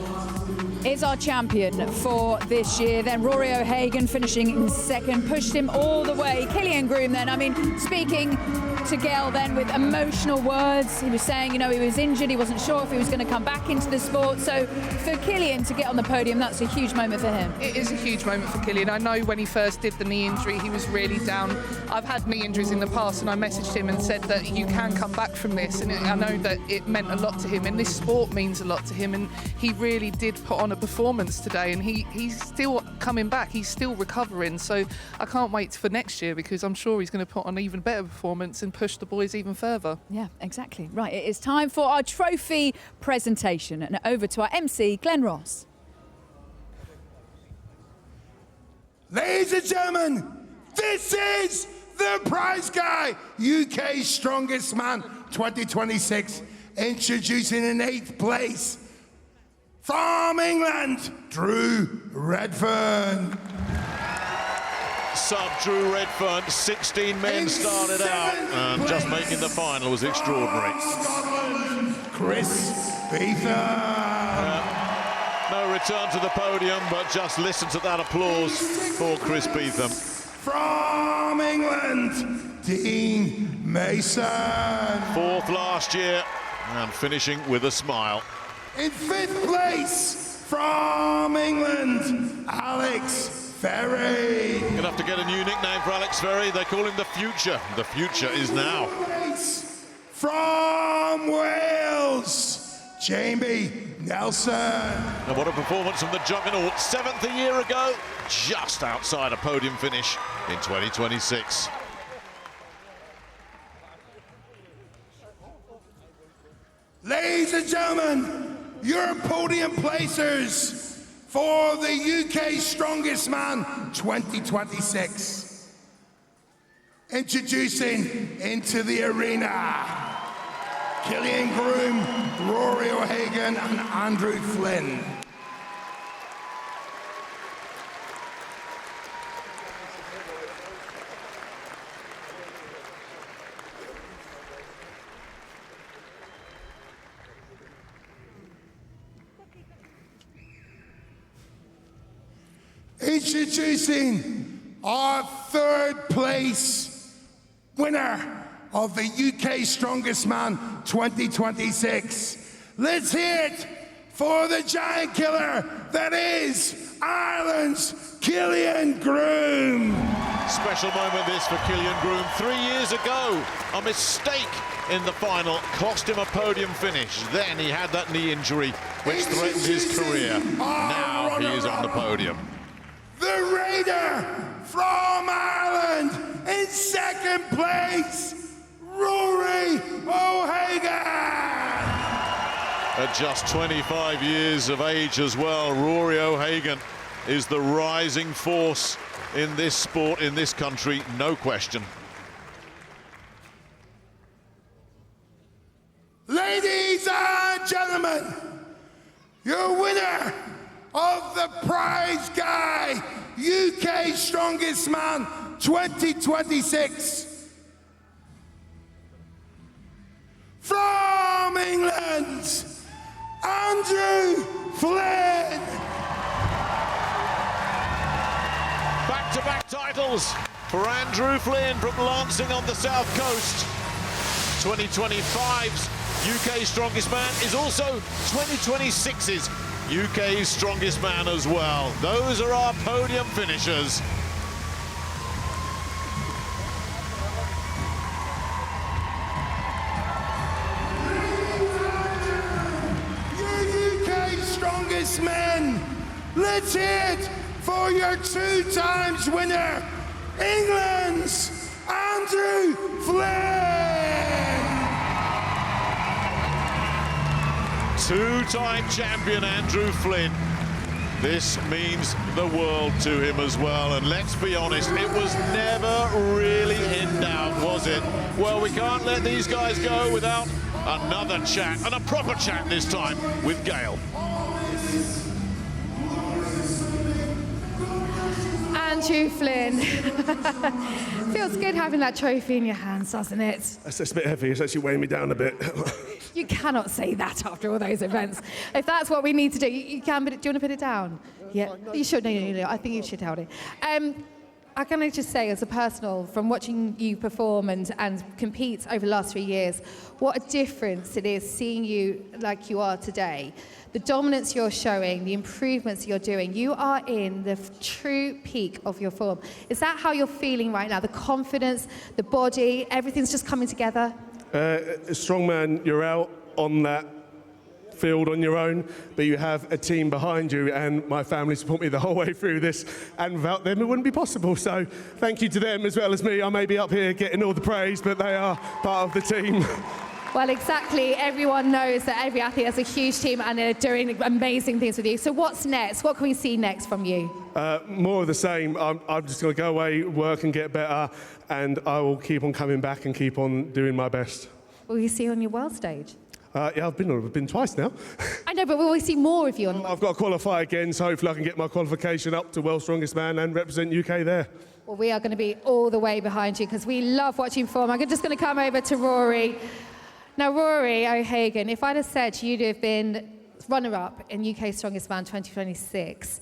is our champion for this year. Then Rory O'Hagan finishing in second, pushed him all the way. Killian Groom then, I mean, speaking to Gail then with emotional words. He was saying, you know, he was injured, he wasn't sure if he was going to come back into the sport. So for Killian to get on the podium, that's a huge moment for him. It is a huge moment for Killian. I know when he first did the knee injury, he was really down. I've had knee injuries in the past, and I messaged him and said that you can come back from this. And I know that it meant a lot to him, and this sport means a lot to him. And he really did put on a performance today, and he's still coming back. He's still recovering. So I can't wait for next year, because I'm sure he's going to put on an even better performance and push the boys even further. Yeah, exactly. Right, it is time for our trophy presentation, and over to our MC, Glenn Ross. Ladies and gentlemen, this is the prize guy, UK Strongest Man 2026, introducing in 8th place from England, Drew Redfern. Sub Drew Redfern, 16 men started out, and just making the final was extraordinary. Scotland, Chris Beetham. No return to the podium, but just listen to that applause for Chris Beetham. From England, Dean Mason. 4th last year, and finishing with a smile. In 5th place, from England, Alex Ferry. Gonna have to get a new nickname for Alex Ferry. They call him the Future. The Future is now. From Wales, Jamie Nelson. And what a performance from the juggernaut. 7th a year ago, just outside a podium finish in 2026. Ladies and gentlemen, your podium placers for the UK Strongest Man 2026. Introducing into the arena, Killian Groom, Rory O'Hagan and Andrew Flynn. Introducing our 3rd place winner of the UK Strongest Man 2026. Let's hear it for the giant killer that is Ireland's Killian Groom. Special moment this for Killian Groom. 3 years ago, a mistake in the final cost him a podium finish. Then he had that knee injury, which threatened his career. Now he is on the podium. The Raider from Ireland in 2nd place, Rory O'Hagan. At just 25 years of age as well, Rory O'Hagan is the rising force in this sport, in this country, no question. Ladies and gentlemen, your winner of the Prize Guy UK Strongest Man 2026, from England, Andrew Flynn. Back-to-back titles for Andrew Flynn from Lancing on the south coast. 2025's UK Strongest Man is also 2026's UK's Strongest Man as well. Those are our podium finishers. Strongest men, let's hear it for your 2 times winner, England's Andrew Flynn. 2-time champion Andrew Flynn. This means the world to him as well, and let's be honest, it was never really in doubt, was it? Well, we can't let these guys go without another chat, and a proper chat this time, with Gail. Andrew Flynn. Feels good having that trophy in your hands, doesn't it? It's a bit heavy, it's actually weighing me down a bit. You cannot say that after all those events. If that's what we need to do, you can, but do you want to put it down? Yeah, you should. No, I think you should hold it. I can I just say, as a personal, from watching you perform and compete over the last 3 years, what a difference it is seeing you like you are today. The dominance you're showing, the improvements you're doing, you are in the true peak of your form. Is that how you're feeling right now? The confidence, the body, everything's just coming together? Strongman, you're out on that field on your own, but you have a team behind you, and my family support me the whole way through this, and without them it wouldn't be possible. So thank you to them as well as me. I may be up here getting all the praise, but they are part of the team. Well, exactly. Everyone knows that every athlete has a huge team and they're doing amazing things with you. So what's next? What can we see next from you? More of the same. I'm just going to go away, work and get better, and I will keep on coming back and keep on doing my best. Will we see you on your world stage? Yeah, I've been twice now. I know, but will we see more of you on? I've got to qualify again, so hopefully I can get my qualification up to World's Strongest Man and represent UK there. Well, we are going to be all the way behind you because we love watching you perform. I'm just going to come over to Rory. Now, Rory O'Hagan, if I'd have said you'd have been runner-up in UK Strongest Man 2026,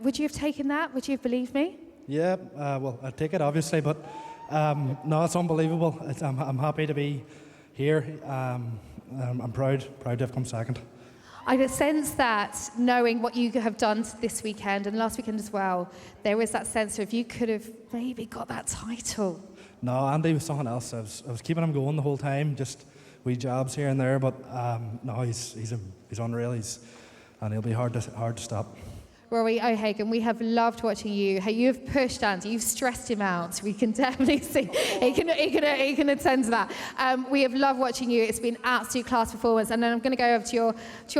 would you have taken that? Would you have believed me? Yeah, well, I'd take it, obviously, but no, it's unbelievable. I'm happy to be here. I'm proud to have come second. I sense that, knowing what you have done this weekend and last weekend as well, there was that sense of you could have maybe got that title. No, Andy was something else. I was keeping him going the whole time, just wee jobs here and there, but no, he's unreal, and he'll be hard to stop. Rory O'Hagan, we have loved watching you. How you have pushed Andy, you've stressed him out. We can definitely see he can attend to that. We have loved watching you. It's been absolute class performance. And then I'm going to go over to your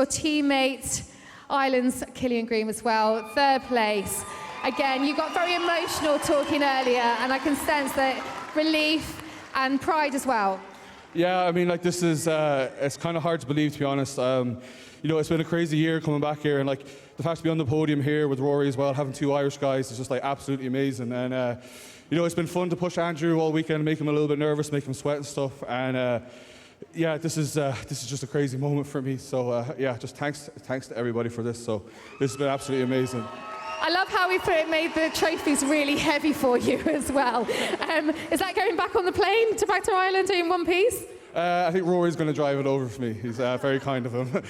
teammate, Ireland's Killian Green as well, 3rd place. Again, you got very emotional talking earlier, and I can sense that relief and pride as well. Yeah, I mean, like, this is, it's kind of hard to believe, to be honest. You know, it's been a crazy year coming back here, and like the fact to be on the podium here with Rory as well, having 2 Irish guys, is just like absolutely amazing. And you know, it's been fun to push Andrew all weekend, make him a little bit nervous, make him sweat and stuff. And yeah, this is just a crazy moment for me. So yeah, just thanks to everybody for this. So this has been absolutely amazing. I love how we made the trophies really heavy for you as well. Is that going back on the plane back to Ireland in one piece? I think Rory's going to drive it over for me. He's very kind of him.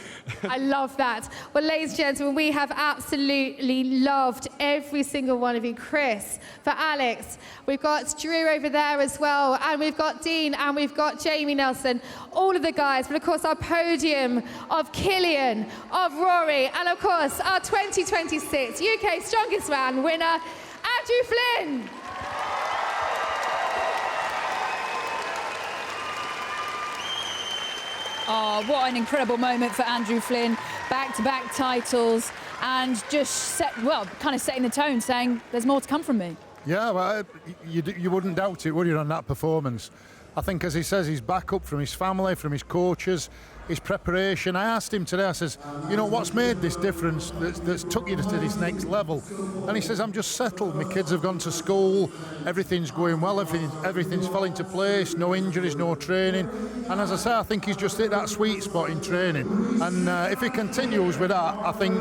I love that. Well, ladies and gentlemen, we have absolutely loved every single one of you. Chris, for Alex, we've got Drew over there as well, and we've got Dean, and we've got Jamie Nelson, all of the guys, but of course our podium of Killian, of Rory, and of course our 2026 UK Strongest Man winner, Andrew Flynn. Oh, what an incredible moment for Andrew Flynn. Back-to-back titles and just kind of setting the tone, saying there's more to come from me. Yeah, well, you wouldn't doubt it, would you, on that performance? I think, as he says, he's back up from his family, from his coaches, his preparation. I asked him today, I says, you know, what's made this difference that's took you to this next level? And he says, I'm just settled. My kids have gone to school, everything's going well, everything's fell into place, no injuries, no training. And as I say, I think he's just hit that sweet spot in training. And if he continues with that, I think,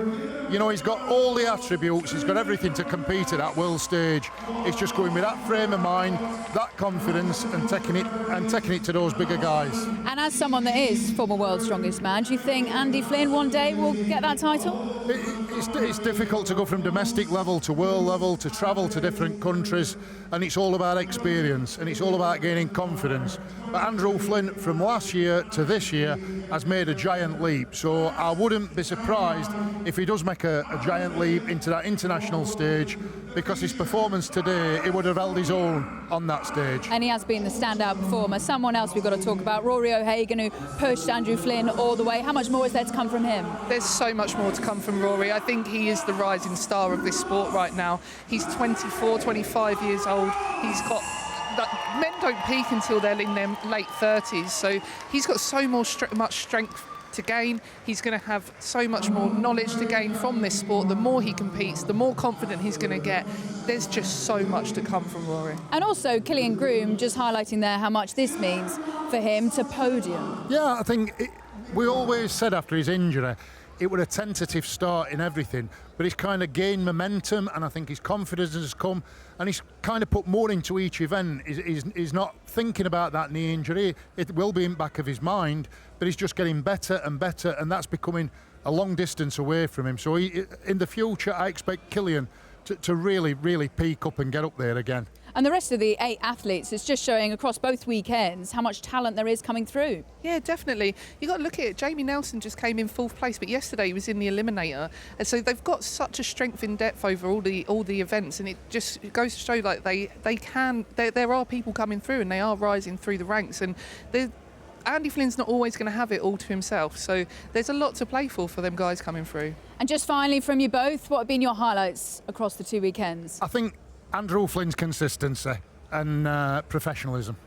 you know, he's got all the attributes, he's got everything to compete at that world stage. It's just going with that frame of mind, that confidence, and taking it to those bigger guys. And as someone that is former world's strongest man, do you think Andy Flynn one day will get that title? It's difficult to go from domestic level to world level, to travel to different countries, and it's all about experience and it's all about gaining confidence. But Andrew Flynn, from last year to this year, has made a giant leap, so I wouldn't be surprised if he does make a giant leap into that international stage, because his performance today, he would have held his own on that stage. And he has been the standout performer. Someone else we've got to talk about, Rory O'Hagan, who pushed Andrew Flynn all the way. How much more is there to come from him? There's so much more to come from Rory. I think he is the rising star of this sport right now. He's 24, 25 years old. He's got... Men don't peak until they're in their late 30s, so he's got so much strength to gain. He's going to have so much more knowledge to gain from this sport. The more he competes, the more confident he's going to get. There's just so much to come from Rory. And also Killian Groom just highlighting there how much this means for him to podium. Yeah, I think we always said after his injury it was a tentative start in everything, but he's kind of gained momentum, and I think his confidence has come, and he's kind of put more into each event. He's not thinking about that knee injury. It will be in the back of his mind, but he's just getting better and better, and that's becoming a long distance away from him. So in the future, I expect Killian to really, really peak up and get up there again. And the rest of the 8 athletes, it's just showing across both weekends how much talent there is coming through. Yeah, definitely. You've got to look at it. Jamie Nelson just came in 4th place, but yesterday he was in the eliminator. And so they've got such a strength in depth over all the events, and it just goes to show like there are people coming through and they are rising through the ranks. And Andy Flynn's not always going to have it all to himself, so there's a lot to play for them guys coming through. And just finally from you both, what have been your highlights across the 2 weekends? I think Andrew Flynn's consistency and professionalism.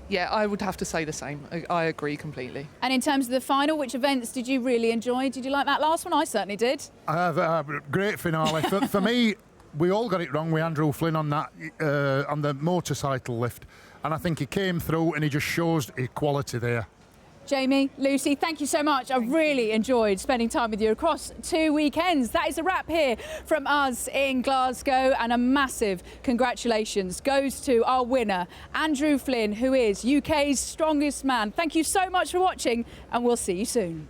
Yeah, I would have to say the same. I agree completely. And in terms of the final, which events did you really enjoy? Did you like that last one? I certainly did. Great finale. For me, we all got it wrong with Andrew Flynn on that on the motorcycle lift, and I think he came through and he just shows his quality there. Jamie, Lucy, thank you so much. I really enjoyed spending time with you across 2 weekends. That is a wrap here from us in Glasgow, and a massive congratulations goes to our winner, Andrew Flynn, who is UK's strongest man. Thank you so much for watching, and we'll see you soon.